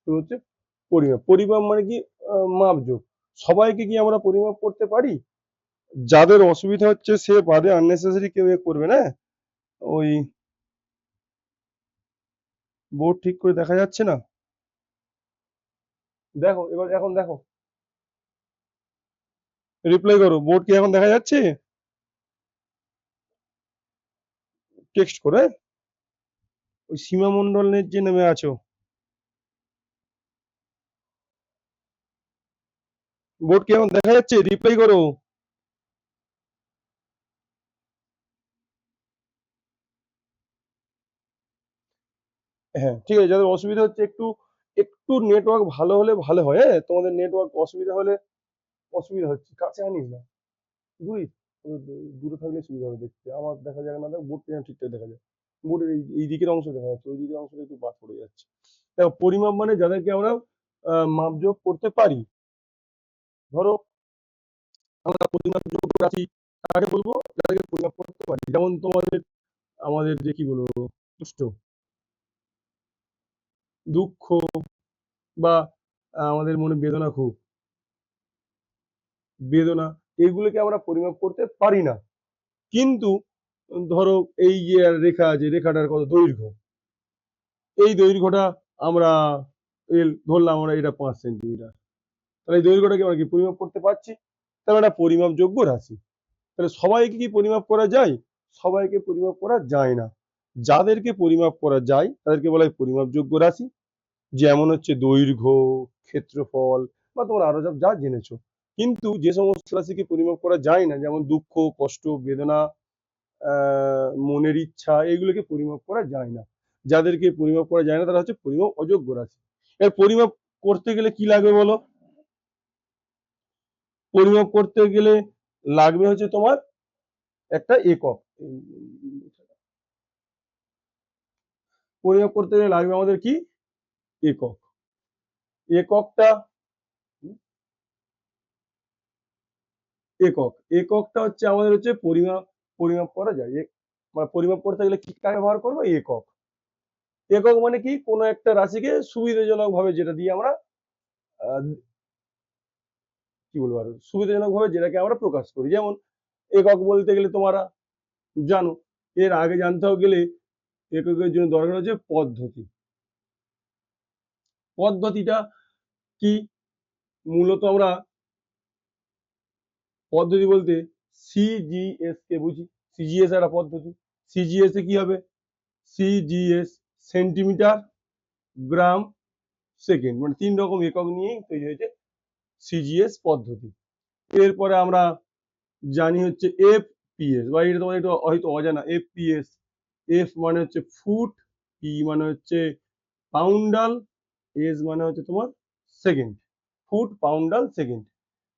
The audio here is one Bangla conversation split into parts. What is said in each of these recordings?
হচ্ছে পরিমাপ। পরিমাপ মানে কি? মাপজোক। সবাইকে কি আমরা পরিমাপ করতে পারি? যাদের অসুবিধা হচ্ছে সে বাদে আননেসেসারি কেউ এ করবে না। ওই বোর্ড ঠিক করে দেখা যাচ্ছে না। দেখো এবার, এখন দেখো, রিপ্লাই করো। বোর্ড কি এখন দেখা যাচ্ছে? টেক্সট করে ওই সীমা মণ্ডলের যে নেমে আছো, বোর্ড কি এখন দেখা যাচ্ছে? রিপ্লাই করো। হ্যাঁ ঠিক আছে, যাদের অসুবিধা হচ্ছে একটু, একটু নেটওয়ার্ক ভালো হলে ভালো হয়। হ্যাঁ, তোমাদের নেটওয়ার্ক অসুবিধা হলে, অসুবিধা হচ্ছে, কাছে আনিস না, দূরে, দূরে থাকলে সুবিধা হবে দেখতে। আমার দেখা যায় না, বোর্ডটা যেন ঠিকঠাক দেখা যায়। বোর্ডের এই দিকের অংশ দেখা যাচ্ছে, ওই দিকের অংশটা একটু বাদ পড়ে যাচ্ছে। দেখো পরিমাপ মানে যাদেরকে আমরা মাপজোক করতে পারি। ধরো আমরা পরিমাপযোগ্য রাশি কাকে বলবো? যাদেরকে পরিমাপ করতে পারি। যেমন তোমাদের, আমাদের যে কি বলবো, কষ্ট, দুঃখ, বা আমাদের মনে বেদনা, খুব বেদনা, এগুলোকে আমরা পরিমাপ করতে পারি না। কিন্তু ধরো এই যে রেখা আছে, রেখাটার কত দৈর্ঘ্য, এই দৈর্ঘ্যটা আমরা এল ধরলাম, আমরা এটা 5 সেন্টিমিটার, তাহলে এই দৈর্ঘ্যটাকে আমরা কি পরিমাপ করতে পারছি? তাহলে এটা পরিমাপযোগ্য রাশি। তাহলে সবাইকে কি পরিমাপ করা যায়? সবাইকে পরিমাপ করা যায় না। যাদেরকে পরিমাপ করা যায় তাদেরকে বলা হয় পরিমাপযোগ্য রাশি। যেমন হচ্ছে দৈর্ঘ্য, ক্ষেত্রফল, বা তোমরা আরো যা জেনেছো। কিন্তু যে সমস্ত রাশিকে পরিমাপ করা যায় না, যেমন দুঃখ, কষ্ট, বেদনা, মনের ইচ্ছা, এগুলোকে পরিমাপ করা যায় না। যাদেরকে পরিমাপ করা যায় না তারা হচ্ছে পরিমাপ অযোগ্য রাশি। এর পরিমাপ করতে গেলে কি লাগবে বলো? পরিমাপ করতে গেলে লাগবে হচ্ছে তোমার একটা একক। পরিমাপ করতে গেলে লাগবে আমাদের কি? একক। এককটা, একক, এককটা হচ্ছে আমাদের হচ্ছে পরিমাপ, পরিমাপ করা যায়। মানে পরিমাপ করতে গেলে কি কাকে ব্যবহার করবো? একক। একক মানে কি? কোনো একটা রাশিকে সুবিধাজনক ভাবে যেটা দিয়ে আমরা কি বলবো, আর সুবিধাজনক ভাবে যেটাকে আমরা প্রকাশ করি। যেমন একক বলতে গেলে তোমরা জানো, এর আগে জানতে গেলে এককের জন্য দরকার হচ্ছে পদ্ধতি। পদ্ধতিটা কি? মূলত আমরা পদ্ধতি বলতে সিজিএস কে বুঝি। সিজিএস একটা পদ্ধতি। সিজিএস এ কি হবে? সিজিএস, সেন্টিমিটার, গ্রাম, সেকেন্ড, মানে 3 রকম একক নিয়েই তৈরি হয়েছে সিজিএস পদ্ধতি। এরপরে আমরা জানি হচ্ছে এফপিএস, বা এটা তোমার একটু হয়তো অজানা। এফপিএস, এফ মানে হচ্ছে ফুট, পি মানে হচ্ছে পাউন্ডাল, এস মানে হচ্ছে তোমার সেকেন্ড। Foot, poundal, second.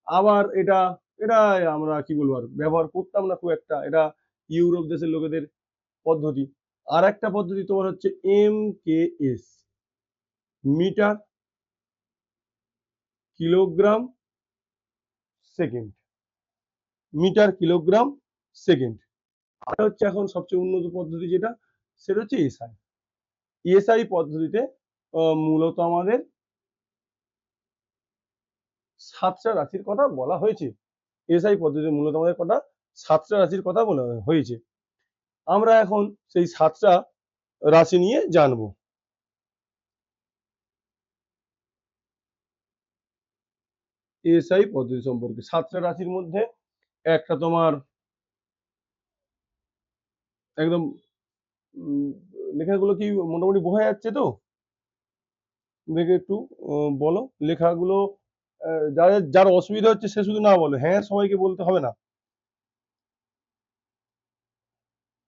আবার এটা, এটা আমরা কি বলবো, আর ব্যবহার করতাম না খুব একটা। এটা ইউরোপ দেশের লোকেদের পদ্ধতি। আর একটা পদ্ধতি তোমার হচ্ছে MKS, metre, kilogram, second. Metre, kilogram, second. আর হচ্ছে এখন সবচেয়ে উন্নত পদ্ধতি যেটা, সেটা হচ্ছে এসআই। এসআই পদ্ধতিতে মূলত আমাদের 7টা রাশির কথা বলা হয়েছে। এসআই পদ্ধতিতে মূলত আমাদের কটা? 7টা রাশির কথা বলা হয়েছে। আমরা এখন সেই 7টা রাশি নিয়ে জানবো। এসআই পদ্ধতি সম্পর্কে 7টা রাশির মধ্যে একটা তোমার একদম লেখাগুলো কি মোটামুটি বোঝা যাচ্ছে তো? দেখে একটু বলো লেখাগুলো। যাদের, যার অসুবিধা হচ্ছে সে শুধু না বলো, হ্যাঁ সবাইকে বলতে হবে না।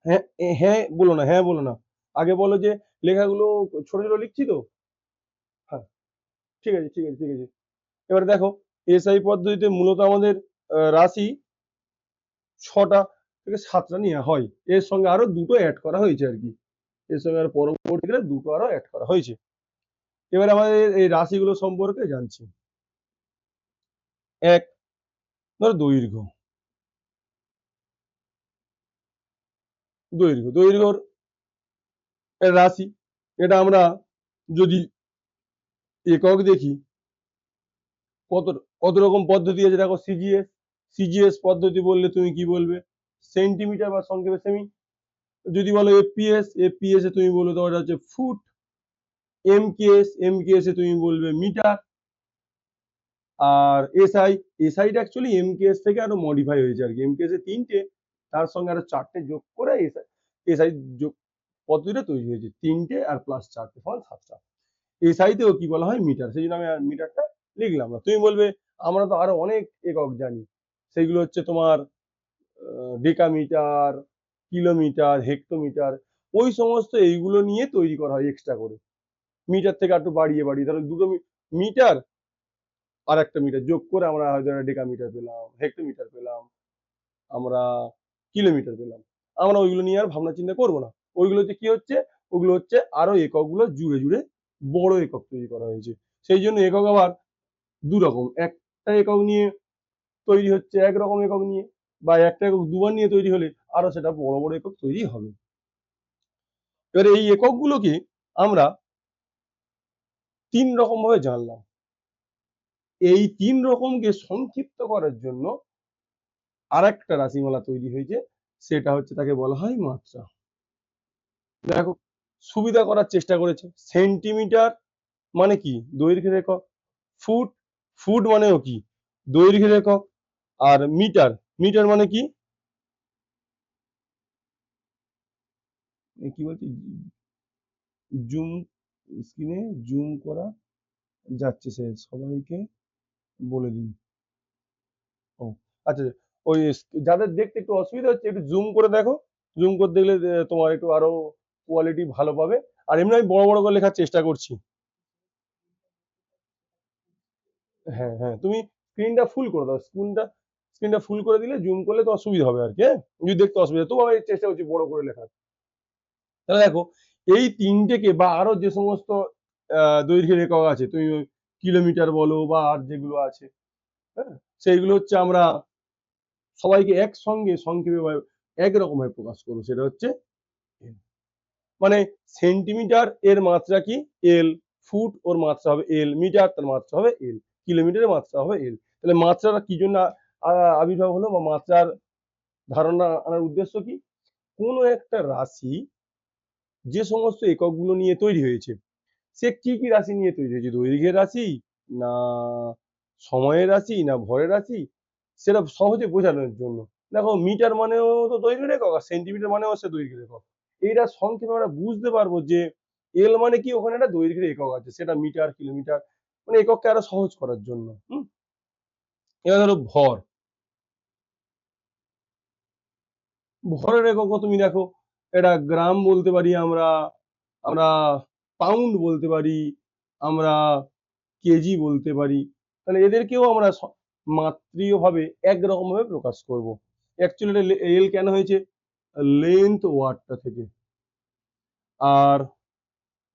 হ্যাঁ, হ্যাঁ বলো না, হ্যাঁ বলো না। আগে বলো যে লেখাগুলো ছোট ছোট লিখছি তো। হ্যাঁ, ঠিক আছে, ঠিক আছে, ঠিক আছে। এবারে দেখো, এসআই পদ্ধতিতে মূলত আমাদের রাশি 6টা থেকে 7টা নেওয়া হয়। এর সঙ্গে আরো দুটো অ্যাড করা হয়েছে আর কি। এর সঙ্গে আরো পরবর্তীকালে দুটো আরো অ্যাড করা হয়েছে। এবার আমাদের এই রাশিগুলো সম্পর্কে জানছি। এক, ধরো দৈর্ঘ্য। দৈর্ঘ্য, দৈর্ঘ্যর রাশি, এটা আমরা যদি একক দেখি কত কত রকম পদ্ধতি আছে। দেখো সিজিএস, সিজিএস পদ্ধতি বললে তুমি কি বলবে? সেন্টিমিটার বা সংক্ষেপে সেমি। যদি বলো এফপিএস, এফপিএস এ তুমি বলবে তোমার হচ্ছে ফুট। এমকেএস, এমকেএস এ তুমি বলবে মিটার। আর এসআই, এসআইটা অ্যাকচুয়ালি এমকেএস থেকে আরো মডিফাই হয়েছে আর কি। এমকেএস এ 3টে, তার সঙ্গে আরো 4টে যোগ করে এসআই, এসআই যোগ পদ্ধতিটা তৈরি হয়েছে। 3টে আর প্লাস 4টে সমান 7টা। এসআইতেও কি বলা হয়? মিটার। সেই জন্য আমি মিটারটা লিখলাম না। তুমি বলবে আমরা তো আরো অনেক একক জানি, সেইগুলো হচ্ছে তোমার ডেকামিটার, কিলোমিটার, হেক্টোমিটার, ওই সমস্ত এইগুলো নিয়ে তৈরি করা হয় এক্সট্রা করে। মিটার থেকে একটু বাড়িয়ে বাড়িয়ে, ধরো দুটো মিটার আর একটা মিটার যোগ করে আমরা হয়তো ডেকামিটার পেলাম, হেক্টোমিটার পেলাম, আমরা কিলোমিটার পেলাম। আমরা ওইগুলো নিয়ে আর ভাবনা চিন্তা করবো না। ওইগুলোতে কি হচ্ছে? ওগুলো হচ্ছে আরো এককগুলো জুড়ে জুড়ে বড় একক তৈরি করা হয়েছে। সেই জন্য একক আবার দু রকম, একটা একক নিয়ে তৈরি হচ্ছে একরকম একক নিয়ে, বা একটা একক দুবার নিয়ে তৈরি হলে আরো সেটা বড় বড় একক তৈরি হবে। এবার এই এককগুলোকে আমরা 3 রকম ভাবে জানলাম। এই 3 রকমকে সংক্ষিপ্ত করার জন্য আরেকটা রাশিমালা তৈরি হয়েছে, সেটা হচ্ছে তাকে বলা হয় মাত্রা। দেখো সুবিধা করার চেষ্টা করেছে। সেন্টিমিটার মানে কি? দৈর্ঘ্যের একক। ফুট, ফুট মানেও কি? দৈর্ঘ্যের একক। আর মিটার, মিটার মানে কি? কি বলছি, জুম, স্ক্রিনে জুম করা যাচ্ছে, সে সবাইকে বলে দিন। ও আচ্ছা, ওই যাদের দেখতে একটু অসুবিধা হচ্ছে একটু জুম করে দেখো। জুম করে দেখলে তোমার একটু আরো কোয়ালিটি ভালো পাবে। আর এমনি আমি বড় বড় করে লেখার চেষ্টা করছি। হ্যাঁ হ্যাঁ, তুমি স্ক্রিনটা ফুল করে দাও। স্ক্রিনটা ফুল করে দিলে জুম করলে তোমার সুবিধা হবে আর কি। হ্যাঁ, যদি দেখতে অসুবিধা, তবু আমি চেষ্টা করছি বড় করে লেখার। তাহলে দেখো এই 3টেকে বা আরো যে সমস্ত দৈর্ঘ্যের একক আছে, তুমি কিলোমিটার বলো বা আর যেগুলো আছে, হ্যাঁ, সেইগুলো হচ্ছে আমরা সবাইকে একসঙ্গে সংক্ষেপে বা একরকম ভাবে প্রকাশ করবো। সেটা হচ্ছে এল। মানে সেন্টিমিটার এর মাত্রা কি? এল। ফুট ওর মাত্রা হবে এল। মিটার তার মাত্রা হবে এল। কিলোমিটারের মাত্রা হবে এল। তাহলে মাত্রাটা কি জন্য আবির্ভাব হলো, বা মাত্রার ধারণা আনার উদ্দেশ্য কি? কোনো একটা রাশি যে সমস্ত এককগুলো নিয়ে তৈরি হয়েছে, সে কি কি রাশি নিয়ে তৈরি হয়েছে? দৈর্ঘ্যের রাশি, না সময়ের রাশি, না ভরের রাশি, সেটা সহজে বোঝানোর জন্য। দেখো মিটার মানেও তো দৈর্ঘ্যের একক, আর সেন্টিমিটার মানেও সে দৈর্ঘ্যের একক। এইটা সংক্ষেপে আমরা বুঝতে পারবো যে এল মানে কি, ওখানে একটা দৈর্ঘ্যের একক আছে, সেটা মিটার, কিলোমিটার, মানে একককে আরো সহজ করার জন্য। এবার ধরো ভর, ভরের একক তুমি দেখো, এটা গ্রাম বলতে পারি আমরা, আমরা পাউন্ড বলতে পারি, আমরা কেজি বলতে পারি। তাহলে এদেরকেও আমরা মাত্রীয় ভাবে একরকম ভাবে প্রকাশ করব। অ্যাকচুয়ালি এল কেন হয়েছে? লেন্থ ওয়ার্ডটা থেকে। আর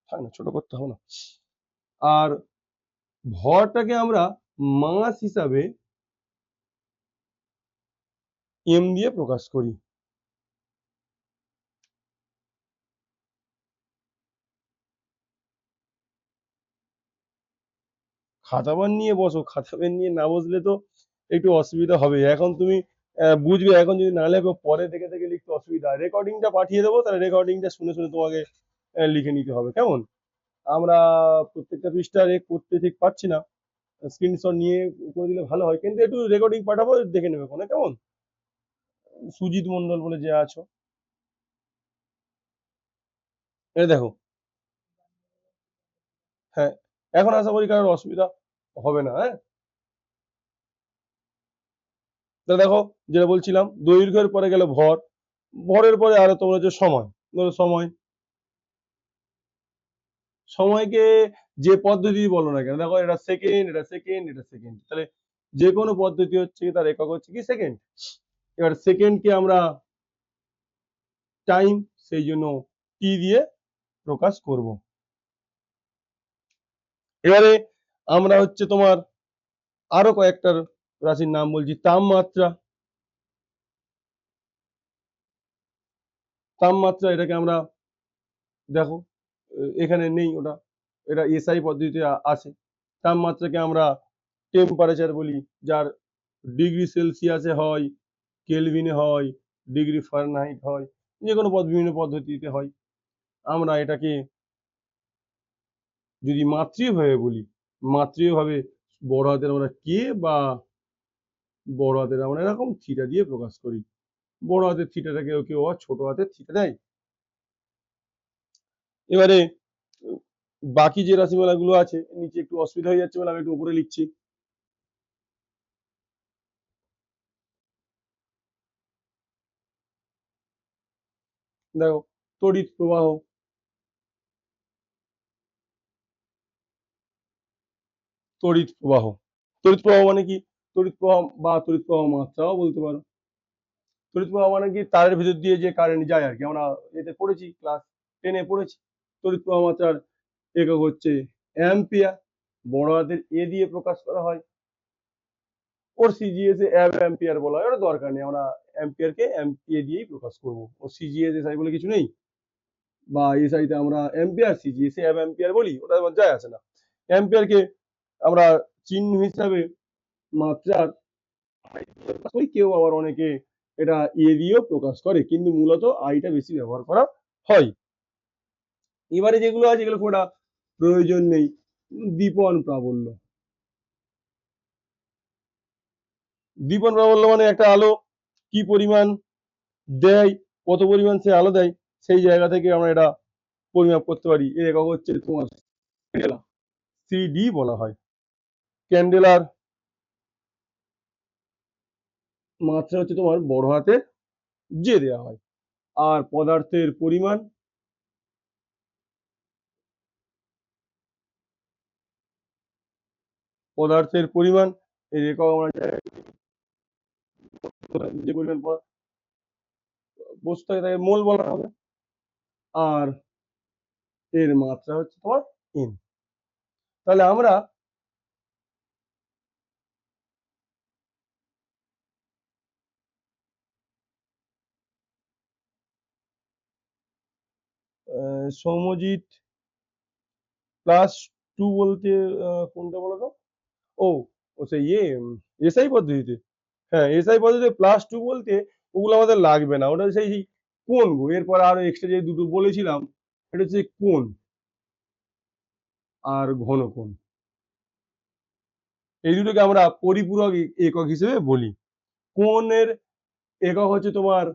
না, ছোট করতে হবে না। আর ভরটাকে আমরা মাস হিসাবে এম দিয়ে প্রকাশ করি। খাতা পেন নিয়ে বসো, খাতা পেন নিয়ে না বসলে তো একটু অসুবিধা হবে। এখন তুমি বুঝবে, এখন যদি না লেখো পরে দেখে দেখে লিখতে অসুবিধা। রেকর্ডিংটা পাঠিয়ে দেবো, তাহলে রেকর্ডিংটা শুনে শুনে তোমাকে লিখে নিতে হবে, কেমন? আমরা প্রত্যেকটা পৃষ্ঠা করতে ঠিক পারছি না, স্ক্রিনশট নিয়ে করে দিলে ভালো হয়, কিন্তু একটু রেকর্ডিং পাঠাবো, দেখে নেবে ফোনে, কেমন? সুজিত মন্ডল বলে যে আছো, এটা দেখো। হ্যাঁ, এখন আশা করি কারোর অসুবিধা হবে না। হ্যাঁ, তা দেখো, যেটা বলছিলাম, দৈর্ঘ্যের পরে গেল ভর, ভরের পরে আরো তোমরা যে সময়, ধরো সময়, সময়কে যে পদ্ধতি বলো না কেন, দেখো এটা সেকেন্ড, এটা সেকেন্ড, এটা সেকেন্ড, তাহলে যে কোনো পদ্ধতি হচ্ছে তার একক হচ্ছে কি? সেকেন্ড। এবার সেকেন্ডকে আমরা টাইম, সেই জন্য টি দিয়ে প্রকাশ করব। এবারে আমরা হচ্ছে তোমার আরো কয়েকটা রাশির নাম বলছি। তাপমাত্রা, তাপমাত্রা এটাকে আমরা দেখো এখানে নেই ওটা, এটা এসআই পদ্ধতিতে আছে। তাপমাত্রাকে আমরা টেম্পারেচার বলি, যার ডিগ্রি সেলসিয়াসে হয়, কেলভিনে হয়, ডিগ্রি ফারেনহাইট হয়, যে কোনো বিভিন্ন পদ্ধতিতে হয়। আমরা এটাকে যদি মাত্রিকভাবে বলি, মাত্রিকভাবে বড় হাতের আমরা কে বা বড় হাতের আমরা এরকম থিটা দিয়ে প্রকাশ করি। বড় হাতের থিটাটাকে কেউ আবার ছোট হাতের থিটা দেয়। এবারে বাকি যে রাশিমালাগুলো আছে, নিচে একটু অসুবিধা হয়ে যাচ্ছে বলে আমি একটু উপরে লিখছি। দেখো, তড়িৎ প্রবাহ, তড়িৎ প্রবাহ, তড়িৎ প্রবাহ মানে কি? তড়িৎ প্রবাহ বা তড়িৎ প্রবাহ মাত্রাও বলতে পারো। তড়িৎ প্রবাহ মানে কি? তারের ভিতর দিয়ে যে কারেন্ট যায় আর কি, আমরা এতে পড়েছি, ক্লাস 10-এ পড়েছি। তড়িৎ প্রবাহ মাত্রার একক হচ্ছে অ্যাম্পিয়ার, বড় হাতের এ দিয়ে প্রকাশ করা হয়। ওর সিজিএস এ অ্যাম্পিয়ার বলা হয়, ওটা দরকার নেই, আমরা অ্যাম্পিয়ারকে এ দিয়েই প্রকাশ করব। ও সিজিএস এসআই বলে কিছু নেই, বা এসআই তে আমরা অ্যাম্পিয়ার, সিজিএস এ অ্যাম্পিয়ার বলি, ওটা আমার যায় আসে না। অ্যাম্পিয়ারকে আমরা চিহ্ন হিসাবে মাত্রার ওই কেউ আবার অনেকে এটা এ দিয়েও প্রকাশ করে, কিন্তু মূলত আইটা বেশি ব্যবহার করা হয়। এবারে যেগুলো আছে এগুলো কোনো প্রয়োজন নেই। দীপন প্রাবল্য, দীপন প্রাবল্য মানে একটা আলো কি পরিমাণ দেয়, কত পরিমাণ সে আলো দেয়, সেই জায়গা থেকে আমরা এটা পরিমাপ করতে পারি। এর একক হচ্ছে তোমার সিডি বলা হয়। ক্যান্ডেলার মাত্রা হচ্ছে তোমার বড় হাতে যে দেওয়া হয়। আর পদার্থের পরিমাণ, পদার্থের পরিমাণ এর একক আমরা যে পরিমাণ বস্তু থাকে তাকে মোল বলা হবে। আর এর মাত্রা হচ্ছে তোমার এন। তাহলে আমরা সৌম্যজিৎ প্লাস টু বলতে কোনটা বলো তো? ও, ও সেই এসআই পদ্ধতিতে। হ্যাঁ, এসআই পদ্ধতিতে প্লাস টু বলতে ওগুলো আমাদের লাগবে না, ওটা সেই কোণ গো। এরপর আরো এক্সট্রা যে দুটো বলেছিলাম, এটা হচ্ছে কোণ আর ঘনকোণ। এই দুটোকে আমরা পরিপূরক একক হিসেবে বলি। কোণের একক হচ্ছে তোমার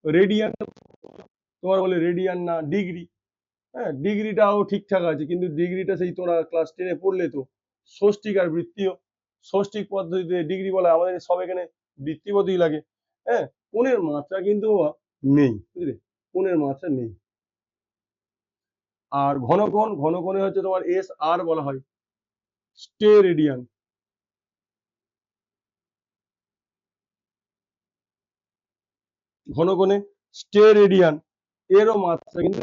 রেডিয়ান, তোমার বলে রেডিয়ান না ডিগ্রি। হ্যাঁ, ডিগ্রিটাও ঠিকঠাক আছে, কিন্তু ডিগ্রিটা সেই তোমরা ক্লাস 10-এ পড়লে তো ষষ্ঠিক আর বৃত্তীয়। ষষ্ঠিক পদ্ধতিতে ডিগ্রি বলা, আমাদের সব এখানে বৃত্তি পদ্ধতি লাগে। হ্যাঁ, কোণের মাত্রা কিন্তু নেই, বুঝলে, কোণের মাত্রা নেই। আর ঘনকোণ, ঘনকোণে হচ্ছে তোমার এস আর বলা হয়, স্টে রেডিয়ান। ঘনকোণে স্টে রেডিয়ান এরও মাত্রা কিন্তু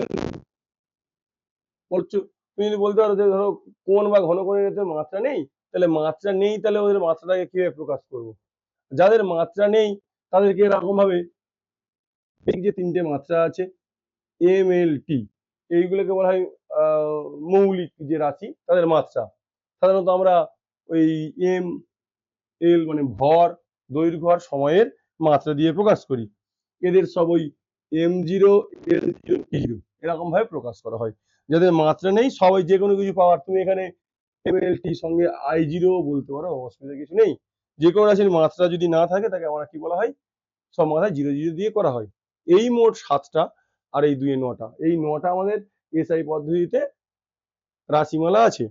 বলছো। তুমি যদি বলতে পারো যে ধরো কোণ বা ঘনকোণের এতে মাত্রা নেই, তাহলে মাত্রা নেই, তাহলে ওদের মাত্রাটাকে কিভাবে প্রকাশ করবো? যাদের মাত্রা নেই তাদেরকে এরকম ভাবে, এই যে তিনটে মাত্রা আছে এম এল টি, এইগুলোকে বলা হয় মৌলিক যে রাশি তাদের মাত্রা। সাধারণত আমরা ওই এম এল মানে ভর, দৈর্ঘ্য আর সময়ের মাত্রা দিয়ে প্রকাশ করি। এদের সব ওই M0, L0, T0 এরকম ভাবে প্রকাশ করা হয়। যাদের মাত্রা নেই সবাই যে কোনো কিছু পাওয়ার, তুমি এখানে MLT সঙ্গে I0 বলতে পারো, অসুবিধা কিছু নেই। যে কোনো রাশির মাত্রা যদি না থাকে তাকে আমরা কি বলা হয়, সব মাথায় জিরো জিরো দিয়ে করা হয়। এই মোট 7টা, আর এই 2 এ 9টা, এই 9টা আমাদের এসআই পদ্ধতিতে রাশিমালা আছে।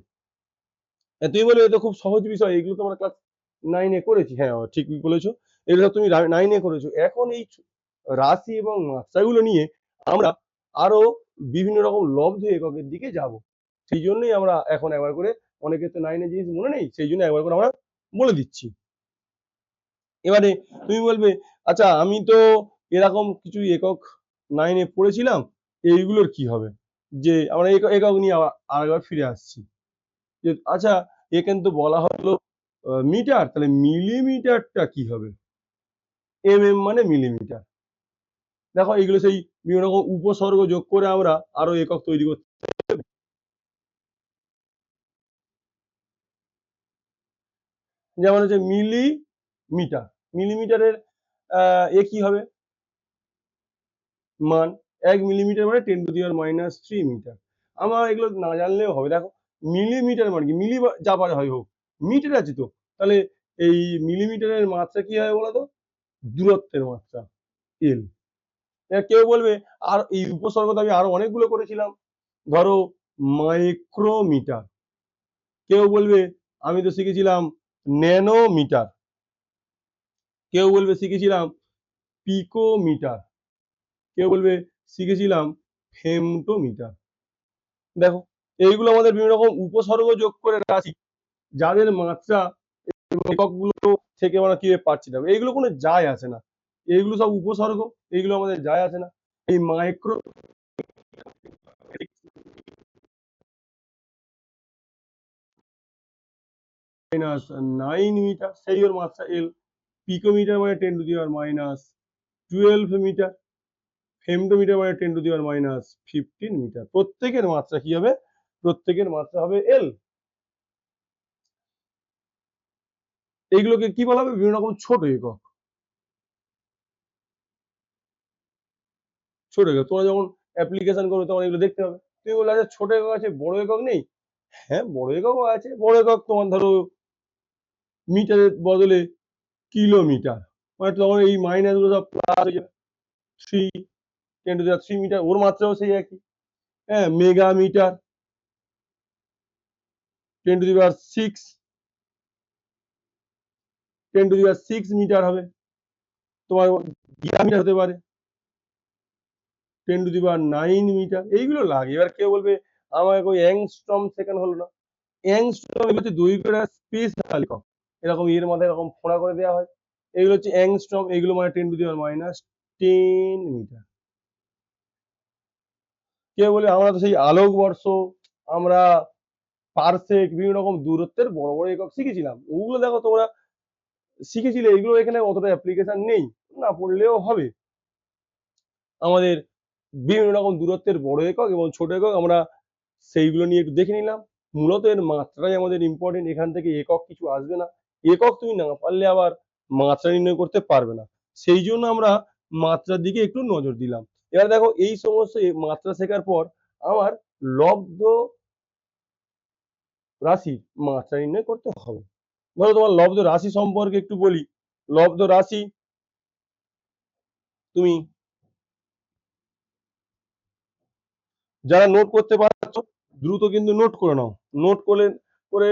তুমি বলে এটা খুব সহজ বিষয়, এগুলো তো আমরা ক্লাস 9-এ করেছি। হ্যাঁ, ঠিক বলেছো, এগুলো তুমি 9-এ করেছো। এখন এই রাশি এবং মাত্রাগুলো নিয়ে আমরা আরো বিভিন্ন রকম লব্ধ এককের দিকে যাব। সেই জন্যই আমরা এখন একবার করে, অনেকের তো 9-এর জিনিস মনে নেই, সেই জন্য একবার করে আমরা বলে দিচ্ছি। এবারে তুমি বলবে, আচ্ছা আমি তো এরকম কিছু একক 9-এ পড়েছিলাম, এইগুলোর কি হবে? যে আমরা একক নিয়ে আরেকবার ফিরে আসছি। যে আচ্ছা, এখানে তো বলা হলো মিটার, তাহলে মিলিমিটারটা কি হবে? মানে মিলিমিটার। দেখো এইগুলো সেই বিভিন্ন রকম উপসর্গ যোগ করে আমরা আরো একক তৈরি করতে যেমন হচ্ছে মিলিমিটার, মিলিমিটারের এ কি হবে মান, 1 মিলিমিটার মানে 10⁻³ মিটার। আমার এগুলো না জানলেও হবে। দেখো মিলিমিটার মানে কি, মিলি যা পারে হয় হোক, মিটার আছে তো, তাহলে এই মিলিমিটারের মাত্রা কি হবে বলতো, দূরত্বের মাত্রা এল। কেউ বলবে আর এই উপসর্গ তো আমি আরো অনেকগুলো করেছিলাম, ধরো মাইক্রোমিটার, কেউ বলবে আমি তো শিখেছিলাম ন্যানোমিটার, কেউ বলবে শিখেছিলাম পিকোমিটার, কেউ বলবে শিখেছিলাম ফেমটোমিটার। দেখো এইগুলো আমাদের বিভিন্ন রকম উপসর্গ যোগ করে রাখি, যাদের মাত্রা এককগুলো থেকে আমরা কিভাবে পাচ্ছি না, এইগুলো কোনো যায় আসে না, এইগুলো সব উপসর্গ, এইগুলো আমাদের যায় আসে না। এই মাইক্রো -9 মিটার, সেই ওর মাত্রা এল। পিকোমিটার মানে 10⁻12 মিটার, ফেমটোমিটার মানে 10⁻15 মিটার। প্রত্যেকের মাত্রা কি হবে, প্রত্যেকের মাত্রা হবে এল। এইগুলোকে কি বলা হবে, বিভিন্ন রকম ছোট একক, ছোট একক। তোমরা যখন অ্যাপ্লিকেশন করবে তখন এগুলো দেখতে হবে। তুমি বলে আচ্ছা ছোট একক আছে বড় একক নেই, হ্যাঁ বড় এককও আছে। বড় একক তোমার ধরো মিটারের বদলে কিলোমিটার, মানে তখন এই মাইনাস গুলো সব প্লাস হয়ে যাবে, 3 10⁻³ মিটার, ওর মাত্রাও সেই একই। হ্যাঁ মেগামিটার 10⁻6, 10⁻6 মিটার হবে। তোমার গিগামিটার হতে পারে 10⁹ মিটার, এইগুলো লাগে। এবার কেউ বলবে আমার ওই অ্যাংস্ট্রম সেকেন্ড হলো না, অ্যাংস্ট্রম হচ্ছে দৈর্ঘ্যের স্পেশাল একক, এরকম এর মাথায় এরকম ফোঁড়া করে দেওয়া হয়, এগুলো হচ্ছে অ্যাংস্ট্রম, এগুলো মানে 10⁻10 মিটার। কেউ বলে আমরা তো সেই আলোকবর্ষ, আমরা পারসেক, বিভিন্ন রকম দূরত্বের বড় বড় একক শিখেছিলাম, ওগুলো দেখো তোমরা শিখেছিলে, এগুলো এখানে অতটা অ্যাপ্লিকেশন নেই, না পড়লেও হবে। আমাদের বিভিন্ন রকম দূরত্বের বড় একক এবং ছোট একক, আমরা সেইগুলো নিয়ে একটু দেখে নিলাম। মূলত এর মাত্রাই আমাদের ইম্পর্টেন্ট, এখান থেকে একক কিছু আসবে না, একক তুমি না পারলে আবার মাত্রা নির্ণয় করতে পারবে না, সেই জন্য আমরা মাত্রার দিকে একটু নজর দিলাম। এবার দেখো এই সমস্ত মাত্রা শেখার পর আমার লব্ধ রাশি মাত্রা নির্ণয় করতে হবে। ধরো তোমার লব্ধ রাশি সম্পর্কে একটু বলি। লব্ধ রাশি তুমি যারা নোট করতে পারছো দ্রুত কিন্তু নোট করে নাও, নোট করে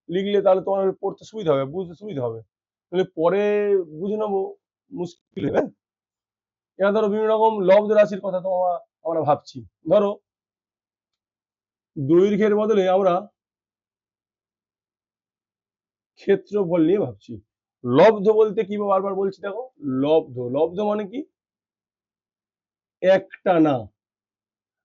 লিখলে তাহলে তোমার পড়তে সুবিধা হবে, বুঝতে সুবিধা হবে, তাহলে পরে বুঝে নেবো মুশকিল হবে। এবার ধরো বিভিন্ন রকম লব্ধ রাশির কথা তো আমরা ভাবছি, ধরো দৈর্ঘ্যের বদলে আমরা ক্ষেত্রফল নিয়ে ভাবছি। লব্ধ বলতে কি বারবার বলছি, দেখো লব্ধ, লব্ধ মানে কি একটা না,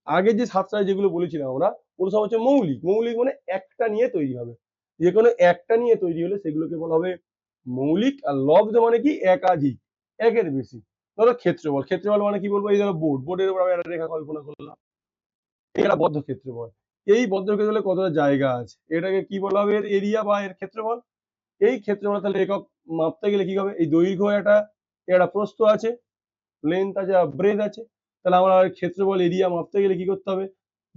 আগে যে সাতটায় যেগুলো বলেছিলাম আমরা, ওগুলো সব হচ্ছে মৌলিক, মৌলিক মানে একটা নিয়ে তৈরি হবে, যে কোনো একটা নিয়ে তৈরি হলে সেগুলোকে বলা হবে মৌলিক। আর লব্ধ মানে কি একাধিক, একের বেশি। ধরো ক্ষেত্রফল, ক্ষেত্রফল মানে কি বলবো, এই ধরো বোর্ডের উপর আমি একটা রেখা কল্পনা করলাম, এটা বদ্ধ ক্ষেত্রফল। এই বদ্ধ ক্ষেত্রফলে কতটা জায়গা আছে, এটাকে কি বলা হবে, এর এরিয়া বা এর ক্ষেত্রফল। এই ক্ষেত্রফল তাহলে একক মাপতে গেলে কি হবে, এই দৈর্ঘ্য একটা প্রস্থ আছে, লেন্থ আছে আর ব্রেথ আছে, তাহলে আমরা ক্ষেত্রফল এরিয়া মাপতে গেলে কি করতে হবে,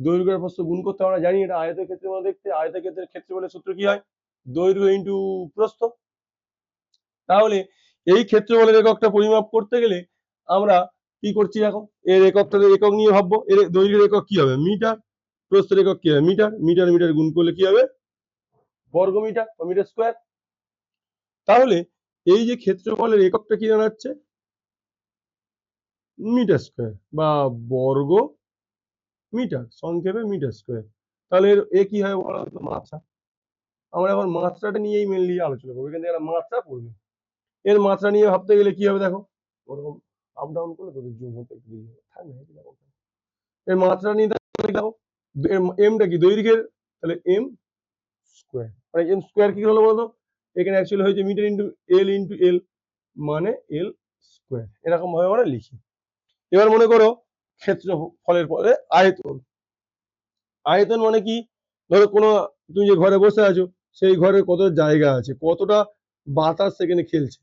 দৈর্ঘ্য আর প্রস্থ গুণ করতে হবে। আমরা জানি এটা আয়তক্ষেত্রের দেখতে, আয়তক্ষেত্রের ক্ষেত্রফলের সূত্র কি হয়, দৈর্ঘ্য ইন্টু প্রস্থ। তাহলে এই ক্ষেত্রফলের এককটা পরিমাপ করতে গেলে আমরা কি করছি, এখন এর এককটা একক নিয়ে ভাববো, এর দৈর্ঘ্যের একক কি হবে মিটার, প্রস্থের একক কি হবে মিটার, মিটার মিটার গুণ করলে কি হবে বর্গমিটার বা মিটার স্কোয়ার। তাহলে এই যে ক্ষেত্রফলের এককটা কি দাঁড়াচ্ছে মিটার স্কোয়ার বা বর্গ মিটার, সংক্ষেপে মিটার স্কোয়ার। তাহলে এ কি হয় বলতো, মাত্রা। আমরা এখন মাত্রাটা নিয়েই মেনলি আলোচনা করবো, এখান থেকে একটা মাত্রা পড়বে। এর মাত্রা নিয়ে ভাবতে গেলে কি হবে, দেখো ওরকম আপ ডাউন করলে তোদের জুম হতে একটু দেরি হবে, এর মাত্রা নিয়ে দেখো এমটা কি দৈর্ঘ্যের, তাহলে এম স্কোয়ার, মানে এম স্কোয়ার কি হলো বলতো, এখানে অ্যাকচুয়ালি হয়েছে মিটার ইন্টু এল মানে এল স্কোয়ার, এরকম ভাবে আমরা লিখি। এবার মনে করো ক্ষেত্রফলের পরে আয়তন, আয়তন মানে কি, ধরো কোনো তুমি যে ঘরে বসে আছো সেই ঘরে কত জায়গা আছে, কতটা বাতাস সেখানে খেলছে,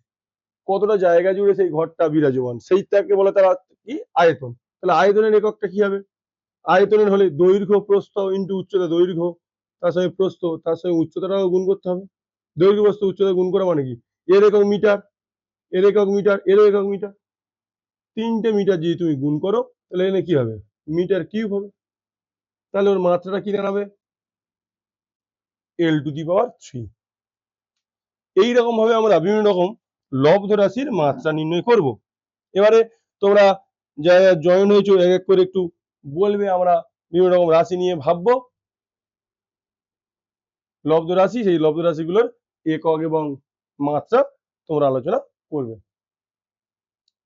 কতটা জায়গা জুড়ে সেই ঘরটা বিরাজমান, সেইটাকে বলে তারা কি আয়তন। তাহলে আয়তনের এককটা কি হবে? আয়তনের হলে দৈর্ঘ্য প্রস্থ ইন্টু উচ্চতা, দৈর্ঘ্য তার সঙ্গে প্রস্থ তার সঙ্গে উচ্চতাটাও গুণ করতে হবে। দৈর্ঘ্য প্রস্থ উচ্চতা গুণ করা মানে কি, এর একক মিটার, এর একক মিটার, এর একক মিটার, তিনটে মিটার যদি তুমি গুণ করো তাহলে এখানে কি হবে, মিটার কিউব হবে। তাহলে ওর মাত্রাটা কি দাঁড়াবে, L⁻3। এইরকম ভাবে আমরা বিভিন্ন রকম লব্ধ রাশির মাত্রা নির্ণয় করব। এবারে তোমরা যারা জয়েন হয়েছো এক এক করে একটু বলবে, আমরা বিভিন্ন রকম রাশি নিয়ে ভাববো, লব্ধ রাশি, সেই লব্ধ রাশিগুলোর একক এবং মাত্রা তোমরা আলোচনা করবে।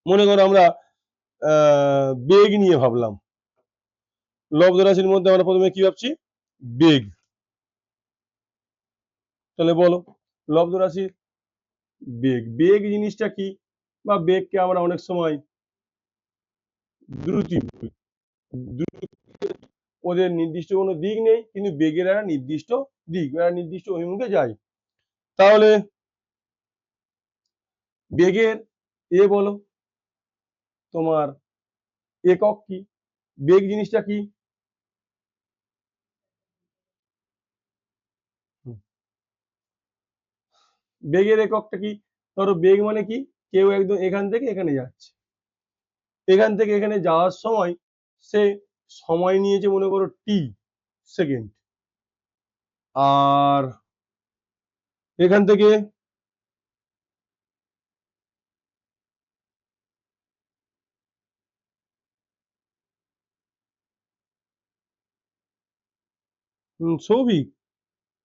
মনে করো আমরা বেগ নিয়ে ভাবলাম, লব্ধ রাশির মধ্যে আমরা প্রথমে কি ভাবছি, বেগ। তাহলে বলো লব্ধ রাশির বেগ, বেগ জিনিসটা কি, বা বেগকে আমরা অনেক সময় দ্রুতি বলি। ওদের নির্দিষ্ট কোনো দিক নেই, কিন্তু বেগের একটা নির্দিষ্ট দিক, একটা নির্দিষ্ট অভিমুখে যায়। তাহলে বেগের বলো তোমার একক কি, বেগ জিনিসটা কি, বেগের এককটা কি, ধরো বেগ মানে কি, কেউ একদম এখান থেকে এখানে যাচ্ছে, এখান থেকে এখানে যাওয়ার সময় সে সময় নিয়েছে মনে করো টি সেকেন্ড, আর এখান থেকে সৌভিক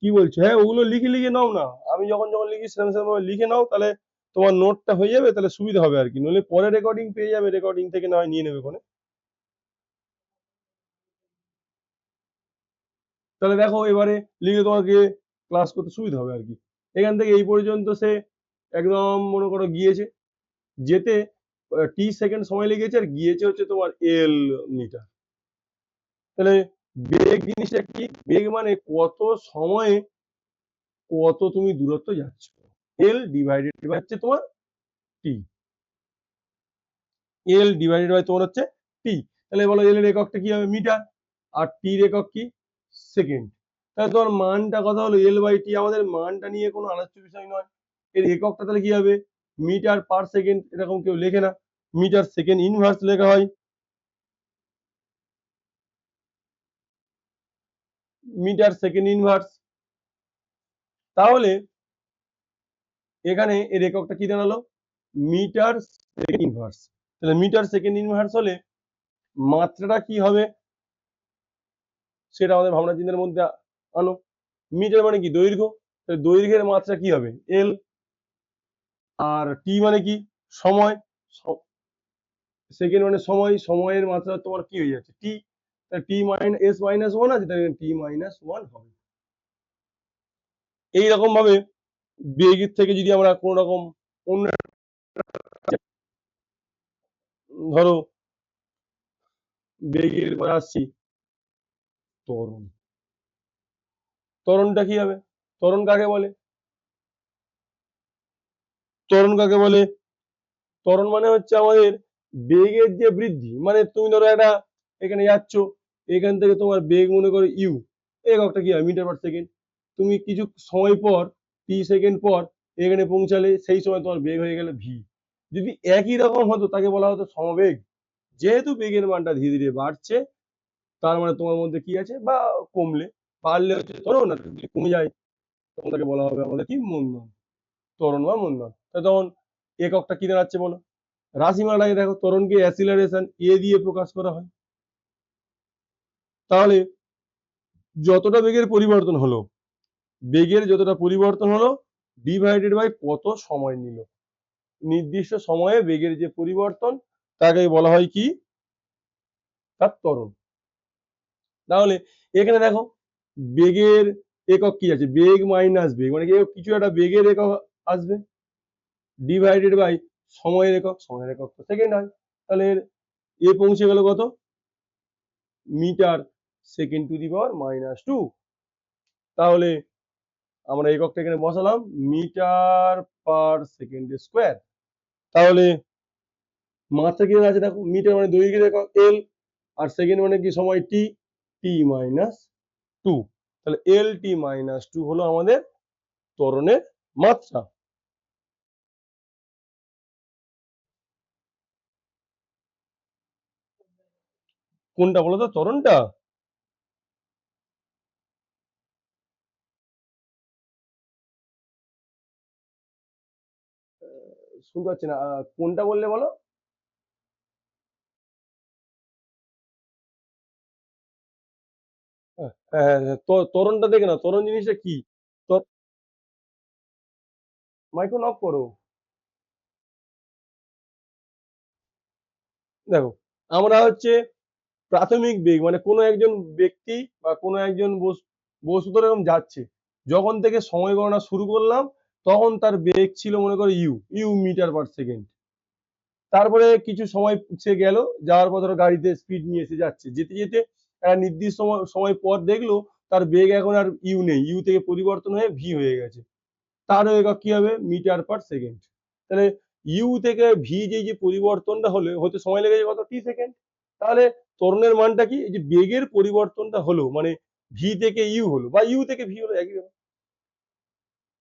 কি বলছো, হ্যাঁ ওগুলো লিখে লিখে নাও না, আমি যখন যখন লিখি সেরকম সেরকম ভাবে লিখে নাও, তাহলে তোমার নোটটা হয়ে যাবে, তাহলে সুবিধা হবে আর কি, নইলে পরে রেকর্ডিং পেয়ে যাবে, রেকর্ডিং থেকে না হয় নিয়ে নেবে কোনে। তাহলে দেখো এবারে লিখে তোমাকে ক্লাস করতে সুবিধা হবে আর কি। এখান থেকে এই পর্যন্ত সে একদম মনে করো গিয়েছে, যেতে টি সেকেন্ড সময় লেগেছে, আর গিয়েছে হচ্ছে তোমার এল মিটার। তাহলে বেগ জিনিসটা কি, বেগ মানে কত সময়ে কত তুমি দূরত্ব যাচ্ছ, এল ডিভাইডেড বাই হচ্ছে তোমার টি, এল ডিভাইডেড বাই তোমার হচ্ছে টি। তাহলে বলো এল এর এককটা কি হবে, মিটার, আর টি এর একক কি, সেকেন্ড। তাহলে তোমার মানটা কথা হলো এল বাই টি, আমাদের মানটা নিয়ে কোনো আলোচ্য বিষয় নয়। এর এককটা তাহলে কি হবে, মিটার পার সেকেন্ড, এরকম কেউ লেখে না, মিটার সেকেন্ড ইনভার্স লেখা হয়, মিটার সেকেন্ড ইনভার্স। তাহলে এখানে এর এককটা কি দাঁড়ালো, মিটার সেকেন্ড ইনভার্স। তাহলে মিটার সেকেন্ড ইনভার্স হলে মাত্রাটা কি হবে, সেটা আমাদের ভাবনা চিন্তার মধ্যে আনো। মিটার মানে কি দৈর্ঘ্য, দৈর্ঘ্যের মাত্রা কি হবে এল, আর টি মানে কি সময়, সেকেন্ড মানে সময়, সময়ের মাত্রা তোমার কি হয়ে যাচ্ছে টি, টি মাইনাস এস মাইনাস ওয়ান আছে, তাহলে টি মাইনাস ওয়ান হবে। এইরকম ভাবে বেগের থেকে যদি আমরা কোন রকম অন্য, ধরো বেগের পর আসছি ত্বরণ, ত্বরণটা কি হবে, ত্বরণ কাকে বলে, ত্বরণ কাকে বলে, ত্বরণ মানে হচ্ছে আমাদের বেগের যে বৃদ্ধি, মানে তুমি ধরো একটা এখানে যাচ্ছ, এখান থেকে তোমার বেগ মনে করো ইউ, এককটা কি হয় মিটার পার সেকেন্ড, তুমি কিছু সময় পর টি সেকেন্ড পর এখানে পৌঁছালে, সেই সময় তোমার বেগ হয়ে গেল ভি। যদি একই রকম হতো তাকে বলা হতো সমবেগ। যেহেতু বেগের মানটা ধীরে ধীরে বাড়ছে, তার মানে তোমার মধ্যে কি আছে, বা কমলে, বাড়লে হচ্ছে ত্বরণ, আর যদি কমে যায় তখন তাকে বলা হবে আমাদের কি মন্দন, ত্বরণ বা মন্দন। তখন এককটা কি দাঁড়াচ্ছে বলো, রাশিমালায় দেখো ত্বরণকে অ্যাসিলারেশন এ দিয়ে প্রকাশ করা হয়। তাহলে যতটা বেগের পরিবর্তন হলো, বেগের যতটা পরিবর্তন হলো ডিভাইডেড বাই কত সময় নিল, নির্দিষ্ট সময়ে বেগের যে পরিবর্তন তাকে বলা হয় কি, তার ত্বরণ। তাহলে এখানে দেখো বেগের একক কি আছে, বেগ মাইনাস বেগ, মানে কিছু একটা বেগের একক আসবে, ডিভাইডেড বাই সময়ের একক, সময়ের একক তো সেকেন্ড হয়। তাহলে পৌঁছে গেল কত, মিটার সেকেন্ড টু দি পাওয়ার -2। তাহলে আমরা এককটা এখানে বসালাম মিটার পার সেকেন্ড স্কোয়ার। তাহলে মাত্রা কি আছে দেখো, মিটার মানে দৈর্ঘ্যের একক এল, আর সেকেন্ড মানে কি সময় টি, টি মাইনাস টু। তাহলে এল টি মাইনাস টু হলো আমাদের ত্বরণের মাত্রা। কোনটা বলো তো, ত্বরণটা? শুনতে পাচ্ছি না, কোনটা বললে বলো। হ্যাঁ হ্যাঁ হ্যাঁ, ত্বরণটা দেখে না, ত্বরণ জিনিসটা কি। মাইক্রোন অফ করো। দেখো, আমরা হচ্ছে প্রাথমিক বেগ মানে কোনো একজন ব্যক্তি বা কোনো একজন বস্তু তো এরকম যাচ্ছে, যখন থেকে সময় গণনা শুরু করলাম তখন তার বেগ ছিল মনে করো u, u metre per second. তারপরে কিছু সময় সে গেল, যাওয়ার পর ধরো গাড়িতে স্পিড নিয়ে এসে যাচ্ছে, যেতে যেতে একটা নির্দিষ্ট সময় পর দেখলো তার বেগ এখন আর ইউ নেই, ইউ থেকে পরিবর্তন হয়ে ভি হয়ে গেছে। তার একক কি হবে, মিটার পার সেকেন্ড। তাহলে ইউ থেকে ভি যে পরিবর্তনটা হতে সময় লেগেছে কত, টি সেকেন্ড। তাহলে ত্বরণের মানটা কি, এই যে বেগের পরিবর্তনটা হলো মানে ভি থেকে ইউ হলো বা ইউ থেকে ভি হলো, একই ব্যাপার।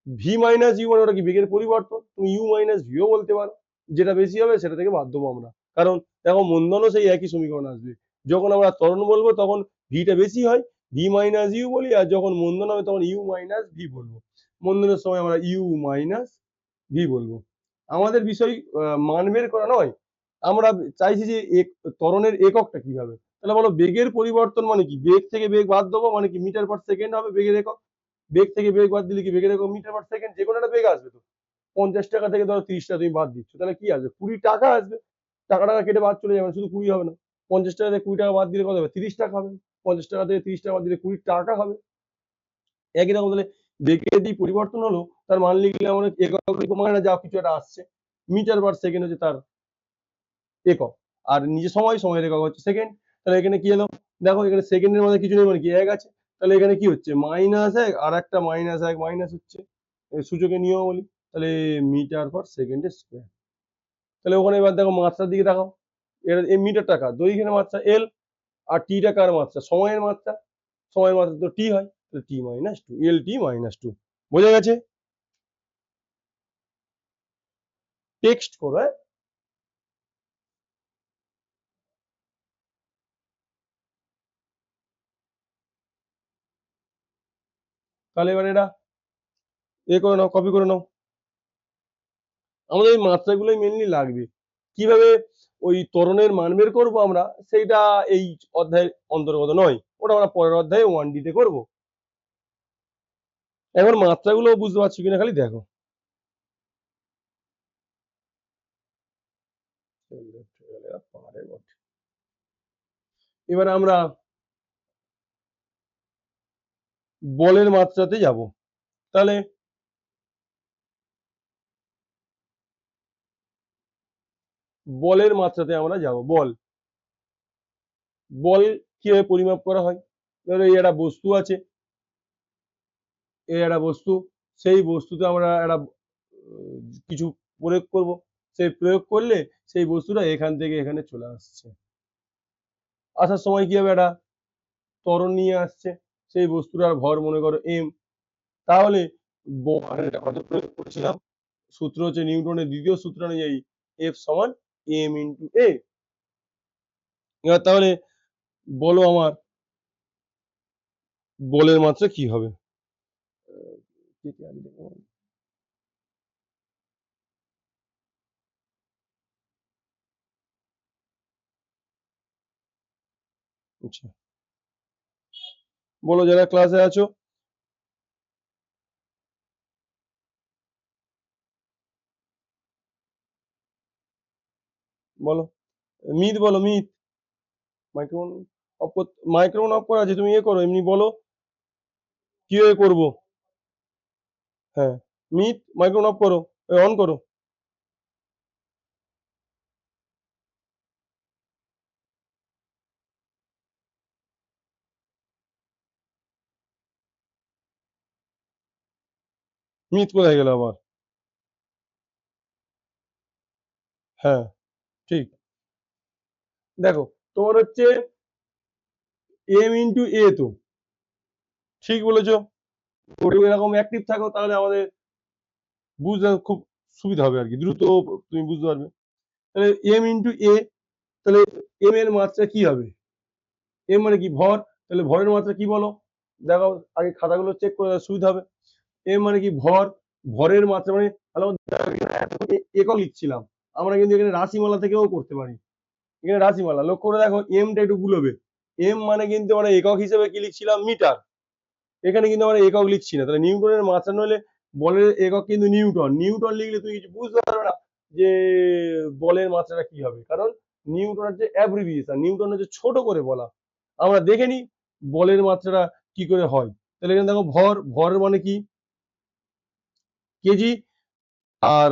ভি মাইনাস ইউ মানে ওটা কি, বেগের পরিবর্তন। তুমি ইউ মাইনাস ভিও বলতে পারো, যেটা বেশি হবে সেটা থেকে বাদ দেবো আমরা। কারণ দেখো মন্দনও সেই একই সমীকরণ আসবে, যখন আমরা ত্বরণ বলবো তখন ভিটা বেশি হয়, ভি মাইনাস ইউ বলি, আর যখন মন্দন হবে তখন ইউ মাইনাস ভি বলবো। মন্দনের সময় আমরা ইউ মাইনাস ভি বলবো। আমাদের বিষয় মান বের করা নয়, আমরা চাইছি যে ত্বরণের এককটা কি হবে। তাহলে বলো বেগের পরিবর্তন মানে কি, বেগ থেকে বেগ বাদ দেবো মানে কি, মিটার পার সেকেন্ড হবে বেগের একক। বেগ থেকে বেগ বাদ দিলে কি, বেগের একক মিটার পার সেকেন্ড, যে কোনো একটা বেগ আসবে তো। 50 টাকা থেকে ধরো 30 টাকা তুমি বাদ দিচ্ছ, তাহলে কি আসবে, 20 টাকা আসবে। টাকা টাকা কেটে বাদ চলে যাবে, শুধু 20 হবে না। 50 টাকা থেকে 20 টাকা বাদ দিলে কত হবে, 30 টাকা হবে। 50 টাকা থেকে 30 টাকা বাদ দিলে 20 টাকা হবে। একই রকম তাহলে বেগের যে পরিবর্তন হলো তার মান লিখলে আমরা একক লিখবো, মানে যা কিছু একটা আসছে, মিটার পার সেকেন্ড হচ্ছে তার একক, আর নিজে সময়ের একক হচ্ছে সেকেন্ড। তাহলে এখানে কি হলো, দেখো এখানে সেকেন্ডের মধ্যে কিছু নেই মানে কি, এক আছে। তাহলে এখানে কি হচ্ছে, -1 আর একটা -1 মাইনাস হচ্ছে, সূচকের নিয়মাবলী। তাহলে মিটার পার সেকেন্ড স্কোয়ার। তাহলে ওখানে এবার দেখো মাত্রার দিকে তাকাও, এর এই মিটার টাকা দৈর্ঘ্যের মাত্রা এল, আর টি টাকার মাত্রা সময়ের মাত্রা, সময়ের মাত্রা তো টি হয়, টি মাইনাস টু, এল টি মাইনাস টু। বোঝা গেছে? টেক্সট করো, হ্যাঁ। তাহলে এবার এটা করে নাও, কপি করে নাও। আমাদের এই মাত্রাগুলোই মেনলি লাগবে। কিভাবে ওই ত্বরণের মান বের করবো আমরা, সেইটা এই অধ্যায়ের অন্তর্গত নয়, ওটা আমরা পরের অধ্যায়ে 1D তে করবো। এখন মাত্রাগুলো বুঝতে পারছো কিনা খালি দেখো। এবার আমরা বলের মাত্রাতে যাব। তাহলে বলের মাত্রাতে আমরা যাব। বল, বল কিভাবে পরিমাপ করা হয়। ধরো এই একটা বস্তু আছে, এই একটা বস্তু, সেই বস্তুতে আমরা একটা কিছু প্রয়োগ করব, সেই প্রয়োগ করলে সেই বস্তুটা এখান থেকে এখানে চলে আসছে। আসার সময় কি হবে, একটা ত্বরণ নিয়ে আসছে, সেই বস্তুটার ভর মনে করো এম। তাহলে কত প্রয়োগ করেছিলাম, সূত্র হচ্ছে নিউটনের দ্বিতীয় সূত্র অনুযায়ী এফ সমান এম ইন্টু এ। এবার তাহলে বলো আমার বলের মাত্রা কি হবে। আচ্ছা, বলো যারা ক্লাসে আছো, বলো। মিত বলো, মিত। মাইক্রোফোন অফ, মাইক্রোফোন অফ করা আছে, তুমি ইয়ে করো, এমনি বলো কিভাবে করবো। হ্যাঁ, মিত মাইক্রোফোন অফ করো, অন করো। মিথ কোথায় গেল আবার? হ্যাঁ, ঠিক। দেখো, তোমার হচ্ছে এম ইন্টু এ, তো ঠিক বলেছো। ওটা এরকম অ্যাক্টিভ থাকো তাহলে আমাদের বুঝতে খুব সুবিধা হবে আর কি, দ্রুত তুমি বুঝতে পারবে। তাহলে এম ইন্টু এ, তাহলে এম এর মাত্রা কি হবে? এম মানে কি? ভর। তাহলে ভরের মাত্রা কি বলো? দেখো, আগে খাতাগুলো চেক করে সুবিধা হবে। এম মানে কি? ভর। ভরের মাত্রা মানে, তাহলে একক লিখছিলাম, আমরা কিন্তু এখানে রাশিমালা থেকেও করতে পারি। এখানে রাশিমালা লক্ষ্য করে দেখো, এমটা একটু গুলোবে। এম মানে কিন্তু আমরা একক হিসেবে কি লিখছিলাম? মিটার। এখানে কিন্তু আমরা একক লিখছি না। তাহলে নিউটনের মাত্রা নইলে বলের একক কিন্তু নিউটন। নিউটন লিখলে তুমি কিছু বুঝতে পারবে না যে বলের মাত্রাটা কি হবে, কারণ নিউটন হচ্ছে অ্যাব্রিভিয়েশন, নিউটন হচ্ছে ছোট করে বলা। আমরা দেখে নিই বলের মাত্রাটা কি করে হয়। তাহলে এখানে দেখো, ভর, ভর মানে কি? কেজি। আর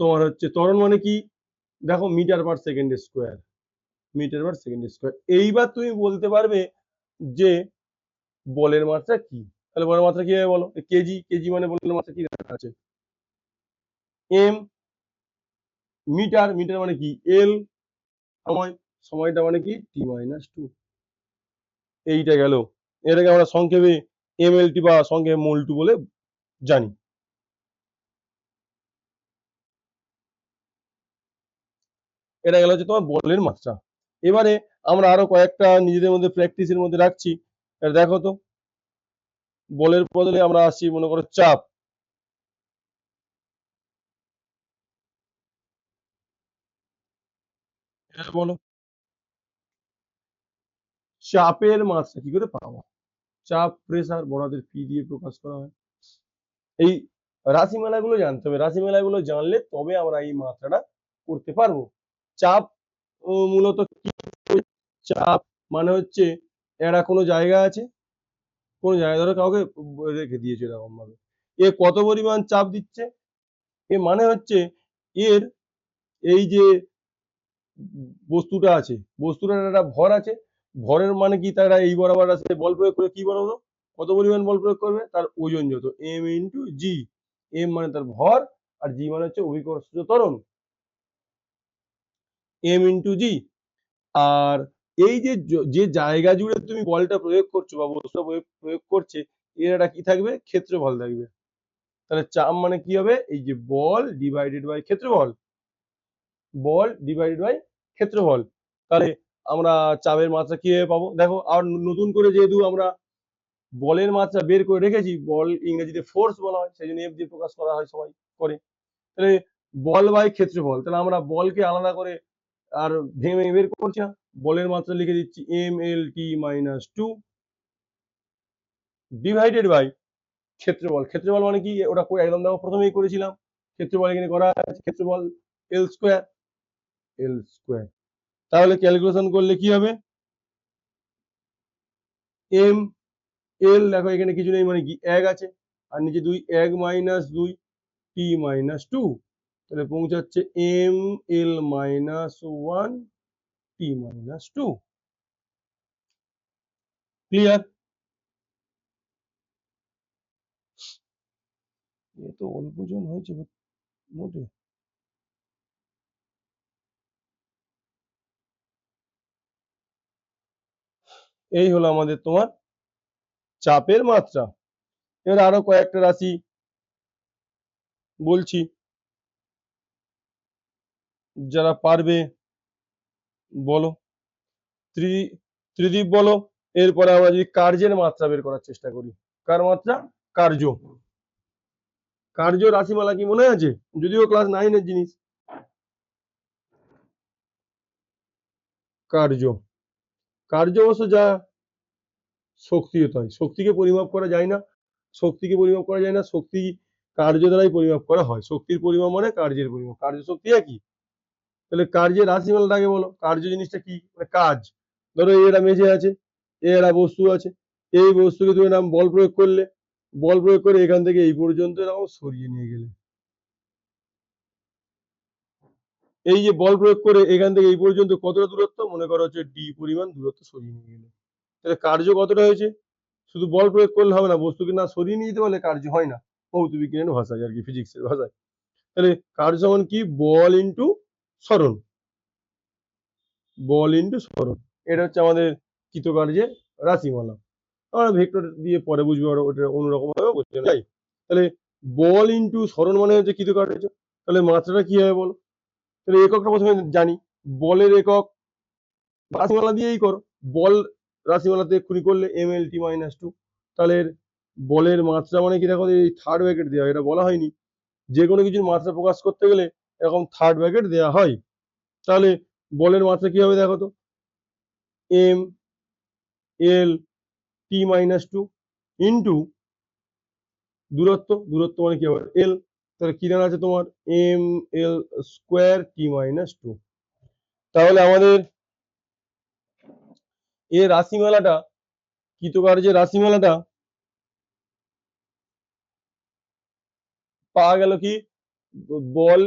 তোমার হচ্ছে ত্বরণ মানে কি? দেখো, metre per second square. Metre per second square. এইবার তুমি বলতে পারবে যে বলের মাত্রা কি। তাহলে বলের মাত্রা কি হবে বলো? কেজি। কেজি মানে বলের মাত্রা কি দেখা আছে? এম। মিটার। মিটার মানে কি? এল। সময়। সময়টা মানে কি? টি মাইনাস টু। এইটা গেল। এটাকে আমরা সংক্ষেপে এমএলটি বা সংক্ষেপে মোল টু বলে জানি। এটা গেল হচ্ছে তোমার বলের মাত্রা। এবারে আমরা আরো কয়েকটা নিজেদের মধ্যে প্র্যাকটিসের মধ্যে রাখছি। এটা দেখো তো, বলের বদলে আমরা আসছি মনে করো চাপ। এটা বলো, চাপের মাত্রা কি করে পাবো? চাপ, প্রেসার বড়দের পি দিয়ে প্রকাশ করা হয়। এই রাশিমালাগুলো জানতে হবে। রাশিমালাগুলো জানলে তবে আমরা এই মাত্রাটা করতে পারবো। চাপ মূলত কি? চাপ মানে হচ্ছে এরা কোনো জায়গা আছে, কোনো জায়গা ধরো কাউকে রেখে দিয়েছে এরকম ভাবে, এ কত পরিমাণ চাপ দিচ্ছে, এ মানে হচ্ছে এর এই যে বস্তুটা আছে, বস্তুটার একটা ভর আছে। ভরের মানে কি? তারা এই বরাবর আছে, বল প্রয়োগ করে কি বলবো? কত পরিমাণ বল প্রয়োগ করবে? তার ওজন যত, এম ইন্টু জি। এম মানে তার ভর, আর জি মানে হচ্ছে অভিকর্ষজ ত্বরণ, এম ইন্টু জি। আর এই যে যে জায়গা জুড়ে তুমি বলটা প্রয়োগ করছো বা বস্তুটা প্রয়োগ করছে, এর একটা কি থাকবে? ক্ষেত্রফল থাকবে। তাহলে চাপ মানে কি হবে? এই যে বল ডিভাইডেড বাই ক্ষেত্রফল। বল ডিভাইডেড বাই ক্ষেত্রফল। তাহলে আমরা চাপের মাত্রা কিভাবে পাবো? দেখো, আর নতুন করে যেহেতু আমরা বলের মাত্রা বের করে রেখেছি, বল ইংরেজিতে ফোর্স বলা হয়, সেই জন্য এফ দিয়ে প্রকাশ করা হয়, সবাই করে। তাহলে বল বাই ক্ষেত্রফল, তাহলে আমরা বলকে আলাদা করে আর ভেঙে ভেঙে বের করছি না, বলের মাত্রা লিখে দিচ্ছি M L T minus two divided by ক্ষেত্রফল। ক্ষেত্রফল মানে কি? ওটা একদম দেখো প্রথমেই করেছিলাম, ক্ষেত্রফল এখানে করা আছে, ক্ষেত্রফল এল স্কোয়ার। এল স্কোয়ার। তাহলে ক্যালকুলেশন করলে কি হবে? এম এল দেখো এখানে কিছু নেই, মানে কি? এক আছে, আর নিচে দুই, এক মাইনাস দুই টি মাইনাস টু। তাহলে পৌঁছাচ্ছে M L minus one T minus two. Clear? এ তো অল্প জন হয়েছে মোটে। এই হলো আমাদের তোমার চাপের মাত্রা। এবার আরো কয়েকটা রাশি বলছি, যারা পারবে বলো। ত্রিদীপ বলো। এরপরে আমরা যদি কার্যের মাত্রা বের করার চেষ্টা করি। কার মাত্রা? কার্য। কার্য রাশিমালা কি মনে আছে? যদিও ক্লাস 9 এর জিনিস। কার্য। কার্য অবশ্য যা শক্তি হতে হয়, শক্তিকে পরিমাপ করা যায় না। শক্তিকে পরিমাপ করা যায় না, শক্তি কার্য দ্বারাই পরিমাপ করা হয়। শক্তির পরিমাপ মানে কার্যের পরিমাপ, কার্য শক্তি একই। তাহলে কার্যের রাশিমালাটাকে বলো। কার্য জিনিসটা কি? মানে কাজ। ধরো এরা মেঝে আছে, এরা বস্তু আছে, এই বস্তুকে তুমি নাম বল প্রয়োগ করলে, বল প্রয়োগ করে এখান থেকে এই পর্যন্ত এরকম সরিয়ে নিয়ে গেলে, এই যে বল প্রয়োগ করে এখান থেকে এই পর্যন্ত কতটা দূরত্ব? মনে করো হচ্ছে ডি পরিমাণ দূরত্ব সরিয়ে নিয়ে গেলে। তাহলে কার্য কতটা হয়েছে? শুধু বল প্রয়োগ করলে হবে না, বস্তুকে না সরিয়ে নিয়ে যেতে পারলে কার্য হয় না। ভৌতবিজ্ঞানের ভাষায় আর কি, ফিজিক্সের ভাষায়। তাহলে কার্য সমান কি, বল ইন্টু সরণ, বল ইন্টু সরণ, এটা হচ্ছে আমাদের কৃতকার্যের রাশিমালা। আমরা ভেক্টর দিয়ে পরে বুঝবো, ওটা অন্যরকম ভাবে বুঝতে চাই। তাহলে বল ইন্টু সরণ মানে হচ্ছে কৃতকার্য, তাহলে মাত্রাটা কি হবে বলো? তাহলে এককটা প্রথমে জানি, বলের একক রাশিমালা দিয়েই করো, বল রাশিমালাতে এক্ষুনি করলে mLt-2, তাহলে বলের মাত্রা মানে কি, দেখো এই থার্ড ব্র্যাকেট দেওয়া, এটা বলা হয়নি, যে কোনো কিছুর মাত্রা প্রকাশ করতে গেলে এরকম থার্ড ব্র্যাকেট দেওয়া হয়। তাহলে বলের মাত্রা কি হবে দেখো তো, mLt-2 ইন্টু দূরত্ব, দূরত্ব মানে কি হবে l, তাহলে কি দাঁড়া আছে তোমার mL²t-2। তাহলে আমাদের এই রাশিমালাটা, কৃতকার্যের রাশিমালাটা পাওয়া গেল কি, বল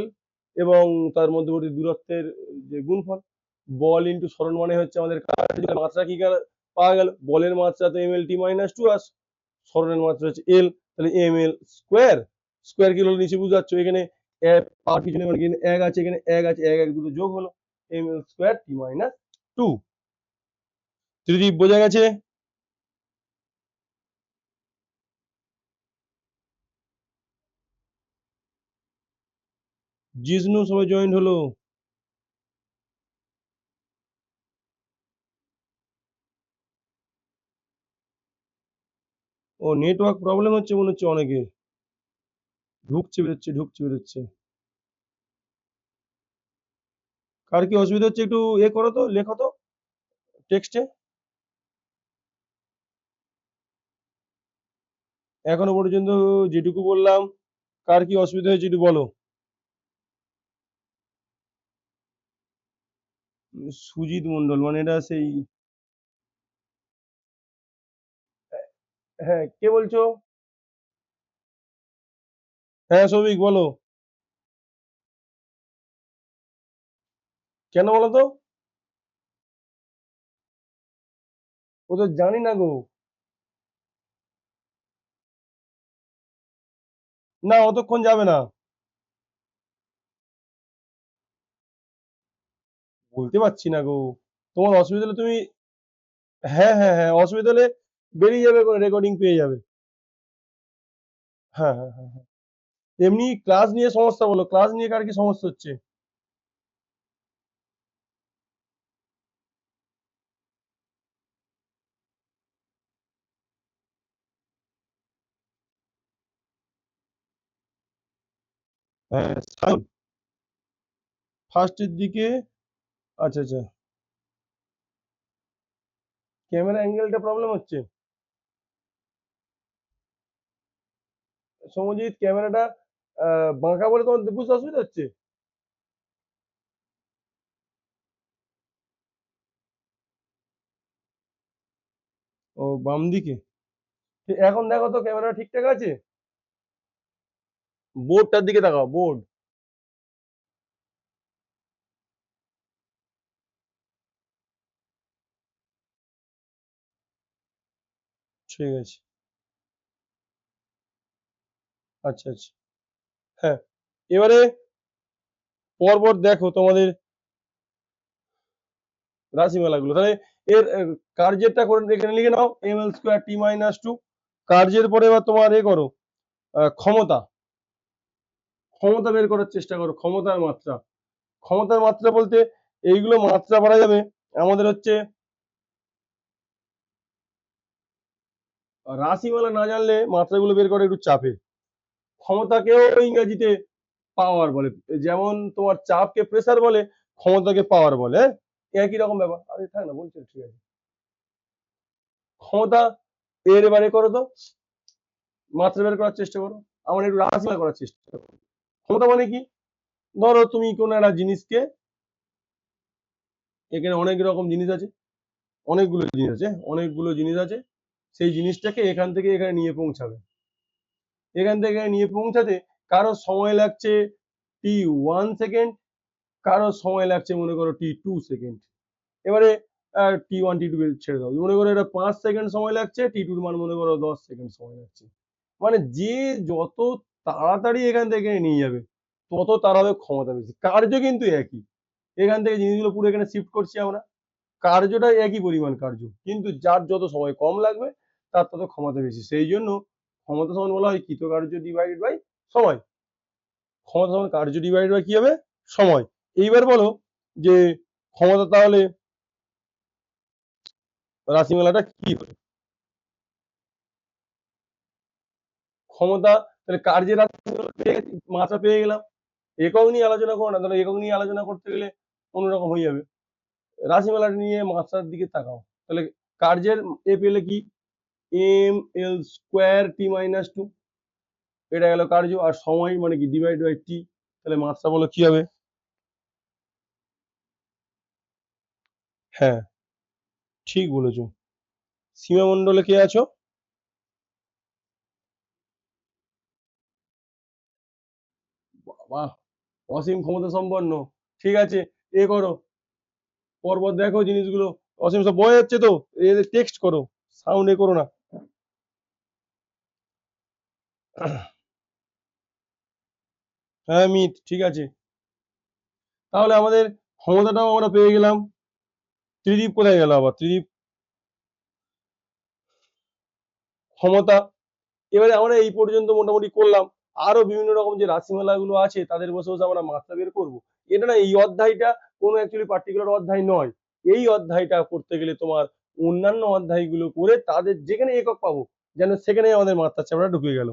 এবং তার মধ্যবর্তী দূরত্বের যে গুণফল, বল ইন্টু সরণ মানে হচ্ছে আমাদের কার্যের মাত্রা কি পাওয়া গেল, বলের মাত্রা তো mLt-2 আর সরণের মাত্রা হচ্ছে l, তাহলে mL স্কোয়ার, স্কোয়ার কি হলো নিচে বুঝতে পারছো, এখানে আর কিছু নেই, মানে এক আছে, এখানে এক আছে, এক এক দুটো যোগ হলো mL²t-2। ত্রিদীপ বোঝা গেছে? জিষ্ণু সবাই জয়েন্ট হলো। ও নেটওয়ার্ক প্রবলেম হচ্ছে মনে হচ্ছে অনেকের, ঢুকছে বেরোচ্ছে ঢুকছে বেরোচ্ছে। কার কি অসুবিধা হচ্ছে একটু করো তো, লেখো তো টেক্সটে। এখনো পর্যন্ত যেটুকু বললাম, কার কি অসুবিধা হয়েছে একটু বলো। সুজিত মন্ডল মানে এটা সেই, হ্যাঁ কে বলছো? হ্যাঁ সৌভিক বলো। কেন বলো তো? ও তো জানি না গো। না অতক্ষণ যাবে না, বলতে পারছি না গো। তোমার অসুবিধা হলে তুমি, হ্যাঁ হ্যাঁ হ্যাঁ, অসুবিধা হলে বেরিয়ে যাবে, রেকর্ডিং পেয়ে যাবে। হ্যাঁ হ্যাঁ হ্যাঁ হ্যাঁ। এমনি ক্লাস নিয়ে সমস্যা বলো, ক্লাস নিয়ে কার কি সমস্যা হচ্ছে? হ্যাঁ ফার্স্টের দিকে, আচ্ছা আচ্ছা, ক্যামেরা অ্যাঙ্গেলটা প্রবলেম হচ্ছে। সমজিৎ ক্যামেরাটা বাঁকা বলে তোমার বুঝতে অসুবিধা হচ্ছে? ও বাম দিকে, এখন দেখো তো ক্যামেরা ঠিকঠাক আছে? বোর্ডটার দিকে তাকাও, বোর্ড। ঠিক আছে, আচ্ছা আচ্ছা, হ্যাঁ। এবারে পরপর দেখো তোমাদের রাশিমালাগুলো, তাহলে এর কার্যেরটা করে এখানে লিখে নাও mL²t-2। কার্যের পরে এবার তোমার করো, ক্ষমতা, ক্ষমতা বের করার চেষ্টা করো, ক্ষমতার মাত্রা। ক্ষমতার মাত্রা বলতে এইগুলো মাত্রা বলা যাবে আমাদের হচ্ছে, রাশিমালা না জানলে মাত্রাগুলো বের করা একটু চাপের। ক্ষমতাকেও ইংরেজিতে পাওয়ার বলে, যেমন তোমার চাপকে প্রেসার বলে, ক্ষমতাকে পাওয়ার বলে, একই রকম ব্যাপার। আরে থাক না বলছি, ঠিক আছে। ক্ষমতা এর এবারে করো তো, মাত্রা বের করার চেষ্টা করো, আমার একটু রাশিমালা করার চেষ্টা করো। ক্ষমতা মানে কি, ধরো তুমি কোনো একটা জিনিসকে, এখানে অনেক রকম জিনিস আছে, অনেকগুলো জিনিস আছে, অনেকগুলো জিনিস আছে, সেই জিনিসটাকে এখান থেকে এখানে নিয়ে পৌঁছাবে, এখান থেকে নিয়ে পৌঁছাতে কারো সময় লাগছে t1 সেকেন্ড, কারো সময় লাগছে মনে করো t2 সেকেন্ড। এবারে t1 t2 ছেড়ে দাও, মনে করো এটা 5 সেকেন্ড সময় লাগছে, t2 মান মনে করো 10 সেকেন্ড সময় লাগছে। মানে যে যত তাড়াতাড়ি এখান থেকে নিয়ে যাবে তত তার হবে ক্ষমতা বেশি। কার্য কিন্তু একই, এখান থেকে জিনিসগুলো পুরো এখানে শিফট করছি আমরা, কার্যটা একই পরিমাণ কার্য, কিন্তু যার যত সময় কম লাগবে তার তত ক্ষমতা বেশি। সেই জন্য ক্ষমতা সমান বলা হয় কৃতকার্য ডিভাইডেড বাই সময়। ক্ষমতা সমান কার্য ডিভাইডেড বাই কি হবে, সময়। এইবার বলো যে ক্ষমতা তাহলে রাশিমালাটা কি হবে? ক্ষমতা তাহলে কার্যের মাত্রা পেয়ে গেলাম। একক নিয়ে আলোচনা করো না, তাহলে একক নিয়ে আলোচনা করতে গেলে অন্যরকম হয়ে যাবে। রাশিমালাটা নিয়ে মাত্রার দিকে তাকাও, তাহলে কার্যের এ পেলে কি M L square T minus two, এটা গেল কার্য, আর সময় মানে কি ডিভাইড বাই টি, তাহলে মাত্রা বলো কি হবে? হ্যাঁ ঠিক বলেছো। সীমামণ্ডলে কে আছো? বাহ, অসীম ক্ষমতা সম্পন্ন। ঠিক আছে, এ করো, পরপর দেখো জিনিসগুলো। অসীম সব বয়ে যাচ্ছে তো, এদের টেক্সট করো, সাউন্ড এ করো না। হ্যাঁ মিট, ঠিক আছে। তাহলে আমাদের ক্ষমতাটাও আমরা পেয়ে গেলাম। ত্রিদীপ কোথায় গেল আবার? ত্রিদীপ ক্ষমতা। এবারে আমরা এই পর্যন্ত মোটামুটি করলাম। আরো বিভিন্ন রকম যে রাশিমালা গুলো আছে তাদের বসে বসে আমরা মাত্রা বের করবো। এটা না, এই অধ্যায়টা কোনো অ্যাকচুয়ালি পার্টিকুলার অধ্যায় নয়। এই অধ্যায়টা করতে গেলে তোমার অন্যান্য অধ্যায়গুলো করে তাদের যেখানে একক পাবো, যেন সেখানে আমাদের মাত্রার চ্যাপ্টারটা ঢুকে গেল।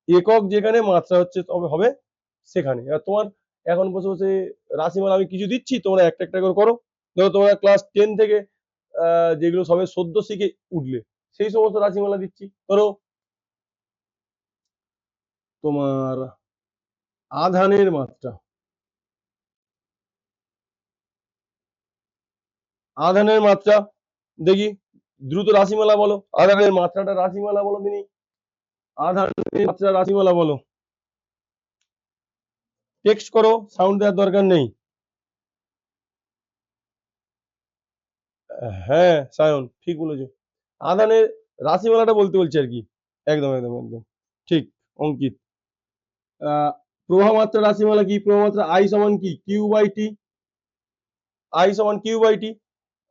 একক যেখানে মাত্রা হচ্ছে তবে হবে সেখানে। আর তোমার এখন বসে বসে রাশিমালা আমি কিছু দিচ্ছি, তোমরা একটা একটা করে করো। ধরো তোমরা ক্লাস 10 থেকে যেগুলো সবে সদ্য শিখে উঠলে সেই সমস্ত রাশিমালা দিচ্ছি। ধরো তোমার আধানের মাত্রা, আধানের মাত্রা দেখি, দ্রুত রাশিমালা বলো, আধানের মাত্রাটা রাশিমালা বলো দিনি, আধানের মাত্রা রাশিমালা বলো। টেক্সট করো, সাউন্ড দেওয়ার দরকার নেই। হ্যাঁ সায়ন ঠিক বলেছো, আধানের রাশিমালাটা বলতে বলছি আর কি। একদম একদম একদম ঠিক। অঙ্কিত, প্রবাহ মাত্রা রাশিমালা কি? প্রবাহ মাত্রা আই সমান কি কিউ বাই টি, আই সমান কিউ বাই টি,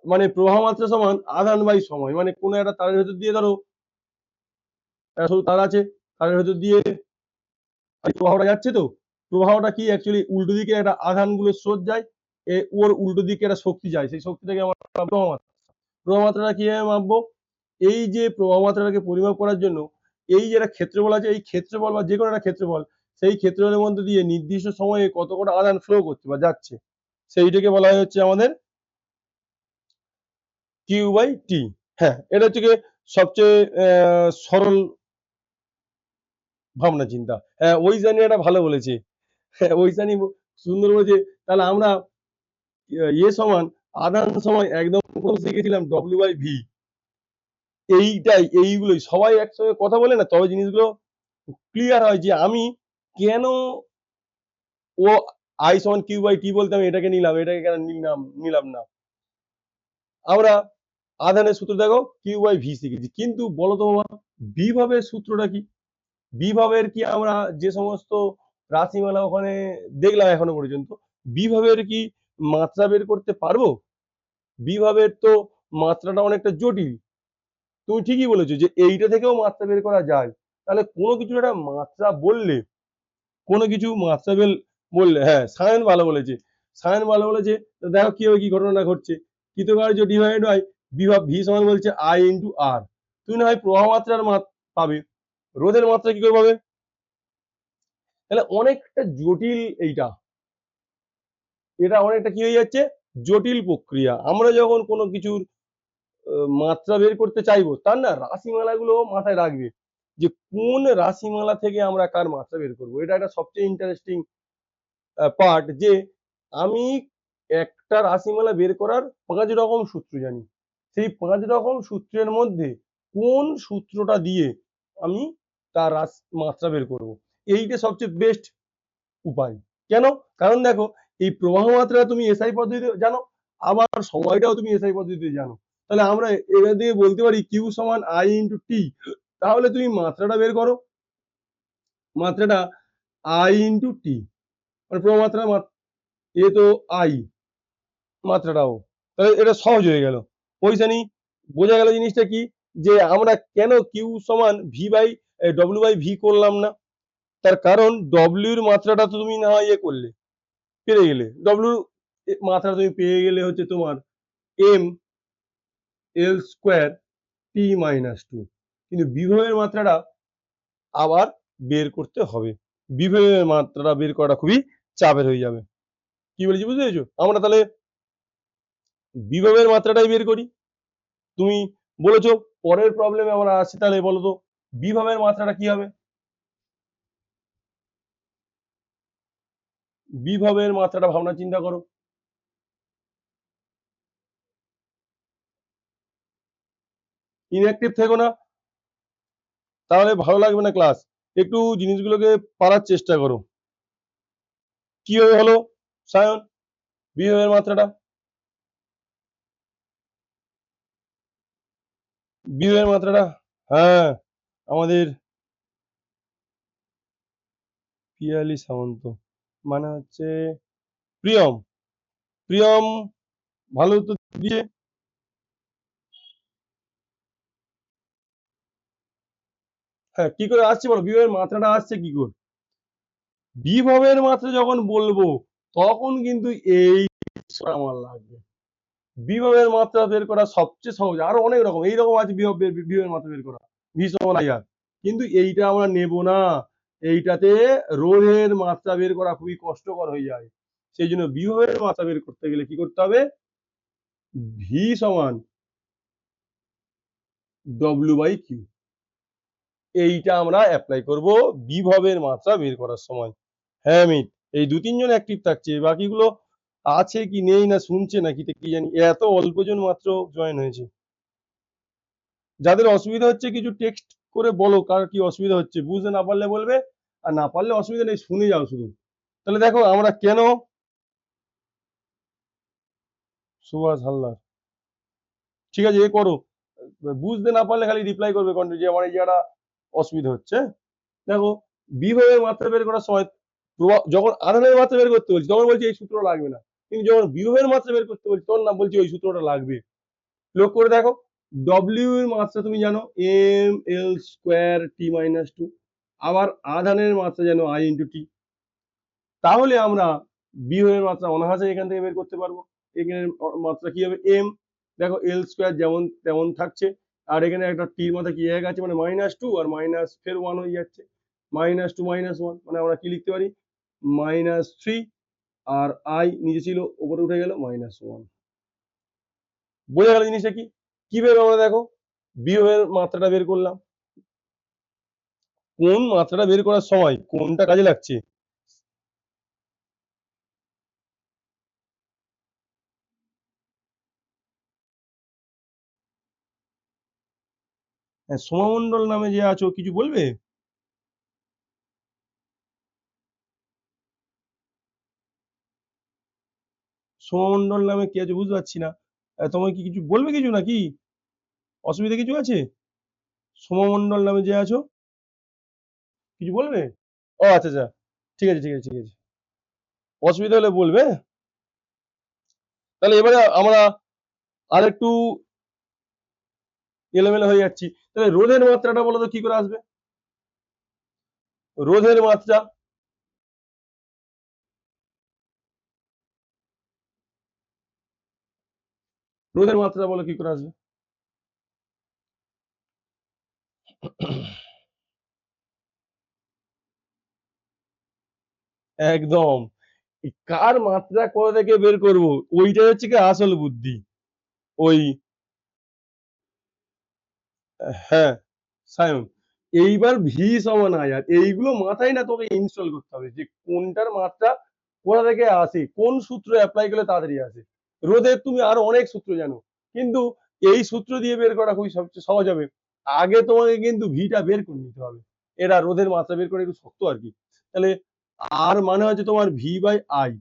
মানে প্রবাহ মাত্রা সমান আধান বাই সময়। মানে কোনো একটা তারের ভেতর দিয়ে ধরো একটা সরু তার আছে, তারের ভেতর দিয়ে প্রবাহটা যাচ্ছে, তো প্রবাহটা কি অ্যাকচুয়ালি উল্টো দিকে একটা আধান গুলো স্রোত যায়, ওর উল্টো দিকে একটা শক্তি যায়, সেই শক্তিটাকে আমরা প্রবাহ মাত্রা। প্রবাহ মাত্রাটা কিভাবে মাপবো? এই যে প্রবাহ মাত্রাটাকে পরিমাপ করার জন্য এই যে একটা ক্ষেত্রবল আছে, এই ক্ষেত্রবল বা যে কোনো একটা ক্ষেত্রবল, সেই ক্ষেত্রবলের মধ্যে দিয়ে নির্দিষ্ট সময়ে কত কটা আধান ফ্লো করছে বা যাচ্ছে, সেইটাকে বলা হচ্ছে আমাদের কিউ বাই টি। হ্যাঁ এটা হচ্ছে গিয়ে সবচেয়ে সরল ভাবনা চিন্তা। হ্যাঁ ওই জানি এটা ভালো বলেছে। হ্যাঁ ওই জানি সুন্দর বলেছে। তাহলে আমরা ইয়ে সমান আধান সময় একদম প্রথম শিখেছিলাম ডব্লিউ বাই ভি। এইটাই, এইগুলোই সবাই একসঙ্গে কথা বলে না, তবে জিনিসগুলো ক্লিয়ার হয় যে আমি কেন ও আই সমান কিউ বাই টি বলতে আমি এটাকে নিলাম, এটাকে কেন নিলাম নিলাম না। আমরা আধানের সূত্র দেখো কিউ বাই ভি শিখেছি, কিন্তু বলো তো বাবা বিভবের সূত্রটা কি? বিভবের কি আমরা যে সমস্ত রাশিমালা ওখানে দেখলাম এখনো পর্যন্ত, বিভবের কি মাত্রা বের করতে পারবো? বিভবের তো মাত্রাটা অনেকটা জটিল। তুমি ঠিকই বলেছো যে এইটা থেকেও মাত্রা বের করা যায়। তাহলে কোনো কিছু একটা মাত্রা বললে, কোনো কিছু মাত্রা বললে, হ্যাঁ সায়ন ভালো বলেছে, সায়ন ভালো বলেছে। তো দেখো কি হবে, কি ঘটনা ঘটছে। কৃতকার্য ডিভাইড বাই বিভব ভি সমান বলছে আই ইন্টু আর। তুমি না হয় প্রবাহ মাত্রার পাবে, রোধের মাত্রা কি করে পাবে? তাহলে অনেকটা জটিল এইটা, এটা অনেকটা কি হয়ে যাচ্ছে, জটিল প্রক্রিয়া। আমরা যখন কোনো কিছুর মাত্রা বের করতে চাইবো, তার না রাশিমালা গুলো মাথায় রাখবে যে কোন রাশিমালা থেকে আমরা কার মাত্রা বের করবো। এটা একটা সবচেয়ে ইন্টারেস্টিং পার্ট, যে আমি একটা রাশিমালা বের করার 5 রকম সূত্র জানি, সেই 5 রকম সূত্রের মধ্যে কোন সূত্রটা দিয়ে আমি তার মাত্রা বের করব, এইটা সবচেয়ে বেস্ট উপায়। কেন? কারণ দেখো এই প্রবাহ মাত্রা তুমি এসআই পদ্ধতিতে জানো, আবার সময়টাও তুমি এসআই পদ্ধতিতে জানো। তাহলে আমরা এখান থেকে বলতে পারি কিউ সমান আই ইন্টু টি, তাহলে তুমি মাত্রাটা বের করো, মাত্রাটা আই ইন্টু টি, মানে প্রমাত্রা এ তো আই, মাত্রাটাও, তাহলে এটা সহজ হয়ে গেল। পয়সা নেই, বোঝা গেল জিনিসটা কি, যে আমরা কেন কিউ সমান V by W by V করলাম না। তার কারণ ডব্লিউর মাত্রাটা তো তুমি না হয় ইয়ে করলে, পেয়ে গেলে, ডব্লিউর মাত্রা তুমি পেয়ে গেলে হচ্ছে তোমার M L square T minus two, কিন্তু বিভবের মাত্রাটা আবার বের করতে হবে। বিভবের মাত্রাটা বের করাটা খুবই চাপের হয়ে যাবে। কি বলেছি বুঝতে পেরেছো? আমরা তাহলে বিভবের মাত্রাটাই বের করি। তুমি বলেছো পরের প্রবলেমে আমরা আসি, তাহলে বলো তো বিভবের মাত্রাটা কি হবে? বিভবের মাত্রাটা ভাবনা চিন্তা করো। ইনঅ্যাক্টিভ থেকো না, তাহলে ভালো লাগবে না ক্লাস। একটু জিনিসগুলোকে পারার চেষ্টা করো। কিভাবে হলো সায়ন বিভবের মাত্রাটা? বিভবের মাত্রাটা, হ্যাঁ, আমাদের পিয়ালি সামন্ত, মানে হচ্ছে প্রিয়ম, প্রিয়ম ভালো তো দিয়ে। হ্যাঁ, কি করে আসছে বলো, বিভবের মাত্রাটা আসছে কি করে? বিভবের মাত্রা যখন বলবো তখন কিন্তু এই আমার লাগবে। বিভবের মাত্রা বের করা সবচেয়ে সহজ, আরো অনেক রকম এইরকম আছে বিভবের মাত্রা বের করা, ভি সমান আইআর, কিন্তু এইটা আমরা নেব না। এইটাতে রোধের মাত্রা বের করা খুবই কষ্টকর হয়ে যায়। সেই জন্য বিভবের মাত্রা বের করতে গেলে কি করতে হবে, ভি সমান ডব্লিউ বাই কিউ, এইটা আমরা অ্যাপ্লাই করব বিভবের মাত্রা বের করার সময়। হ্যাঁ মিট, এই দু তিনজন অ্যাক্টিভ থাকছে, বাকিগুলো আছে কি নেই না শুনছে না কি কি জানি, এত অল্পজন মাত্র জয়েন হয়েছে। যাদের অসুবিধা হচ্ছে কিছু টেক্সট করে বলো, কার কি অসুবিধা হচ্ছে, বুঝতে না পারলে বলবে, আর না পারলে অসুবিধা নেই, শুনে যাও শুধু। তাহলে দেখো আমরা কেন, সুভাষ হালদার, ঠিক আছে এ করো, বুঝতে না পারলে খালি রিপ্লাই করবে যে আমার এই জায়গাটা অসুবিধা হচ্ছে। দেখো বিভবের মাত্রা বের করার সময় যখন আধানের মাত্রা বের করতে বলছি তখন বলছি এই সূত্র লাগবে না, কিন্তু যখন বিভবের মাত্রা বের করতে বলছি তখন না বলছি ওই সূত্রটা লাগবে। লক্ষ্য করে দেখো, ডব্লিউ এর মাত্রা তুমি জানো M L square T minus two, আবার আধানের মাত্রা জানো আই ইন্টু টি, তাহলে আমরা বিভবের মাত্রা অনায়াসে এখান থেকে বের করতে পারবো। এখানে মাত্রা কি হবে এম, দেখো এল স্কোয়ার যেমন তেমন থাকছে, আর এখানে একটা টির মাত্রা কি এক আছে, মানে মাইনাস টু আর মাইনাস ফের ওয়ান হয়ে যাচ্ছে, মাইনাস টু মাইনাস ওয়ান, মানে আমরা কি লিখতে পারি মাইনাস থ্রি, আর আই নিচে ছিল উপরে উঠে গেল মাইনাস ওয়ান। বোঝা গেল জিনিসটা কি, কিভাবে আমরা দেখো বিভবের মাত্রাটা বের করলাম, কোন মাত্রাটা বের করার সময় কোনটা কাজে লাগছে। হ্যাঁ, সোমামণ্ডল নামে যে আছো কিছু বলবে? সোমামণ্ডল নামে কে আছে বুঝতে পারছি না, তোমার কি কিছু বলবে কিছু নাকি, অসুবিধা কিছু আছে? সোমামণ্ডল নামে যে আছো কিছু বলবে? ও আচ্ছা আচ্ছা, ঠিক আছে ঠিক আছে ঠিক আছে, অসুবিধা হলে বলবে। তাহলে এবারে আমরা আরেকটু এলোমেলো হয়ে যাচ্ছি, তাহলে রোধের মাত্রাটা বলো তো কি করে আসবে, রোধের মাত্রা, রোধের মাত্রা বলো কি করে আসবে? একদম, কার মাত্রা কোথা থেকে বের করব, ওইটাই হচ্ছে কি আসল বুদ্ধি। ওই, হ্যাঁ সায়ন, এইবার ভি সমান আই আর এইগুলো মাথায় না তোকে ইনস্টল করতে হবে, যে কোনটার মাত্রা কোথা থেকে আসে, কোন সূত্র অ্যাপ্লাই করলে তাড়াতাড়ি আসে। রোধের তুমি আরো অনেক সূত্র জানো, কিন্তু এই সূত্র দিয়ে বের করা খুবই সবচেয়ে সহজ হবে। আগে তোমাকে কিন্তু ভিটা বের করে নিতে হবে, এরা রোধের মাত্রা বের করে একটু শক্ত আর কি। তাহলে আর মানে হচ্ছে তোমার ভি বাই আই,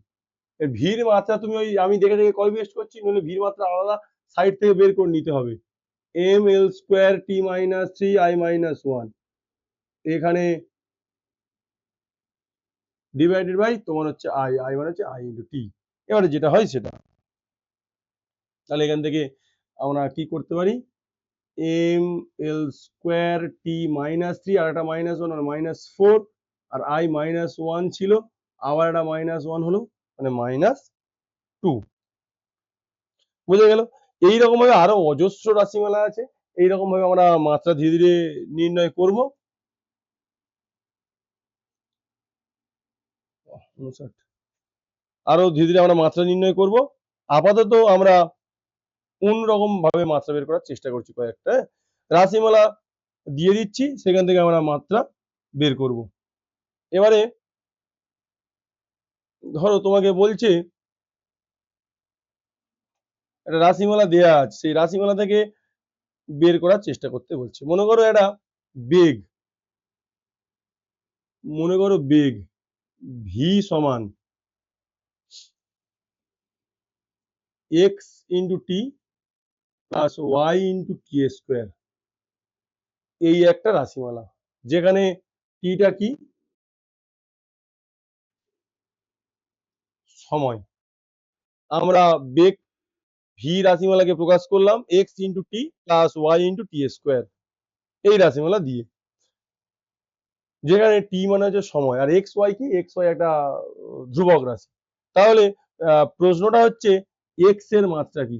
ভির মাত্রা তুমি ওই আমি দেখে দেখে কয় বেস্ট করছি, নইলে ভির মাত্রা আলাদা সাইড থেকে বের করে নিতে হবে। M L square T minus three I minus one, এখানে ডিভাইডেড বাই তোমার হচ্ছে আই, আই মানে হচ্ছে আই ইন্টু টি। এবারে যেটা হয় সেটা, তাহলে এখান থেকে আমরা কি করতে পারি, M L square T minus three আর একটা মাইনাস ওয়ান আর মাইনাস ফোর, আর আই মাইনাস ওয়ান ছিল, আবার একটা মাইনাস ওয়ান হলো, মানে মাইনাস টু। বুঝে গেল? এইরকম ভাবে আরো অজস্র রাশিমালা আছে, এইরকম ভাবে আমরা মাত্রা ধীরে ধীরে নির্ণয় করব। আরো ধীরে ধীরে আমরা মাত্রা নির্ণয় করব। আপাতত আমরা অন্যরকম ভাবে মাত্রা বের করার চেষ্টা করছি কয়েকটা, হ্যাঁ? রাশিমালা দিয়ে দিচ্ছি, সেখান থেকে আমরা মাত্রা বের করব। এবারে ধরো তোমাকে বলছে একটা রাশিমালা দেয়া আছে, সেই রাশিমালা থেকে বের করার চেষ্টা করতে বলছে। মনে করো একটা বেগ, মনে করো বেগ ভি সমান x into T plus Y into T square, এই একটা রাশিমালা, যেখানে টিটা কি, সময়। আমরা বেগ ভি রাশিমালাকে প্রকাশ করলাম x into T plus Y into T square, এই রাশিমালা দিয়ে, যেখানে টি মানে হচ্ছে সময় আর এক্স ওয়াই কি, এক্স ওয়াই একটা ধ্রুবক রাশি। তাহলে প্রশ্নটা হচ্ছে এক্স এর মাত্রা কি,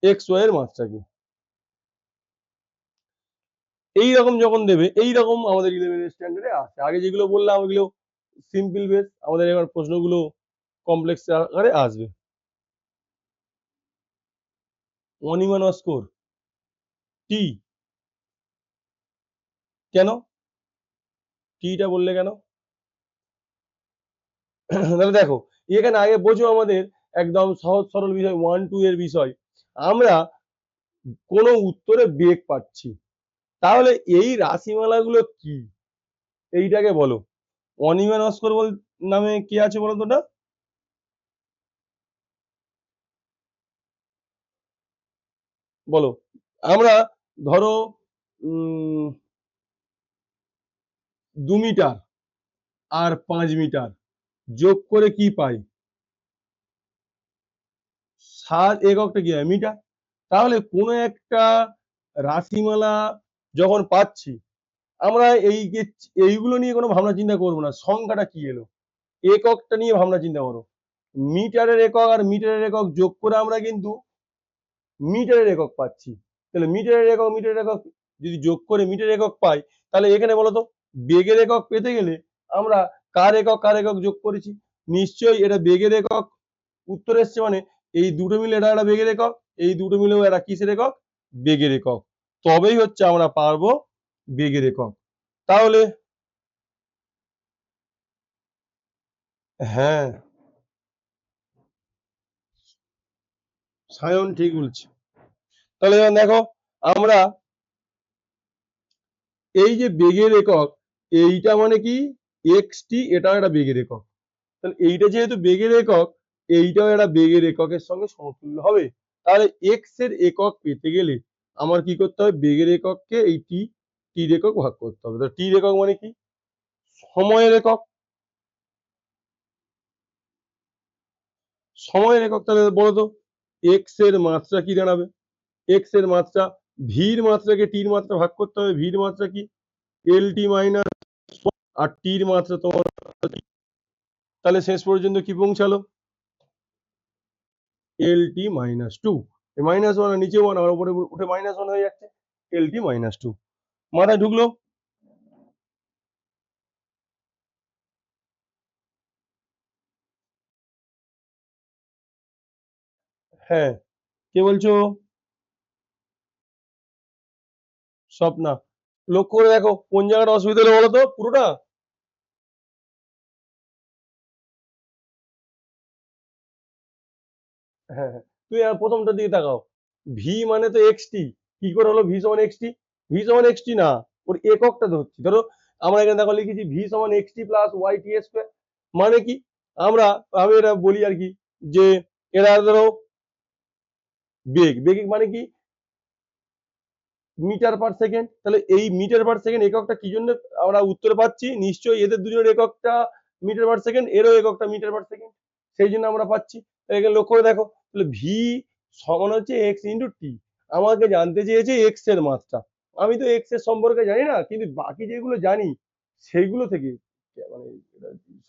এক্স ওয়াই এর মাত্রা কি, এইরকম যখন দেবে, এইরকম আমাদের 11 স্ট্যান্ডার্ডে আছে। আগে যেগুলো বললাম ওগুলো সিম্পল বেস, আমাদের এবার প্রশ্নগুলো কমপ্লেক্স আকারে আসবে। অনিমা স্কোর টি, কেন টিটা বললে কেন? তাহলে দেখো এখানে আগে বোঝো, আমাদের একদম সহজ সরল বিষয় 1 2 এর বিষয়, আমরা কোন উত্তরে বেগ পাচ্ছি, তাহলে এই রাশিমালাগুলো কি, এইটাকে বলো। অনিমা নস্কর বল নামে কি আছে বলো তো, ওটা বলো। আমরা ধরো 2 মিটার আর 5 মিটার যোগ করে কি পাই, সার এককটা কি হয়, মিটার। তাহলে কোন একটা রাশিমালা যখন পাচ্ছি, আমরা এই যে এইগুলো নিয়ে কোনো ভাবনা চিন্তা করবো না, সংখ্যাটা কি এলো, এককটা নিয়ে ভাবনা চিন্তা করো। মিটারের একক আর মিটারের একক যোগ করে আমরা কিন্তু মিটারের একক পাচ্ছি। তাহলে মিটারের একক যদি যোগ করে মিটারের একক পাই, তাহলে এখানে বলতো বেগের একক পেতে গেলে আমরা কার একক যোগ করেছি, নিশ্চয়ই এটা বেগের একক উত্তর এসছে, মানে এই দুটো মিলে এটা একটা বেগের একক, এই দুটো মিলেও একটা কিসের একক, বেগের একক, তবেই হচ্ছে আমরা পারবো বেগের একক। তাহলে হ্যাঁ, সায়ন ঠিক বলছে। তাহলে এবার দেখো, আমরা এই যে বেগের একক, এইটা মানে কি এক্স টি, এটাও একটা বেগের একক, তাহলে এইটা যেহেতু বেগের একক, এইটাও একটা বেগের এককের সঙ্গে সমতুল্য হবে। তাহলে এক্স এর একক পেতে গেলে আমার কি করতে হবে, বেগের একককে এই টির একক ভাগ করতে হবে। তাহলে টির একক মানে কি, সময়ের একক, সময়ের একক। তাহলে বলো তো এক্স এর মাত্রা কি দাঁড়াবে, এক্স এর মাত্রা, ভির মাত্রাকে টির মাত্রা ভাগ করতে হবে, ভির মাত্রা কি এল টি মাইনাস, আর টির মাত্রা তোমার, তাহলে শেষ পর্যন্ত কি পৌঁছালো, এল T minus two, minus one নিচে ওয়ান আর উপরে উঠে মাইনাস ওয়ান হয়ে যাচ্ছে, এল টি মাইনাস টু। মাথায় ঢুকলো? হ্যাঁ, কে বলছো? স্বপ্না। লক্ষ্য করে দেখো কোন জায়গাটা অসুবিধা হলো বলো তো, পুরোটা। হ্যাঁ হ্যাঁ, তুই আর প্রথমটার দিকে তাকাও, ভি মানে তো এক্স টি, কি করে হলো ভি সমান এক্স টি, ভি সমান এক্স টি না, ওর এককটা ধরছি। ধরো আমরা এখানে দেখো লিখেছি ভি সমান এক্স টি প্লাস ওয়াই টি স্কোয়ার, মানে কি, আমরা, আমি এটা বলি আর কি, যে এরা ধরো বেগ মানে কি মিটার পার সেকেন্ড, তাহলে এই মিটার পার সেকেন্ড এককটা কি জন্য আমরা উত্তর পাচ্ছি, নিশ্চয়ই এদের দুজনের এককটা মিটার পার সেকেন্ড, এরও এককটা মিটার পার সেকেন্ড, সেই জন্য আমরা পাচ্ছি। এখানে লক্ষ্য করে দেখো, তাহলে ভি সমান হচ্ছে এক্স ইন্টু টি। আমাকে জানতে চেয়েছে এক্স এর মাত্রা, আমি তো এক্স এর সম্পর্কে জানি না, কিন্তু বাকি যেগুলো জানি সেইগুলো থেকে মানে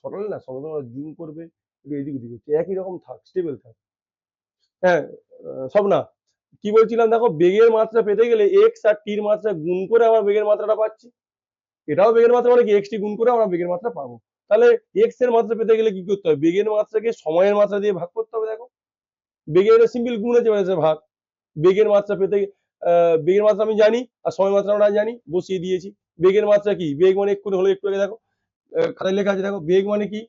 সরল না, সঙ্গে সঙ্গে জুম করবে, একটু এদিক ওদিক হচ্ছে, একই রকম থাক, স্টেবল থাক। হ্যাঁ, সব না, কি বলছিলাম দেখো, বেগের মাত্রা পেতে গেলে এক্স আর টির মাত্রা গুণ করে আমরা বেগের মাত্রাটা পাচ্ছি, এটাও বেগের মাত্রা মানে কি এক্স টি গুণ করে আমরা বেগের মাত্রা পাবো। তাহলে এক্স এর মাত্রা পেতে গেলে কি করতে হবে, বেগের মাত্রাকে সময়ের মাত্রা দিয়ে ভাগ করতে হবে। দেখো বেগের সিম্পল গুণ আছে মানে ভাগ, বেগের মাত্রা পেতে বেগের মাত্রা আমি জানি আর সময় মাত্রা আমরা জানি, বসিয়ে দিয়েছি। বেগের মাত্রা কি, বেগ মানে এক্ষুনি হলো, একটু আগে দেখো খাতায় লেখা আছে, দেখো বেগ মানে কি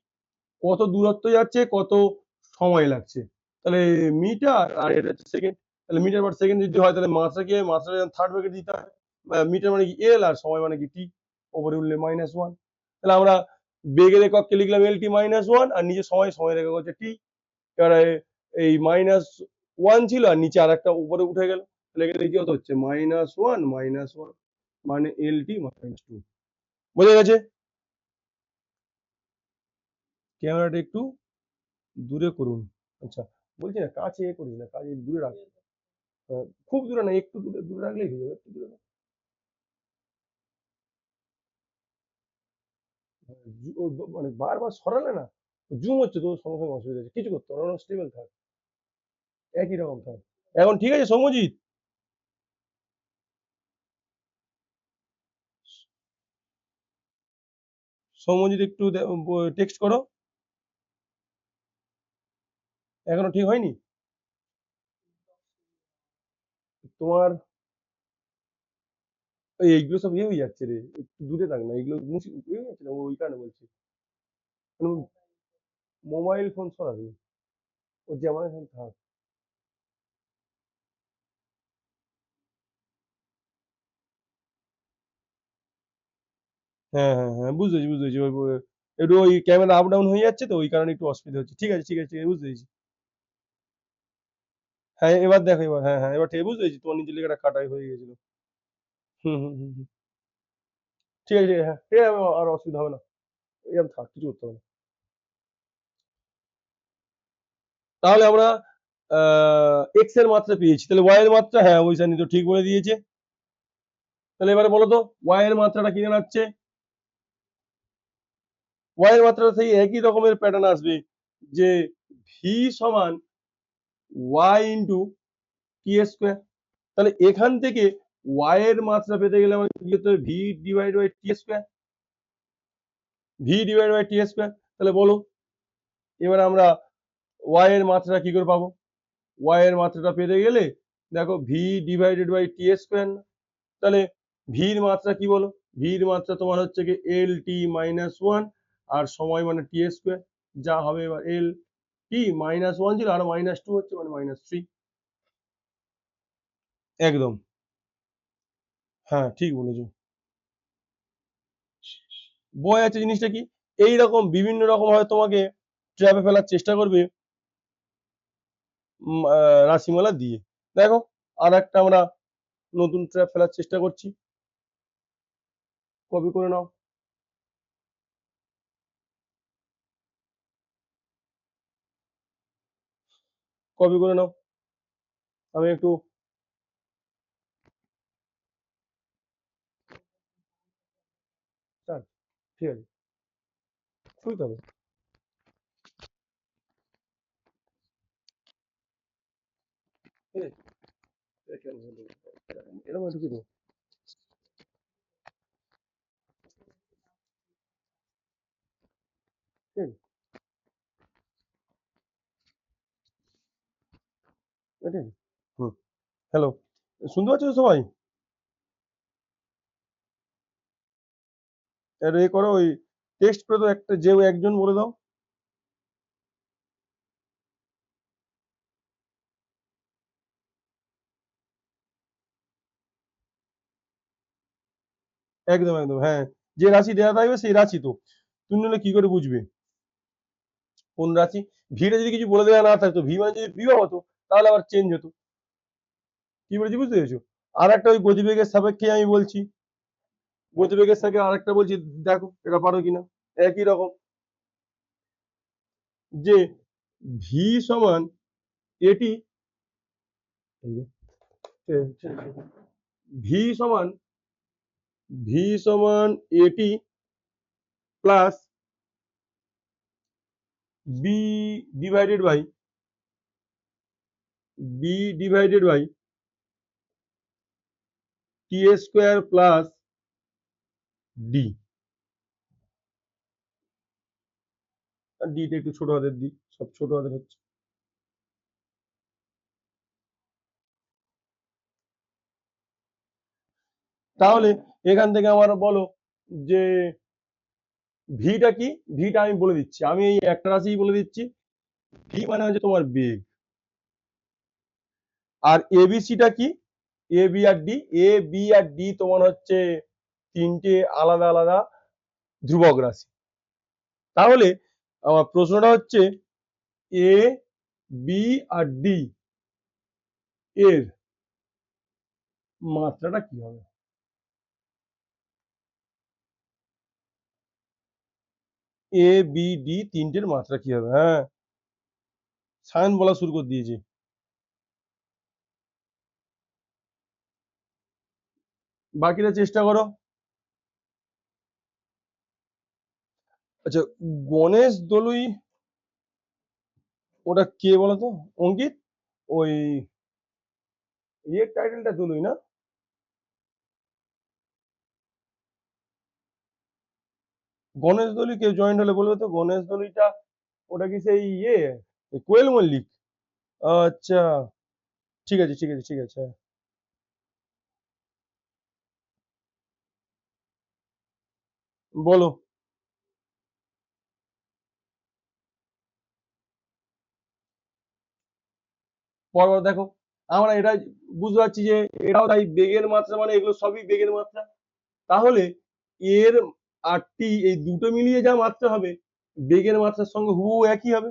কত দূরত্ব যাচ্ছে, কত সময় লাগছে, তাহলে মিটার আর এটা হচ্ছে সেকেন্ড, তাহলে মিটার পার সেকেন্ড যদি হয় তাহলে মাত্রা কি, মাত্রা থার্ড ব্র্যাকেট দিতে হয়, মিটার মানে কি এল আর সময় মানে কি টি, ওপরে উঠলে -1, তাহলে আমরা বেগের একককে লিখলাম এল টি -1 আর নিচে সময়ের একক হচ্ছে টি। এবারে এই -1 ছিল আর নিচে আর একটা উপরে উঠে গেল, তাহলে এখানে কি হচ্ছে -1 মানে এল টি -2। বোঝা গেছে? ক্যামেরাটা একটু দূরে করুন। আচ্ছা, বলছি না কাছে করিস না, কাছে দূরে রাখ, খুব দূরে না, একটু দূরে দূরে রাখলেই হয়ে যাবে, একটু দূরে রাখ। মানে বারবার সরালে না জুম হচ্ছে, তোর সঙ্গে সঙ্গে অসুবিধা হচ্ছে, কিছু করতে হবে না, স্টেবল থাক, একই রকম থাক। এখন ঠিক আছে সৌম্যজিৎ? সৌম্যজিৎ একটু টেক্সট করো, এখনো ঠিক হয়নি তোমার? এইগুলো সব ইয়ে হয়ে যাচ্ছে রে, একটু দূরে থাক না, এগুলো মুশি ইয়ে হয়ে যাচ্ছে না, ওই কারণে বলছি। মোবাইল ফোন সরাবি, ও যেমন এখন থাক। হ্যাঁ হ্যাঁ হ্যাঁ, বুঝতে পেরেছি একটু ওই ক্যামেরা আপ ডাউন হয়ে যাচ্ছে তো, ওই কারণে একটু অসুবিধা হচ্ছে। ঠিক আছে ঠিক আছে ঠিক আছে, বুঝতে পেরেছি। হ্যাঁ এবার দেখো, এবার হ্যাঁ হ্যাঁ এবার ঠিক বুঝতে পেরেছি, তোমার নিজের লেখাটা কাটাই হয়ে গেছিল। হুম। ঠিক আছে ঠিক আছে, হ্যাঁ ঠিক আছে, আর অসুবিধা হবে না, এরকম থাক, কিছু করতে হবে না। তাহলে আমরা এক্স এর মাত্রা পেয়েছি, তাহলে ওয়াই এর মাত্রা, হ্যাঁ ওই সানি তো ঠিক বলে দিয়েছে। তাহলে এবারে বলো তো ওয়াই এর মাত্রাটা কি দাঁড়াচ্ছে, ওয়াই এর মাত্রাটা সেই একই রকমের প্যাটার্ন আসবে, যে ভি সমান ওয়াই ইন্টু টি স্কোয়ার। তাহলে এখান থেকে ওয়াই এর মাত্রা পেতে গেলে আমাকে কি করতে হবে, V divide by T square, V divide by T square. তাহলে বলো এবার আমরা ওয়াই এর মাত্রা কি করে পাবো, ওয়াই এর মাত্রাটা পেতে গেলে দেখো V divided by T square, তাহলে ভির মাত্রা কি বলো, ভির মাত্রা তোমার হচ্ছে কি এল টি -1 আর সময় মানে টি স্কোয়ার, যা হবে এবার এল টি -1 ছিল আর -2 হচ্ছে মানে -3। একদম, হ্যাঁ ঠিক বলেছো। বই আছে জিনিসটা কি, এইরকম বিভিন্ন রকম ভাবে তোমাকে ট্র্যাপে ফেলার চেষ্টা করবে, রাশিমালা দিয়ে। দেখো আর একটা আমরা নতুন ট্র্যাপ ফেলার চেষ্টা করছি, কপি করে নাও, কপি করে নাও, আমি একটু, ঠিক আছে, শুনতে হবে, ঠিক আছে, এরকম ঢুকিয়ে দেবো, ঠিক আছে, ঠিক আছে। হুম, হ্যালো, শুনতে পাচ্ছ তো সবাই? এটা এ করো, ওই টেক্সট করে দাও, একটা যে একজন বলে দাও। একদম একদম, হ্যাঁ, যে রাশি দেওয়া থাকবে সেই রাশি তো, তুমি নাহলে কি করে বুঝবে? কোন রাশি, ভিটা যদি কিছু বলে দেওয়া না থাকতো, ভি মানে যদি বিভব হতো তাহলে আবার চেঞ্জ হতো। কি বলেছি বুঝতে পেরেছো? আর একটা ওই গতিবেগের সাপেক্ষে আমি বলছি, গতিবেগের সাথে আরেকটা বলছি, দেখো এটা পারো কিনা। একই রকম, যে ভি সমান এটি, ভি সমান A T plus B divided by T square plus D. ডিটা একটু ছোট হাতের দি, সব ছোট হাতের হচ্ছে। তাহলে এখান থেকে আমার বলো যে ভিটা কি, ভিটা আমি বলে দিচ্ছি, আমি এই একটা রাশি বলে দিচ্ছি। ভি মানে হচ্ছে তোমার বেগ, আর এবিসিটা কি, A B R D, A B R D তোমার হচ্ছে তিনটে আলাদা আলাদা ধ্রুবক রাশি। তাহলে আমার প্রশ্নটা হচ্ছে এ বি আর ডি এর মাত্রাটা কি হবে? এ বি ডি তিনটের মাত্রা কি হবে? হ্যাঁ, সায়ন বলা শুরু করে দিয়েছে। বাকিটা চেষ্টা করো। আচ্ছা, গণেশ দলুই ওটা কে বলতো? অঙ্কিত, ওই ইয়ের টাইটেলটা দলুই না? গণেশ দলুই কেউ জয়েন্ট হলে বলবে তো, গণেশ দলুইটা ওটা কি সেই ইয়ে কোয়েল মল্লিক? আচ্ছা, ঠিক আছে ঠিক আছে ঠিক আছে, হ্যাঁ। বলো। পরপর দেখো, আমরা এটা বুঝতে পারছি যে এটাও তাই, বেগের মাত্রা মানে এগুলো সবই বেগের মাত্রা। তাহলে এর আর টি এই দুটো মিলিয়ে যা মাত্রা হবে বেগের মাত্রার সঙ্গে হুবহু একই হবে।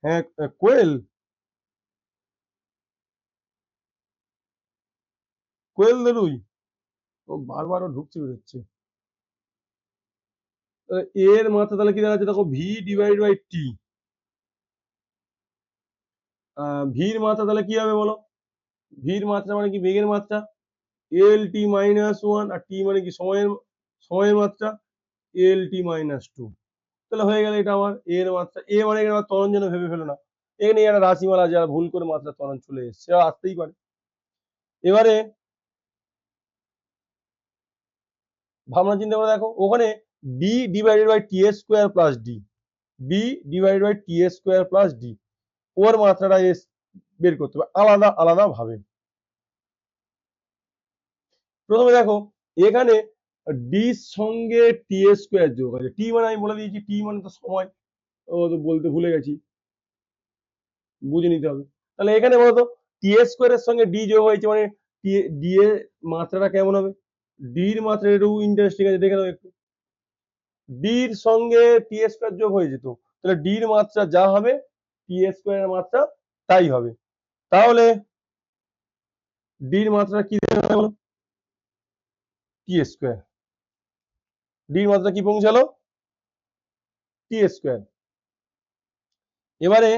হ্যাঁ, কোয়েল, কোয়েল দলুই। ও বারবার ও ঢুকছে বেরোচ্ছে। এর মাত্রা তাহলে কি দাঁড়াচ্ছে দেখো, ভি ডিভাইড বাই টি। ভির মাত্রা তাহলে কি হবে বলো? ভির মাত্রা মানে কি বেগের মাত্রা, এল টি মাইনাস ওয়ান, আর টি মানে কি সময়ের সময়ের মাত্রা, এল টি মাইনাস টু। তাহলে হয়ে গেল এটা আমার এর মাত্রা। এ মানে এখানে ত্বরণ যেন ভেবে ফেলো না, এখানে একটা রাশিমালা যারা ভুল করে মাত্রা ত্বরণ চলে এসছে, সেটা আসতেই পারে। এবারে ভাবনা চিন্তা করে দেখো, ওখানে B divided by T square plus D, B divided by T square plus D, ওর মাত্রাটা বের করতে হবে আলাদা আলাদা ভাবে। প্রথমে দেখো এখানে ডি সঙ্গে টি স্কোয়ার যোগ আছে, টি মানে আমি বলে দিয়েছি, টি মানে তো সময়, ও তো বলতে ভুলে গেছি, বুঝে নিতে হবে। তাহলে এখানে বলতো টি স্কোয়ারের সঙ্গে ডি যোগ হয়েছে, মানে ডি এর মাত্রাটা কেমন হবে? ডির মাত্রা একটু ইন্টারেস্টিং আছে, দেখে নাও একটু। ডির সঙ্গে টি স্কোয়ার যোগ হয়ে যেত, তাহলে ডির মাত্রা যা হবে টি স্কোয়ারের মাত্রা তাই হবে। তাহলে ডির মাত্রা কি বলো? টি স্কোয়ার। ডির মাত্রা কি পৌঁছালো? টি স্কোয়ার। এবারে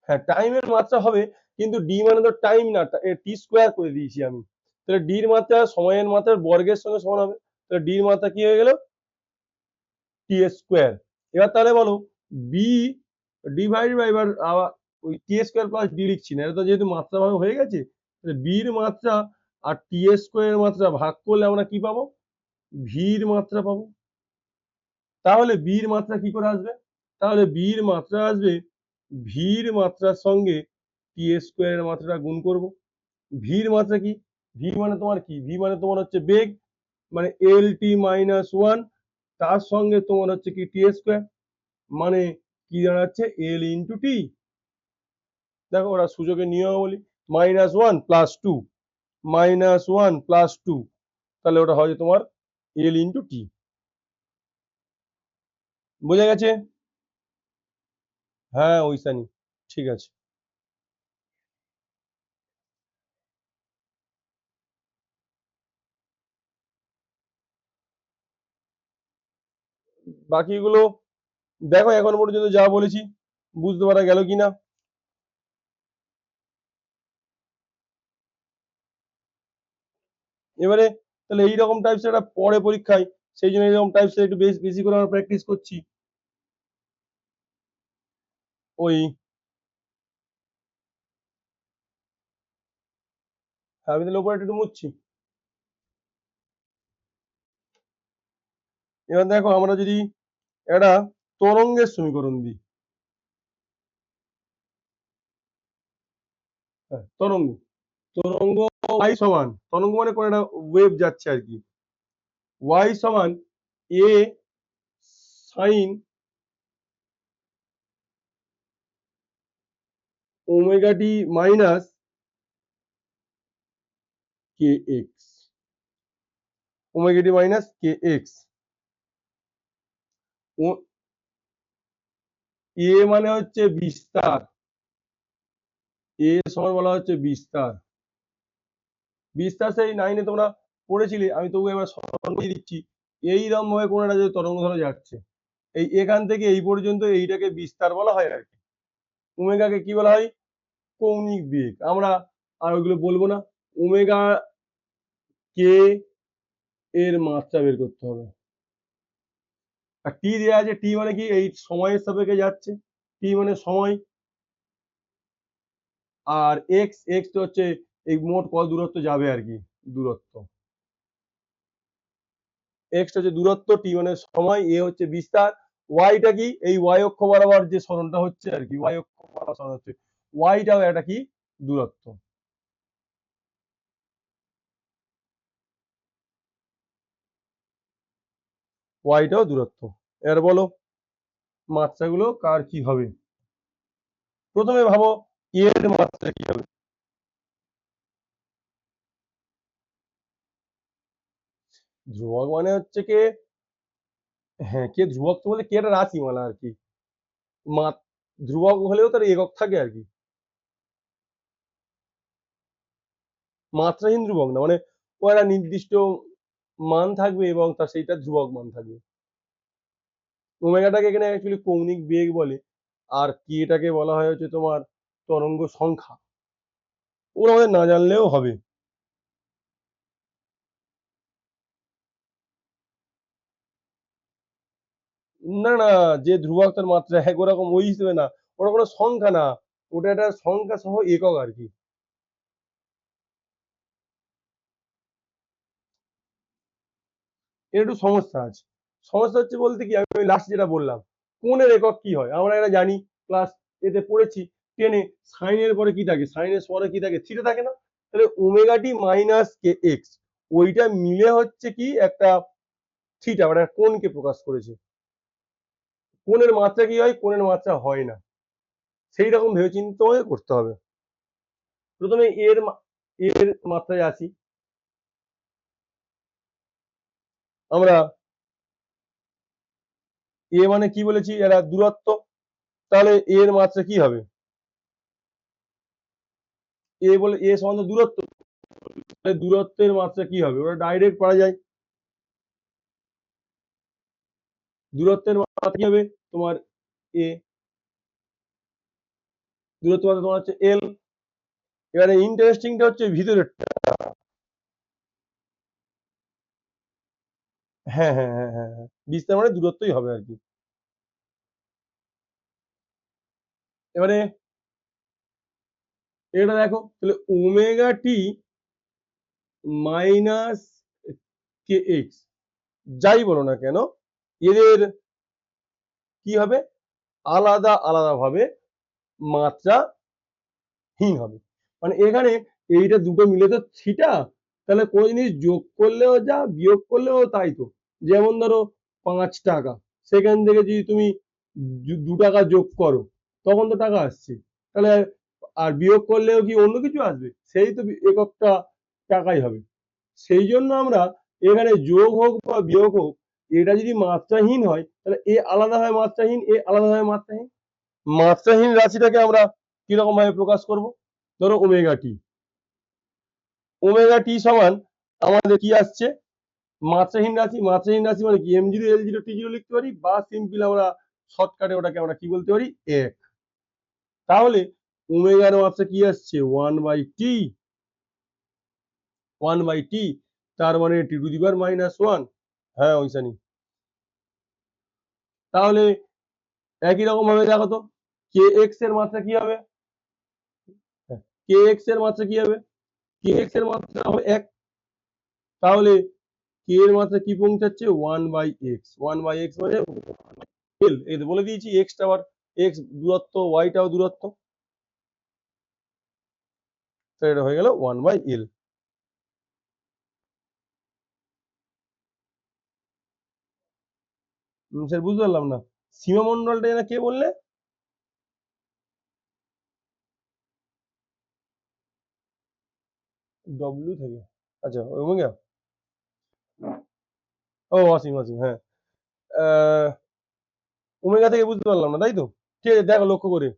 হ্যাঁ, টাইমের মাত্রা হবে, কিন্তু ডি মানে তো টাইম না, টি স্কোয়ার করে দিয়েছি আমি। তাহলে ডির মাত্রা সময়ের মাত্রার বর্গের সঙ্গে সমান হবে, তাহলে ডির মাত্রা কি হয়ে গেল? টি স্কোয়ার। এবার তাহলে বলো বি ডিভাইড বাই, এবার আবার ওই টি স্কোয়ার প্লাস ডি লিখছি না, এটা তো যেহেতু মাত্রা ভাবে হয়ে গেছে, তাহলে বির মাত্রা আর টি স্কোয়ারের মাত্রা ভাগ করলে আমরা কি পাবো? ভির মাত্রা পাবো। তাহলে বির মাত্রা কি করে আসবে? তাহলে বির মাত্রা আসবে ভির মাত্রার সঙ্গে টি স্কোয়ারের মাত্রাটা গুণ করব। ভির মাত্রা কি? ভি মানে তোমার কি, ভি মানে তোমার হচ্ছে বেগ, মানে এল টি মাইনাস ওয়ান, তার সঙ্গে তোমার হচ্ছে কি টি স্কোয়ার, মানে কি দাঁড়াচ্ছে এল ইন্টু টি। দেখো ওরা সূচকের নিয়মাবলী, -1 + 2, -1 + 2, তাহলে ওটা হয় তোমার L × T। বোঝা গেছে? হ্যাঁ ওইসানি, ঠিক আছে। বাকিগুলো দেখো এখন পর্যন্ত যা বলেছি বুঝতে পারা গেল কিনা। এবারে তাহলে এইরকম টাইপস একটা পরে পরীক্ষায়, সেই জন্য এরকম টাইপস একটু বেশি বেশি করে আমরা প্র্যাকটিস করছি। ওই আমি তাহলে উপরে একটু মুছছি। এবার দেখো আমরা যদি একটা তরঙ্গের সমীকরণ দিই, হ্যাঁ, তরঙ্গ তরঙ্গ y সমান, তরঙ্গ মানে কোন একটা ওয়েভ যাচ্ছে আর কি, y সমান a sin omega t minus kx, omega t minus kx। এ মানে হচ্ছে বিস্তার, এ সমান বলা হচ্ছে বিস্তার। বিস্তার সেই 9-এ তোমরা পড়েছিলে, আমি তবু এবার স্মরণ করিয়ে দিচ্ছি। এইরকম ভাবে কোন একটা যে তরঙ্গ ধরো যাচ্ছে, এই এখান থেকে এই পর্যন্ত, এইটাকে বিস্তার বলা হয় আর কি। ওমেগাকে কি বলা হয়? কৌণিক বেগ। আমরা আর ওইগুলো বলবো না। ওমেগা কে এর মাত্রা বের করতে হবে। আর টি দেওয়া আছে, টি মানে কি? এই সময়ের সাপেক্ষে যাচ্ছে, টি মানে সময়। আর এক্স, এক্স তো হচ্ছে এই মোট কত দূরত্ব যাবে আর কি, দূরত্ব। এক্স হচ্ছে দূরত্ব, টি মানে সময়, এ হচ্ছে বিস্তার, ওয়াইটা কি? এই ওয়াই অক্ষ বরাবর যে সরণটা হচ্ছে আর কি, ওয়াই অক্ষ বরাবর সরণ হচ্ছে, ওয়াইটাও একটা কি? দূরত্ব। ওয়াইটাও দূরত্ব। এবার বলো মাত্রাগুলো কার কি হবে। প্রথমে ভাবো এর মাত্রা কি হবে। ধ্রুবক মানে হচ্ছে কে, হ্যাঁ কে ধ্রুবক তো বলতে কে একটা রাশিমালা আর কি, ধ্রুবক হলেও তার একক থাকে আর কি, মাত্রাহীন ধ্রুবক না, মানে ও একটা নির্দিষ্ট মান থাকবে এবং তার সেইটা ধ্রুবক মান থাকবে। ওমেগাটাকে এখানে অ্যাকচুয়ালি কৌণিক বেগ বলে, আর কি এটাকে বলা হয় হচ্ছে তোমার তরঙ্গ সংখ্যা। ওগুলো আমাদের না জানলেও হবে। না না, যে ধ্রুবক তার মাত্রা এক ওরকম ওই হিসেবে না, ওটা কোনো সংখ্যা না, ওটা একটা সংখ্যা সহ একক আর কি। এর একটু সমস্যা আছে। সমস্যা হচ্ছে বলতে কি, আমি লাস্ট যেটা বললাম, কোণের একক কি হয় আমরা এটা জানি, ক্লাস এতে পড়েছি, টেনে। সাইনের পরে কি থাকে? সাইনের পরে কি থাকে? থিটা থাকে না? তাহলে ওমেগা টি মাইনাস কে এক্স, ওইটা মিলে হচ্ছে কি একটা থিটা, মানে একটা কোণকে প্রকাশ করেছে। কোণের মাত্রা কি হয়? কোণের মাত্রা হয় না। সেই রকম ভেবে চিন্তে তোমাকে করতে হবে। প্রথমে এর মাত্রায় আসি আমরা। এ মানে কি বলেছি? এরা দূরত্ব। তাহলে এর মাত্রা কি হবে? এ বলে এ সমান তো দূরত্ব, তাহলে দূরত্বের মাত্রা কি হবে? ওটা ডাইরেক্ট পাওয়া যায়। দূরত্বের মাত্রা কি হবে তোমার? এ। দূরত্ব মাত্রা তোমার হচ্ছে এল। এবারে ইন্টারেস্টিংটা হচ্ছে ভিতরেরটা। হ্যাঁ হ্যাঁ হ্যাঁ হ্যাঁ হ্যাঁ, বিস্তার মানে দূরত্বই হবে আর কি। এবারে এটা দেখো, তাহলে ওমেগা টি মাইনাস কে এক্স, যাই বলো না কেন, এদের কি হবে? আলাদা আলাদা ভাবে মাত্রা হীন হবে। মানে এখানে এইটা দুটো মিলে তো থিটা, তাহলে কোনো জিনিস যোগ করলেও যা, বিয়োগ করলেও তাই তো। যেমন ধরো 5 টাকা, সেখান থেকে যদি তুমি 2 টাকা যোগ করো তখন তো টাকা আসছে। তাহলে আর বিয়োগ করলেও কি অন্য কিছু আসবে? সেই তো এককটা টাকাই হবে। সেই জন্য আমরা এখানে যোগ হোক বা বিয়োগ হোক, এটা যদি মাত্রাহীন হয় তাহলে এ আলাদা হয় মাত্রাহীন, এ আলাদা হয় মাত্রাহীন। মাত্রাহীন রাশিটাকে আমরা কিরকম ভাবে প্রকাশ করব? ধরো ওমেগা টি। ওমেগা টি সমান আমাদের কি আসছে? মাত্রাহীন রাশি। মাত্রাহীন রাশি মানে কি? M zero L zero T zero লিখতে পারি, বা সিম্পল আমরা শর্টকাটে ওটাকে আমরা কি বলতে পারি? এক। তাহলে ওমেগার মাত্রা কি আসছে? One by T. One by T, তার মানে T to the power minus one. হ্যাঁ ওইখানে। তাহলে একই রকম ভাবে দেখো তো, কে এক্স এর মাত্রা কি হবে? কে এক্স এর মাত্রা কি হবে? কে এক্স এর মাত্রা হবে এক। তাহলে কে এর মাত্রা কি পৌঁছাচ্ছে? One by X. One by X মানে এল। এই তো বলে দিয়েছি, এক্সটা আবার এক্স দূরত্ব, ওয়াইটাও দূরত্ব, তো এটা হয়ে গেল ওয়ান বাই এল। স্যার বুঝতে পারলাম না, সীমামণ্ডলটা যেন কে বললে? ডব্লিউ থেকে, আচ্ছা ওমেগা। ও অসীম, অসীম, হ্যাঁ। ওমেগা থেকে বুঝতে পারলাম না, তাই তো? ঠিক আছে, দেখো লক্ষ্য করে,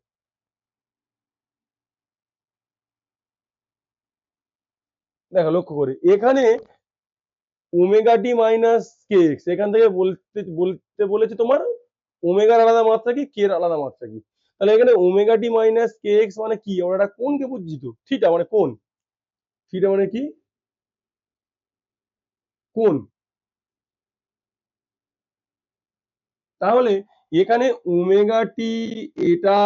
দেখো লক্ষ্য করে এখানে ওমেগা টি মাইনাস কে এক্স, এখান থেকে বলতে বলতে বলেছে তোমার ওমেগার আলাদা মাত্রা কি, কে এর আলাদা মাত্রা কি। তাহলে এখানে ওমেগা টি মাইনাস কে এক্স মানে কি? আমরা একটা কোণকে বুঝছি তো, থিটা মানে কোণ। থিটা মানে কি? কোণ। তাহলে এখানে ওমেগা টি, এটা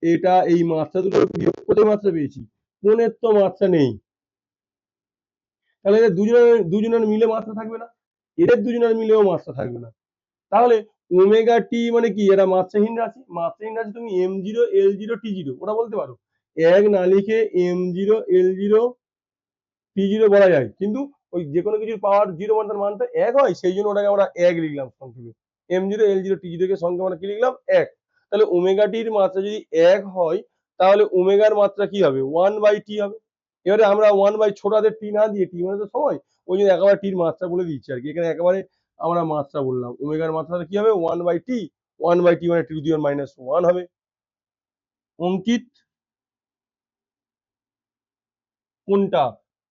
এটা এই মাত্রা দুটো বিয়োগ করে মাত্রা পেয়েছি, কোণের তো মাত্রা নেই। তাহলে এদের দুজনের মিলে মাত্রা থাকবে না, এদের দুজনের মিলেও মাত্রা থাকবে না। তাহলে ওমেগা টি মানে কি? এটা মাত্রাহীন রাশি। মাত্রাহীন রাশি তুমি M zero L zero T zero ওটা বলতে পারো, এক না লিখে M zero L zero T zero বলা যায়, কিন্তু ওই যে কোনো কিছুর পাওয়ার জিরো মানে তার মানটা এক হয়, সেই জন্য ওটাকে আমরা এক লিখলাম সংক্ষেপে। M zero L zero T zero কে সংক্ষেপে আমরা কি লিখলাম? এক। তাহলে ওমেগা টির মাত্রা যদি এক হয়, তাহলে ওমেগার মাত্রা কি হবে? ওয়ান বাই টি হবে। এবারে আমরা ওয়ান বাই ছোটাদের টি না দিয়ে, টি মানে তো সময়, ওই জন্য একেবারে টির মাত্রা বলে দিচ্ছি আর কি। এখানে একেবারে আমরা মাত্রা বললাম, ওমেগার মাত্রাটা কি হবে? One by T. One by T মানে T to the power minus one হবে। অঙ্কিত কোনটা?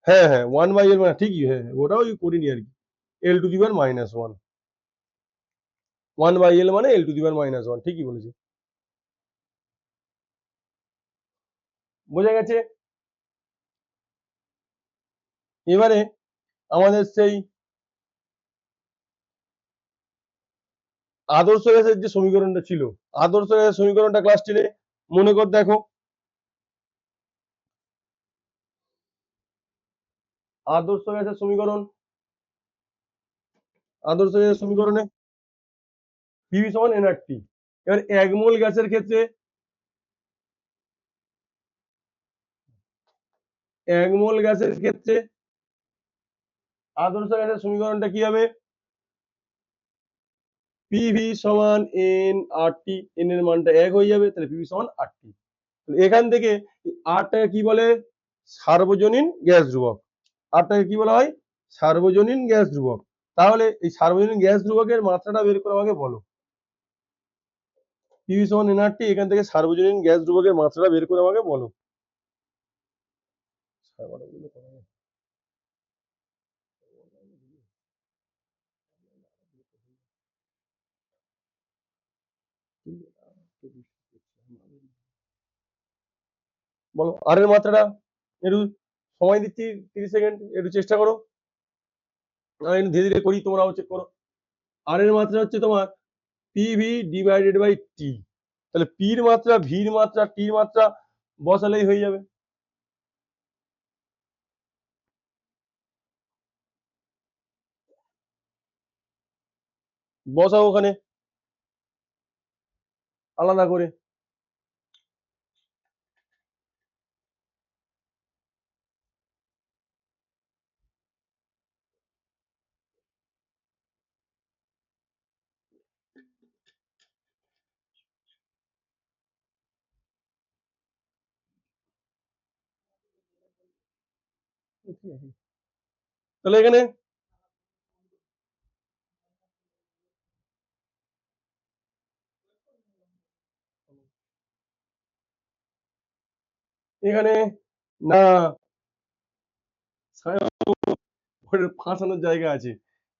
হ্যাঁ হ্যাঁ, ওয়ান বাই এল মানে ঠিকই, হ্যাঁ হ্যাঁ, ওটাও করিনি আর কি। L to the power minus one. One by L মানে L to the power minus one, ঠিকই বলেছে। বোঝা গেছে? এবারে আমাদের সেই আদর্শ গ্যাসের যে সমীকরণটা ছিল, আদর্শ গ্যাসের সমীকরণটা ক্লাস টেনে মনে কর দেখো। আদর্শ গ্যাসের সমীকরণ, আদর্শ গ্যাসের সমীকরণে পিভি সমান এনআরটি। এবার এক মোল গ্যাসের ক্ষেত্রে, এক মোল গ্যাসের ক্ষেত্রে আদর্শ গ্যাসের সমীকরণটা কি হবে? পিভি সমান এন আর টি। এন এর মানটা এক হয়ে যাবে, তাহলে পিভি সমান আর টি। এখান থেকে আরটাকে কি বলে? সার্বজনীন গ্যাস ধ্রুবক। আরটাকে কি বলা হয়? সার্বজনীন গ্যাস ধ্রুবক। তাহলে এই সার্বজনীন গ্যাস ধ্রুবকের মাত্রাটা বের করে আমাকে বলো। পিভি সমান এনআরটি, এখান থেকে সার্বজনীন গ্যাস ধ্রুবকের মাত্রাটা বের করে আমাকে বলো। বলো আর এর মাত্রাটা, একটু সময় দিচ্ছি 30 সেকেন্ড, একটু চেষ্টা করো। আমি একটু ধীরে ধীরে করি, তোমরাও চেক করো। আর এর মাত্রা হচ্ছে তোমার পিভি ডিভাইডেড বাই টি। তাহলে পির মাত্রা, ভির মাত্রা, টির মাত্রা বসালেই হয়ে যাবে। বসাও ওখানে আলাদা করে। তাহলে এখানে এখানে না ফাঁসানোর জায়গা আছে।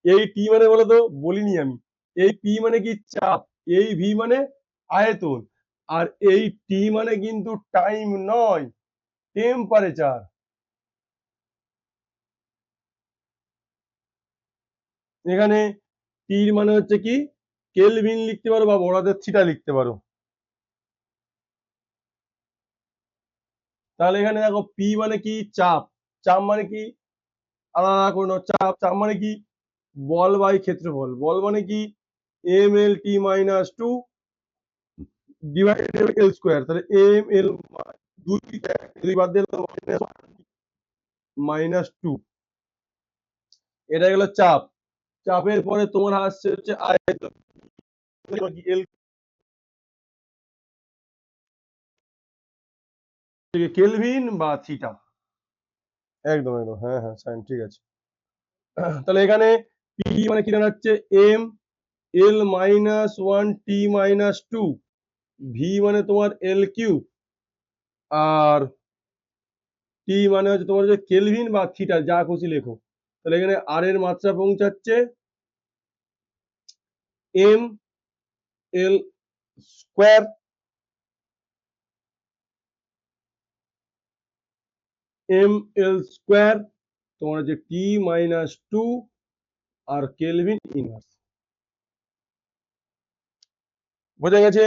এই টি মানে বলো তো, বলিনি আমি, এই পি মানে কি চাপ, এই ভি মানে আয়তন, আর এই টি মানে কিন্তু টাইম নয়, টেম্পারেচার। এখানে টির মানে হচ্ছে কি কেলভিন লিখতে পারো বা বড়দের থিটা লিখতে পারো। তাহলে এখানে দেখো পি মানে কি চাপ, চাপ মানে কি আলাদা করে নাও, চাপ চাপ মানে কি বল বাই ক্ষেত্রফল, বল মানে কি M L T minus two divided এল স্কোয়ার। তাহলে এম এল দুই বাদ দিলে মাইনাস টু, এটা গেল চাপ। চাপের পরে তোমার আসছে হচ্ছে আয়তন, এল কেলভিন বা থিটা। একদম একদম, হ্যাঁ হ্যাঁ সাইন, ঠিক আছে। তাহলে এখানে পি মানে কি দাঁড়াচ্ছে M L minus one T minus two, V মানে তোমার এল কিউ, আর টি মানে হচ্ছে তোমার যে কেলভিন বা থিটা, যা খুশি লেখো। তাহলে এখানে আর এর মাত্রা পৌঁছাচ্ছে M L square, M L square তোমার হচ্ছে টি মাইনাস টু আর কেলভিন ইনভার্স। বোঝা গেছে?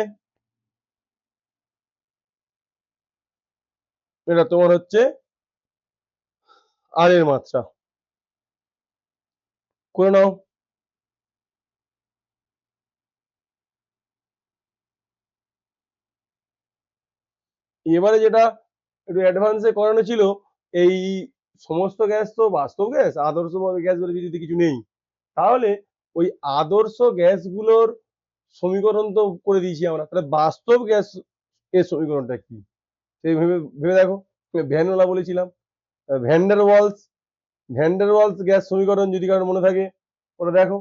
এটা তোমার হচ্ছে আর এর মাত্রা, করে নাও। এবারে যেটা একটু অ্যাডভান্সে করানো ছিল, এই সমস্ত গ্যাস তো বাস্তব গ্যাস, আদর্শ গ্যাস বলে যদি কিছু নেই, তাহলে ওই আদর্শ গ্যাসগুলোর সমীকরণ তো করে দিয়েছি আমরা, তাহলে বাস্তব গ্যাস এর সমীকরণটা কি সেই ভেবে ভেবে দেখো। ভ্যানোলা বলেছিলাম, van der Waals, van der Waals gas সমীকরণ যদি কারোর মনে থাকে ওটা দেখো।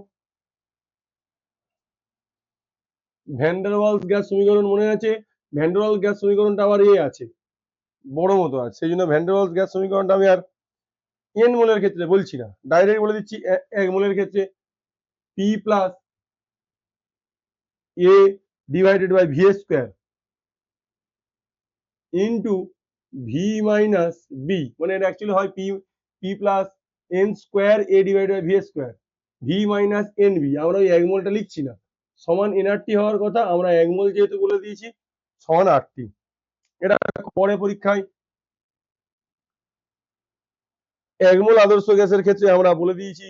ভ্যান্ডার ওয়ালস গ্যাস সমীকরণ মনে আছে? ভ্যান্ডার ওয়ালস গ্যাস সমীকরণটা আবার এ আছে, বড় মতো আছে, সেই জন্য ভ্যান্ডার ওয়ালস গ্যাস সমীকরণটা আমি আর এন মোলের ক্ষেত্রে বলছি না, ডাইরেক্ট বলে দিচ্ছি এক মোলের ক্ষেত্রে P plus A divided by V square into V minus B, মানে এটা অ্যাকচুয়ালি হয় P P plus N square A divided by V square, V minus N B, আমরা ওই এক মোলটা লিখছি না, সমান এনআরটি হওয়ার কথা, আমরা এক মোল যেহেতু বলে দিয়েছি সমান আরটি। এটা পরে পরীক্ষায় এক মোল আদর্শ গ্যাসের ক্ষেত্রে আমরা বলে দিয়েছি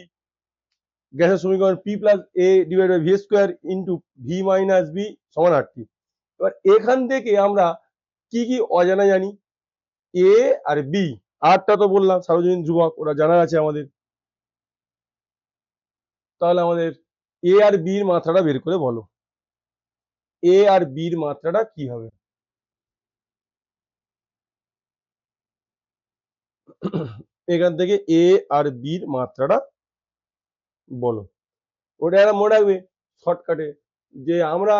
গ্যাসের সমীকরণ P plus A divide by V square into V minus B সমান আরটি। এবার এখান থেকে আমরা কি কি অজানা জানি, এ আর বি, আরটা তো বললাম সার্বজনীন ধ্রুবক, ওরা জানা আছে আমাদের। তাহলে আমাদের এ আর বি এর মাত্রাটা বের করে বলো, এ আর বি এর মাত্রাটা কি হবে? এখান থেকে এ আর বি এর মাত্রাটা বলো। ওটা একটা মনে রাখবে শর্টকাটে, যে আমরা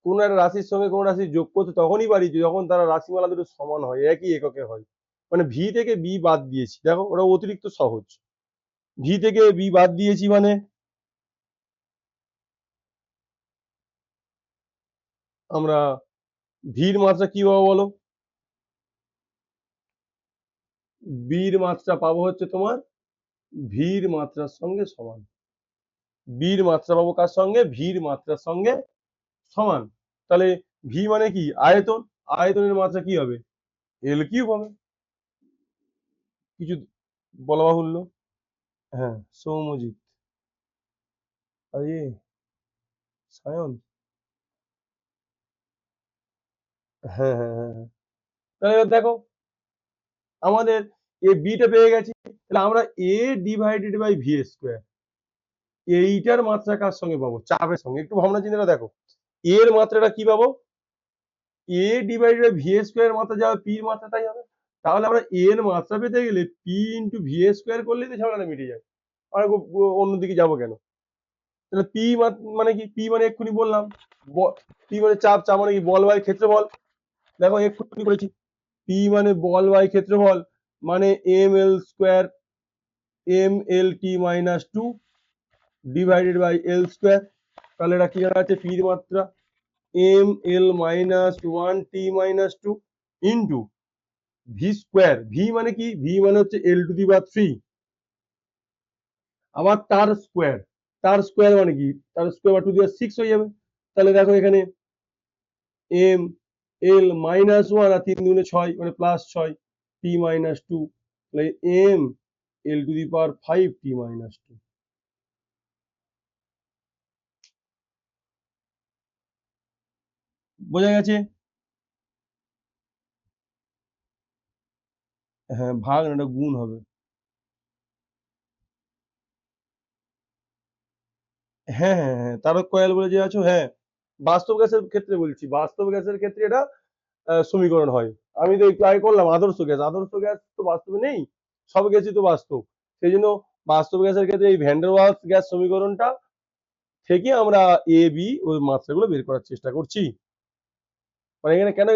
কোন একটা রাশির সঙ্গে কোন রাশি যোগ করতে তখনই পারি যখন তারা রাশিমালা দুটো সমান হয়, একই এককে হয়। মানে ভি থেকে বি বাদ দিয়েছি, দেখো ওটা অতিরিক্ত সহজ, ভি থেকে বি বাদ দিয়েছি মানে আমরা ভির মাত্রা কি পাবো বলো, বির মাত্রা পাবো হচ্ছে তোমার ভির মাত্রার সঙ্গে সমান, বির মাত্রা পাবো কার সঙ্গে, ভির মাত্রার সঙ্গে সমান। তাহলে ভি মানে কি আয়তন, আয়তনের মাত্রা কি হবে এল কিউব হবে, কিছু বলা বাহুল্য। হ্যাঁ সৌমজিৎ, আরে সায়ন, হ্যাঁ হ্যাঁ হ্যাঁ হ্যাঁ। তাহলে এবার দেখো আমাদের এ বিটা পেয়ে গেছি, তাহলে আমরা এ ডিভাইডেড বাই ভি স্কোয়ার এইটার মাত্রা কার সঙ্গে পাবো, চাপের সঙ্গে। একটু ভাবনা চিন্তা দেখো, এর মাত্রাটা কি পাবো, এ ডিভাইডেড বাই ভি স্কোয়ার মাত্রা যাবে, পি এর মাত্রা তাই হবে। তাহলে আমরা এ এর মাত্রা পেতে গেলে P into V A square করলেই তো ঝামেলাটা মিটে যায়। আর অন্যদিকে যাবো কেন? তাহলে পি মানে কি? পি মানে এক্ষুনি বললাম, পি মানে চাপ, চাপ মানে কি? বল বাই ক্ষেত্রফল। দেখো এক্ষুনি করেছি, পি মানে বল বাই ক্ষেত্রফল, মানে M L square, M L T minus two divided by L square. তাহলে এটা কি জানা আছে? পির মাত্রা M L minus one T minus two into V square. V মানে কি? ভি মানে হচ্ছে এল টু দি পাওয়ার থ্রি, আবার তার স্কোয়ার। তার স্কোয়ার মানে কি? তার square to the power six হয়ে যাবে। তাহলে দেখো এখানে এম এল মাইনাস ওয়ান আর তিন দুগুণে ছয়, মানে প্লাস ছয় টি মাইনাস টু, তাহলে M L to the power five T minus two. বোঝা গেছে? হ্যাঁ, ভাগ না, এটা গুণ হবে। হ্যাঁ হ্যাঁ হ্যাঁ, তারক কয়েল বলে যে আছো, হ্যাঁ। বাস্তব গ্যাসের ক্ষেত্রে বলছি, বাস্তব গ্যাসের ক্ষেত্রে এটা সমীকরণ হয়। আমি তো একটু আগে করলাম আদর্শ গ্যাস, আদর্শ গ্যাস তো বাস্তবে নেই, সব গ্যাসই তো বাস্তব। সেই জন্য বাস্তব গ্যাসের ক্ষেত্রে এই ভ্যান ডার ওয়ালস গ্যাস সমীকরণটা থেকে আমরা এ বি ওই মাত্রাগুলো বের করার চেষ্টা করছি। মানে এখানে কেন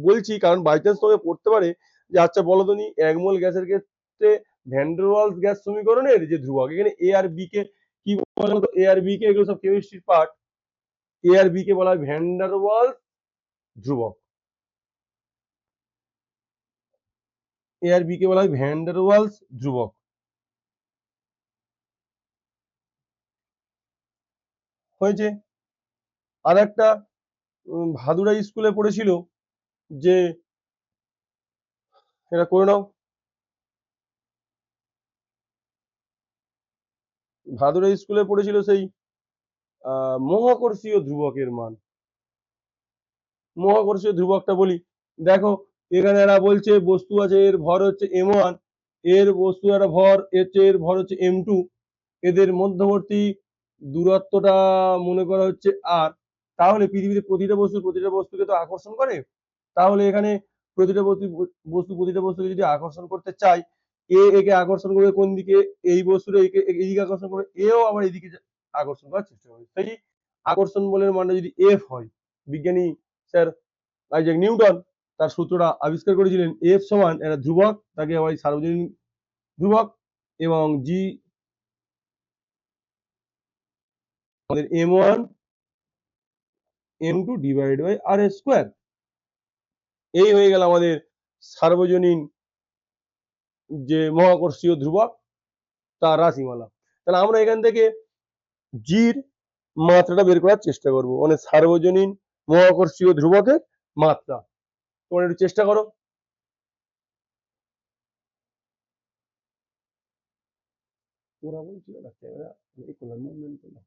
বলছি, কারণ বাই চান্স তোকে পড়তে পারে যে আচ্ছা বলো তো নি, এক মোল গ্যাসের ক্ষেত্রে ভ্যান ডার ওয়ালস গ্যাস সমীকরণের যে ধ্রুবক, এখানে এ আর বি কে কি বলো তো? এ আর বি কে, এগুলো সব কেমিস্ট্রির পার্ট। এ আর বি কে বলা হয় ভ্যান ডার ওয়ালস ধ্রুবক। এ আর বি কে বলা হয় ভ্যান ডার ওয়ালস ধ্রুবক। হয়েছে? আর একটা ভাদুরা স্কুলে পড়েছিল যে, এটা করে নাও, ভাদুরা স্কুলে পড়েছিল সেই মহাকর্ষীয় ধ্রুবকের মান। মহাকর্ষীয় ধ্রুবকটা বলি। দেখো এখানে এরা বলছে বস্তু আছে, এর ভর হচ্ছে এম ওয়ান, এর বস্তু একটা ভর, এর ভর হচ্ছে এম টু, এদের মধ্যবর্তী দূরত্বটা মনে করা হচ্ছে আর। তাহলে পৃথিবীতে প্রতিটা বস্তুকে তো আকর্ষণ করে। তাহলে এখানে প্রতিটা প্রতিটা বস্তুকে যদি আকর্ষণ করতে চাই, একে আকর্ষণ করবে কোন দিকে? এই বস্তুটা এইদিকে আকর্ষণ করবে, এও আবার এইদিকে আকর্ষণ করার চেষ্টা করবে। সেই আকর্ষণ বলের মানটা যদি এফ হয়, বিজ্ঞানী স্যার আইজাক নিউটন তার সূত্রটা আবিষ্কার করেছিলেন, এফ সমান একটা ধ্রুবক, তাকে আবার সার্বজনীন ধ্রুবক, এবং জি আমাদের M one M two divide by R square. এই হয়ে গেল আমাদের সার্বজনীন যে মহাকর্ষীয় ধ্রুবক তার রাশিমালা। তাহলে আমরা এখান থেকে জির মাত্রাটা বের করার চেষ্টা করব, মানে সার্বজনীন মহাকর্ষীয় ধ্রুবকের মাত্রা। তোমরা একটু চেষ্টা করো। ওরা বলছিল না ক্যামেরা এই করলাম, মুভমেন্ট করলাম।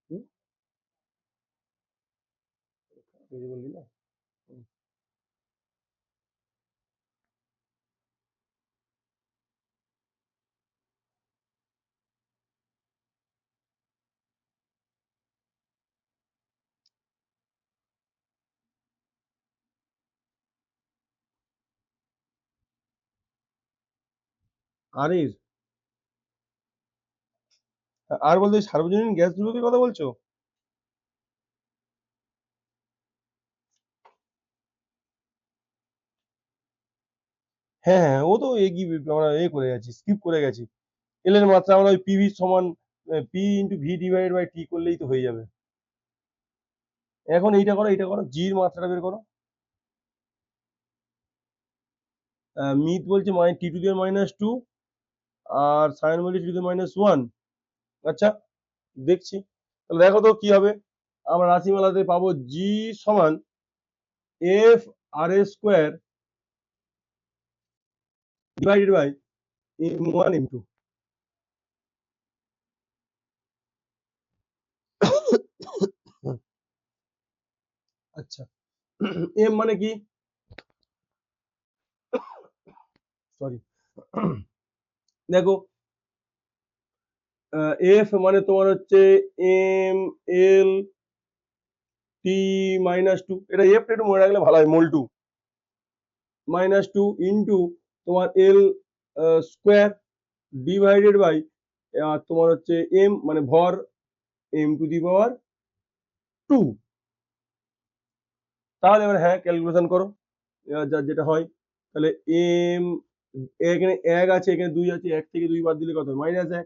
হুম, এই যে বললি না। আর এর আর বলতে সার্বজনীন গ্যাস ধ্রুবকের কথা বলছো? হ্যাঁ হ্যাঁ, ও তো এগিয়ে আমরা করে গেছি, স্কিপ করে গেছি। এল এর মাত্রা আমরা ওই পিভি সমান P into V divided by T করলেই তো হয়ে যাবে। এখন এইটা করো, এইটা করো, জির মাত্রাটা বের করো। মিথ বলছে T to the minus two, আর সাইন বলছে T to the minus one. আচ্ছা, দেখছি। তাহলে দেখো তো কি হবে। আমরা রাশিমালাতে পাবো জি সমান F R square divided by M one M two. আচ্ছা, এম মানে কি? সরি, দেখো এফ মানে তোমার হচ্ছে এম এল টি -2, এটা এফ একটু মনে রাখলে ভালো হয়, মোল 2 -2 ইন্টু তোমার এল স্কোয়ার ডিভাইডেড বাই তোমার হচ্ছে এম মানে ভর m⁻²। তাহলে এবার হ্যাঁ ক্যালকুলেশন করো, যার যেটা হয়। তাহলে এম, এখানে 1 আছে, এখানে 2 আছে, 1 থেকে 2 বাদ দিলে কত হয়? -1,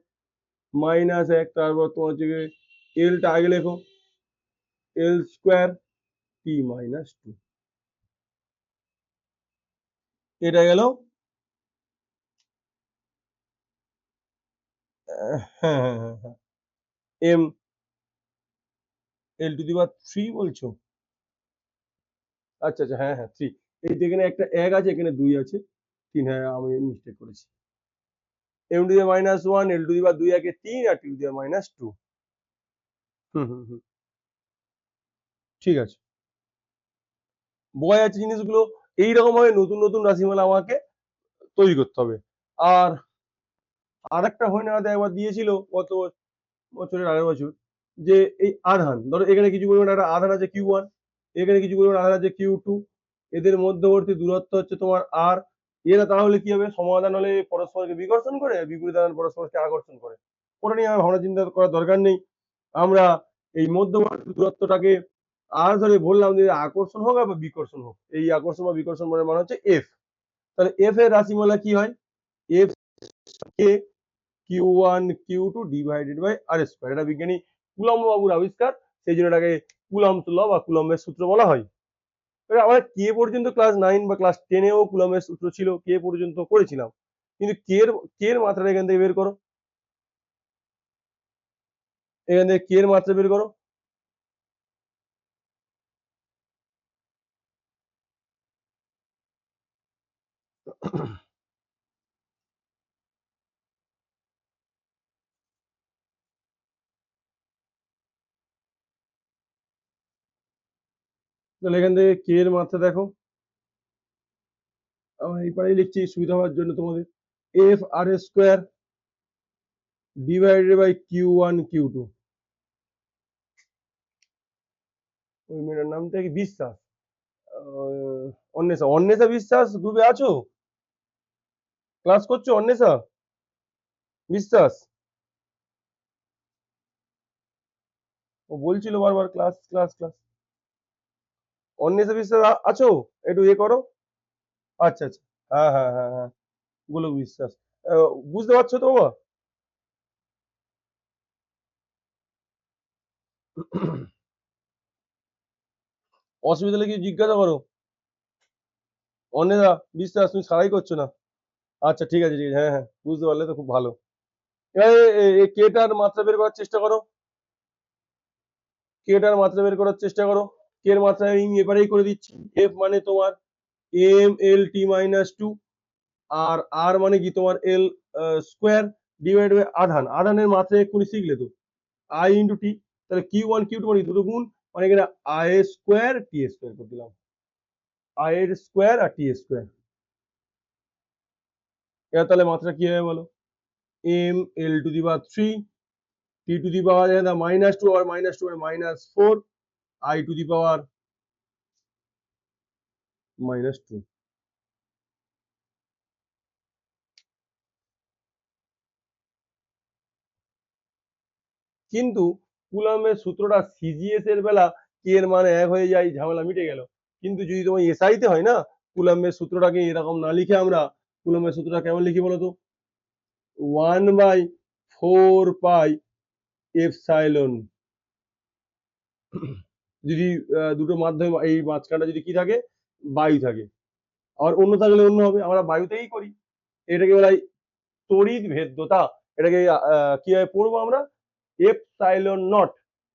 -1, তারপর তোমার হচ্ছে এলটা আগে লেখো, এল স্কোয়ার t-2, এটা গেল। হ্যাঁ হ্যাঁ হ্যাঁ হ্যাঁ, এম l⁻³ বলছো? আচ্ছা আচ্ছা, হ্যাঁ হ্যাঁ 3, এই যে এখানে একটা 1 আছে, এখানে 2 আছে, 3, হ্যাঁ আমি মিস্টেক করেছি। m⁻1, l⁻² একে 3 আর t⁻²। হুম হুম হুম, ঠিক আছে, বোঝা যাচ্ছে জিনিসগুলো। এইরকম ভাবে নতুন নতুন রাশিমালা আমাকে তৈরি করতে হবে। আর আরেকটা হয় না, একবার দিয়েছিল গত বছরের আগের বছর, যে এই আধান, ধরো এখানে কিছু পরিমাণ একটা আধান আছে Q1, এখানে কিছু পরিমাণ আধান আছে Q2, এদের মধ্যবর্তী দূরত্ব হচ্ছে তোমার R। এরা তাহলে কি হবে? সমাধান হলে পরস্পরকে বিকর্ষণ করে, বিপরীত আধান পরস্পরকে আকর্ষণ করে। ওটা নিয়ে আমার ভাবনা চিন্তা করার দরকার নেই। আমরা এই মধ্যবর্তী দূরত্বটাকে আর ধরে বললাম যে আকর্ষণ হোক বা বিকর্ষণ হোক, এই আকর্ষণ বা বিকর্ষণ মানে হচ্ছে এফ। তাহলে এফ এর রাশিমালা কি হয়? F K Q1 Q2 divided by R square. এটা বিজ্ঞানী কুলম্ব বাবুর আবিষ্কার, সেই জন্য এটাকে কুলম্বস ল বা কুলম্বের সূত্র বলা হয়। এটা আমরা কে পর্যন্ত ক্লাস 9 বা ক্লাস 10 এও কুলম্বের সূত্র ছিল, কে পর্যন্ত করেছিলাম। কিন্তু কে এর মাত্রাটা এখান থেকে বের করো, এখান থেকে কে এর মাত্রা বের করো। তাহলে এখান থেকে কে এর মাত্রা দেখো, আমি এই পারেই লিখছি সুবিধা হওয়ার জন্য তোমাদের, F R square divided by Q1 Q2। ওই মেয়েটার নামটা কি? বিশ্বাস, অন্বেষা, অন্বেষা বিশ্বাস গ্রুপে আছো? ক্লাস করছো অন্বেষা বিশ্বাস? ও বলছিল বারবার ক্লাস ক্লাস ক্লাস। অন্বেষা বিশ্বাস আছো? একটু এ করো। আচ্ছা আচ্ছা, হ্যাঁ হ্যাঁ হ্যাঁ হ্যাঁ, গোলক বিশ্বাস। বুঝতে পারছো তো বাবা? অসুবিধা হলে কি জিজ্ঞাসা করো। অন্বেষা বিশ্বাস, তুমি সারাই করছো না। আচ্ছা ঠিক আছে ঠিক আছে, হ্যাঁ হ্যাঁ, বুঝতে পারলে তো খুব ভালো। এবারে কেটার মাত্রা বের করার চেষ্টা করো, কেটার মাত্রা বের করার চেষ্টা করো। কে এর মাত্রা আমি এবারেই করে দিচ্ছি। এফ মানে তোমার m⁻t-2, আর আর মানে কি তোমার এল স্কোয়ার ডিভাইড বাই আধান, আধানের মাত্রা এক্ষুনি শিখলে তো, আই ইন্টু টি। তাহলে Q1 Q2 মানে দুটো গুণ, মানে এখানে আই স্কোয়ার টি স্কোয়ার করে দিলাম, আই এর স্কোয়ার আর টি স্কোয়ার। এবার তাহলে মাত্রা কি হবে বলো? m⁻l⁻³ t⁻, -2 আর -2 -4, I⁻²। কিন্তু কুলম্বের সূত্রটা সিজিএস এর বেলা কে এর মান 1 হয়ে যায়, ঝামেলা মিটে গেল। কিন্তু যদি তোমার এসআই তে হয় না, কুলম্বের সূত্রটাকে এরকম না লিখে আমরা কুলম্বের সূত্রটা কেমন লিখি বলতো? 1/4 পাই এপসাইলন, যদি দুটো মাধ্যমে এই মাঝখানটা যদি কি থাকে, বায়ু থাকে, আর অন্য থাকলে অন্য হবে, আমরা বায়ুতেই করি। এটাকে বলা হয় তড়িৎ ভেদ্যতা। এটাকে কিভাবে পড়বো আমরা? এপসাইলন নট,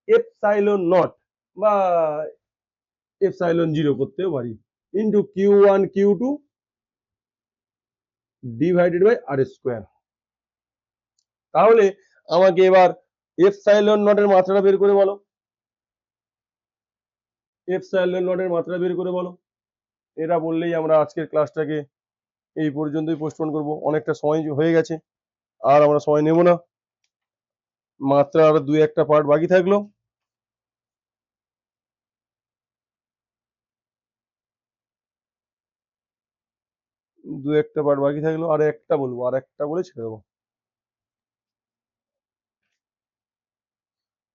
এপসাইলন নট বা এপসাইলন 0 করতেও পারি, into Q1 Q2 divided by R square. তাহলে আমাকে এবার এপসাইলন নটের মাত্রাটা বের করে বলো, এপসাইলন নটের মাত্রা বের করে বলো। এটা বললেই আমরা আজকের ক্লাসটাকে এই পর্যন্তই পোস্টপোন করব, অনেকটা সময় হয়ে গেছে, আর আমরা সময় নেব না। মাত্র আর দুই একটা পার্ট বাকি থাকলো। দু একটা পার্ট বাকি থাকলো, আর একটা বলবো, আর একটা বলে ছেড়ে দেবো।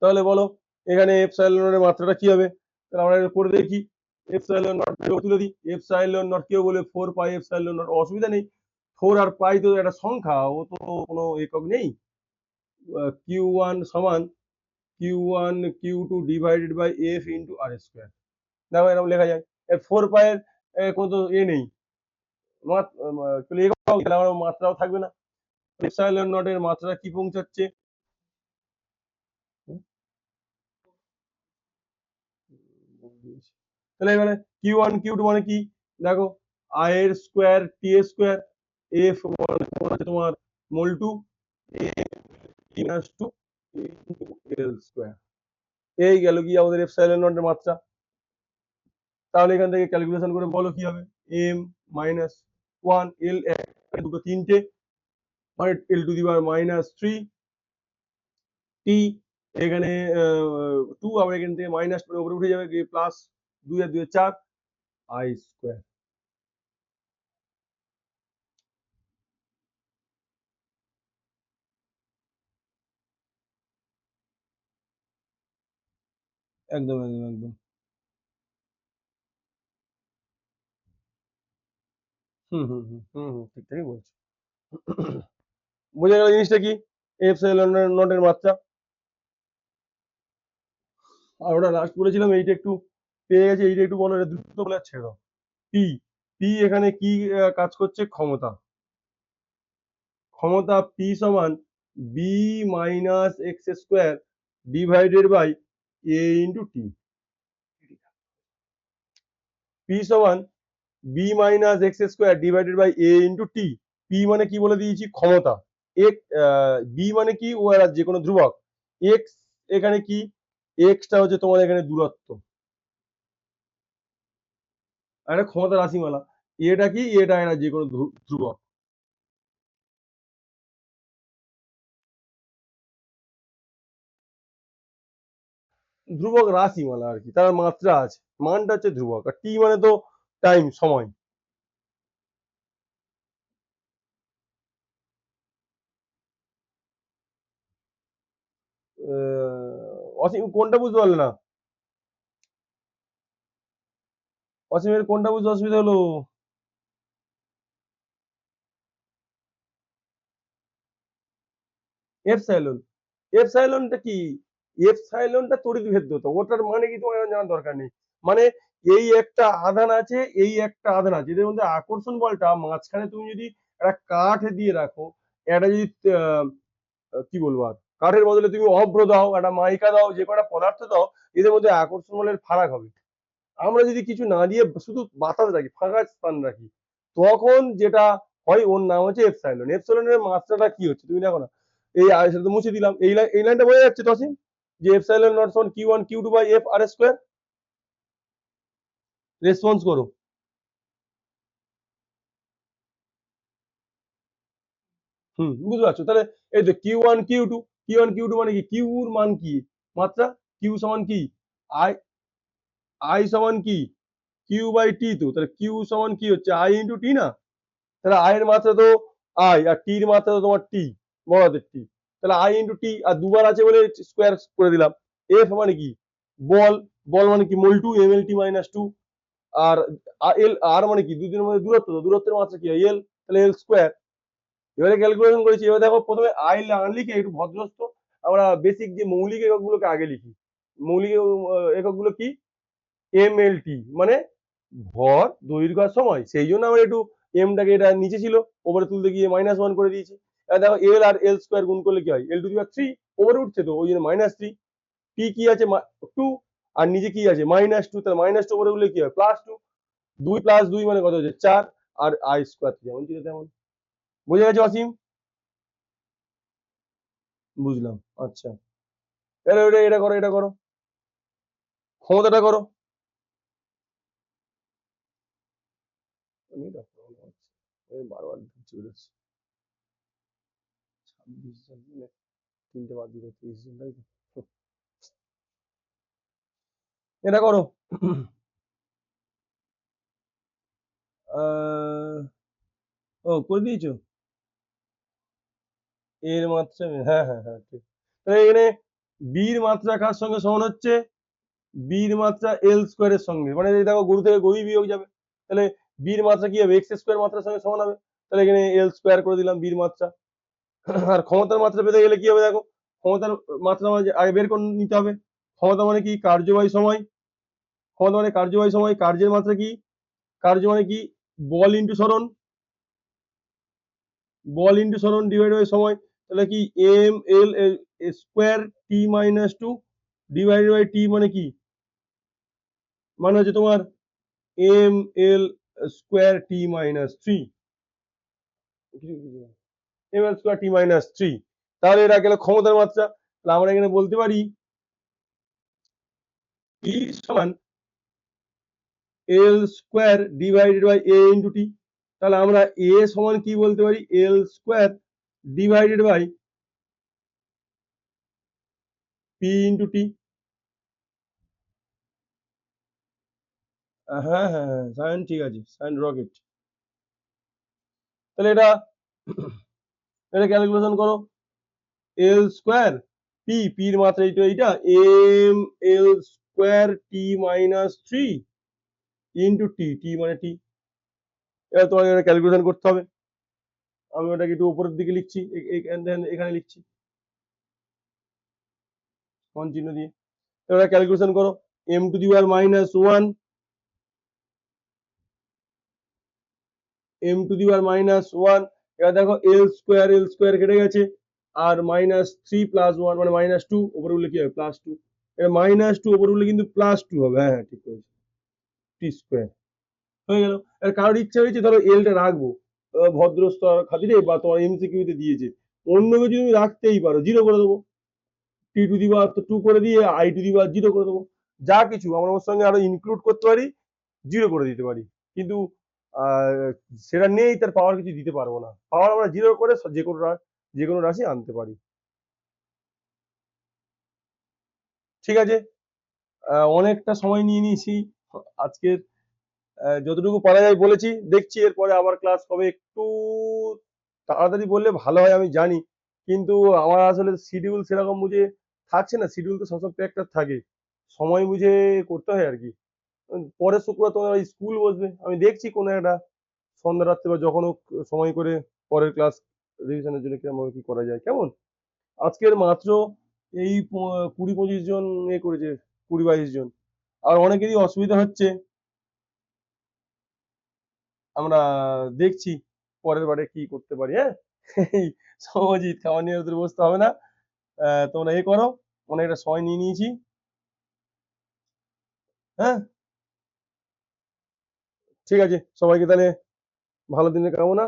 তাহলে বলো এখানে এপসাইলন এর মাত্রাটা কি হবে? তাহলে আমরা এটা করে দেখি। এপসাইলন নট তুলে দিই। এপসাইলন নট কেউ বলে 4 পাই এপসাইলন নট, অসুবিধা নেই। 4 আর পাই তো একটা সংখ্যা, ও তো কোনো একক নেই। কিউ ওয়ান সমান Q one Q two divided by F into R square. দেখো এরকম লেখা যায়। 4 পাইয়ের কোনো তো নেই, তাহলে আমার মাত্রাও থাকবে না। এপসাইলন নট এর মাত্রা কি পৌঁছাচ্ছে? তাহলে এবারে কিউ ওয়ান কিউ টু মানে কি? দেখো আই এর স্কোয়ার টি এর স্কোয়ার, এফ হচ্ছে তোমার মোল টু, টু এল স্কোয়ার। এই গেল কি আমাদের এপসাইলন নট এর মাত্রা। তাহলে এখান থেকে ক্যালকুলেশন করে বলো কি হবে? এম মাইনাস ওয়ান, এল দুটো তিনটে, মানে L to the power minus three, T এখানে টু, আবার এখান থেকে মাইনাস করে উপরে উঠে যাবে, প্লাস দুই আর দুই চার, আই স্কোয়ার। একদম একদম একদম। হুম হুম হুম হুম হুম, ঠিকঠাকই বলছো। বোঝা গেল জিনিসটা কি? এপসাইলন নটের মাত্রা। আর ওটা লাস্ট বলেছিলাম এইটা একটু পেয়ে গেছে, এইটা একটু বলো, এটা দ্রুত বলে ছেড়ে দাও। পি, পি এখানে কি কাজ করছে? ক্ষমতা। ক্ষমতা পি সমান B minus X square divided by A into T. P সমান B minus X square divided by A into T. P মানে কি বলে দিয়েছি? ক্ষমতা। এক, বি মানে কি? ও আর যে কোনো ধ্রুবক। এক্স এখানে কি? এক্সটা হচ্ছে তোমার এখানে দূরত্ব, আর এটা ক্ষমতা রাশিমালা। এটা কি? এটা এটা যে কোনো ধ্রুবক। ধ্রুবক রাশিমালা আর কি, তার মাত্রা আছে, মানটা হচ্ছে ধ্রুবক। আর টি মানে তো টাইম, সময়। অসীম কোনটা বুঝতে পারলে না? অসীমের কোনটা বুঝতে অসুবিধা হলো? এপসাইলন। এপসাইলনটা কি? এপসাইলনটা তড়িৎ ভেদ্যতা, ওটার মানে কি তোমার জানার দরকার নেই। মানে এই একটা আধান আছে, এই একটা আধান আছে, এদের মধ্যে আকর্ষণ বলটা, মাঝখানে তুমি যদি একটা কাঠ দিয়ে রাখো, একটা যদি আহ, কি বলবো আর, কাঠের বদলে তুমি অভ্র দাও, একটা মাইকা দাও, যে কোনো একটা পদার্থ দাও, এদের মধ্যে আকর্ষণ বলের ফারাক হবে। আমরা যদি কিছু না দিয়ে শুধু বাতাস রাখি, ফাঁকা স্থান রাখি, তখন যেটা হয় ওর নাম হচ্ছে এপসাইলন। এপসাইলনের মাত্রাটা কি হচ্ছে তুমি দেখো না। এই সেটা তো মুছে দিলাম, এই লাইনটা বোঝা যাচ্ছে তো অসীম, যে এপসাইলন নট সমান Q one Q two by F R square. Response করো। বুঝতে পারছো? তাহলে এই তো Q one Q two, Q one Q two মানে কি? কিউর মান কি? মাত্রা। কিউ সমান কি? আই, আই সমান কি? Q by T. তো তাহলে কিউ সমান কি হচ্ছে? আই ইন্টু টি না? তাহলে আই এর মাত্রা তো আই, আর টি এর মাত্রা তো তোমার টি, বড় হাতের টি। তাহলে আই ইন্টু টি, আর দুবার আছে বলে স্কোয়ার করে দিলাম। এফ মানে কি? বল। বল মানে কি? মোল two M L T minus two. আর এল আর মানে কি? দুদিনের মধ্যে দূরত্ব, তো দূরত্বের মাত্রা কি হয়? এল। তাহলে এল স্কোয়ার। এবারে ক্যালকুলেশন করেছি। এবার দেখো প্রথমে আই না লিখে একটু ভদ্রস্থ, আমরা বেসিক যে মৌলিক এককগুলোকে আগে লিখি। মৌলিক এককগুলো কি? এম এল টি মানে ভর, দৈর্ঘ্য আর সময়। সেই জন্য আমরা একটু এমটাকে, এটা নিচে ছিল, ওপরে তুলতে গিয়ে মাইনাস ওয়ান করে দিয়েছি। এবার দেখো এল আর এল স্কোয়ার গুণ করলে কি হয়? এল টু দি পাওয়ার থ্রি, ওপরে উঠছে তো ওই জন্য মাইনাস থ্রি। টি কি আছে? টু। আর নিচে কি আছে? Minus two. তাহলে মাইনাস টু উপরে উঠলে কি হয়? Plus two. দুই প্লাস দুই মানে কত হচ্ছে? চার। আর আই স্কোয়ার যেমন ছিল তেমন। বুঝে গেছে অসীম? বুঝলাম, আচ্ছা। এবার এটা করো, এটা করো, ক্ষমতাটা করো। বারবার 26 3টে বাদ দিলে 30 জন, তাই তো? এটা করো। ও করে দিয়েছো? এর মাত্রা, হ্যাঁ হ্যাঁ হ্যাঁ ঠিক। তাহলে এখানে বির মাত্রা কার সঙ্গে সমান হচ্ছে? বির মাত্রা এল স্কোয়ারের সঙ্গে, মানে এই দেখো গরু থেকে গরুই বিয়োগ যাবে, তাহলে বির মাত্রা কি হবে? এক্স স্কোয়ার মাত্রার সঙ্গে সমান হবে। তাহলে এখানে এল স্কোয়ার করে দিলাম বির মাত্রা। আর ক্ষমতার মাত্রা পেতে গেলে কি হবে দেখো, ক্ষমতার মাত্রা আমাদের আগে বের করে নিতে হবে। ক্ষমতা মানে কি? কার্য বাই সময়। ক্ষমতা মানে কার্য বাই সময়। কার্যের মাত্রা কি? কার্য মানে কি? বল ইন্টু সরণ। বল ইন্টু সরণ ডিভাইড বাই সময়। তাহলে কি M L square T minus two divide by T মানে কি? মানে হচ্ছে তোমার M L square T minus three, M L square T minus three. তাহলে এটা গেল ক্ষমতার মাত্রা। তাহলে আমরা এখানে বলতে পারি ই সমান L square divided by A into T. তাহলে আমরা এ সমান কি বলতে পারি? L square divided by P into T. হ্যাঁ হ্যাঁ হ্যাঁ, সাইন ঠিক আছে, সাইন রকেট। তাহলে এটা এটা ক্যালকুলেশন করো। এল স্কোয়ার পি, পির মাত্রা এইটা M L square T minus three into T, টি মানে টি। এবার তোমাকে এটা ক্যালকুলেশন করতে হবে। আমি ওটাকে একটু উপরের দিকে লিখছি, এখানে লিখছি সমান চিহ্ন দিয়ে। এবার ক্যালকুলেশন করো। M to the power minus one, M to the power minus one. এবার দেখো এল স্কোয়ার কেটে গেছে, আর মাইনাস থ্রি প্লাস ওয়ান মানে মাইনাস টু, উপরে উঠলে কি হবে? Plus two. এবার মাইনাস টু উপরে উঠলে কিন্তু প্লাস টু হবে। হ্যাঁ হ্যাঁ ঠিক করেছি, টি স্কোয়ার হয়ে গেল। আর কারোর ইচ্ছা হয়েছে ধরো এলটা রাখবো ভদ্রস্তর খাতিরে, বা তোমার এমসিকিউ তে দিয়েছে, অন্য কিছু তুমি রাখতেই পারো, জিরো করে দেবো। টি টু দি পাওয়ার তো টু করে দিয়ে I two the power zero করে দেবো। যা কিছু আমরা ওর সঙ্গে আরো ইনক্লুড করতে পারি, জিরো করে দিতে পারি। কিন্তু আহ, সেটা নেই, তার পাওয়ার কিছু দিতে পারবো না। পাওয়ার আমরা জিরো করে যে কোনো রাশি আনতে পারি। ঠিক আছে, অনেকটা সময় নিয়ে নিয়েছি আজকের। যতটুকু পারা যায় বলেছি, দেখছি এরপরে আবার ক্লাস হবে। একটু তাড়াতাড়ি বললে ভালো হয় আমি জানি, কিন্তু আমার আসলে শিডিউল সেরকম বুঝে থাকছে না। শিডিউল তো সবসময় একটা থাকে, সময় বুঝে করতে হয় আর কি। পরের শুক্রবার তোমার স্কুল বসবে, আমি দেখছি কোনো একটা সন্ধ্যা রাত্রে বা যখন হোক সময় করে পরের ক্লাস রিভিশনের জন্য কিরকম ভাবে কি করা যায়, কেমন? আজকের মাত্র এই 20-25 জন এ করেছে, 20-22 জন। আর অনেকেরই অসুবিধা হচ্ছে, আমরা দেখছি পরের বারে কি করতে পারি। হ্যাঁ, এই সমাজিত খাবার নিয়ে ওদের বসতে হবে না। তোমরা এ করো, অনেকটা সময় নিয়ে নিয়েছি। হ্যাঁ ঠিক আছে, সবাইকে তাহলে ভালো দিনের কামনা।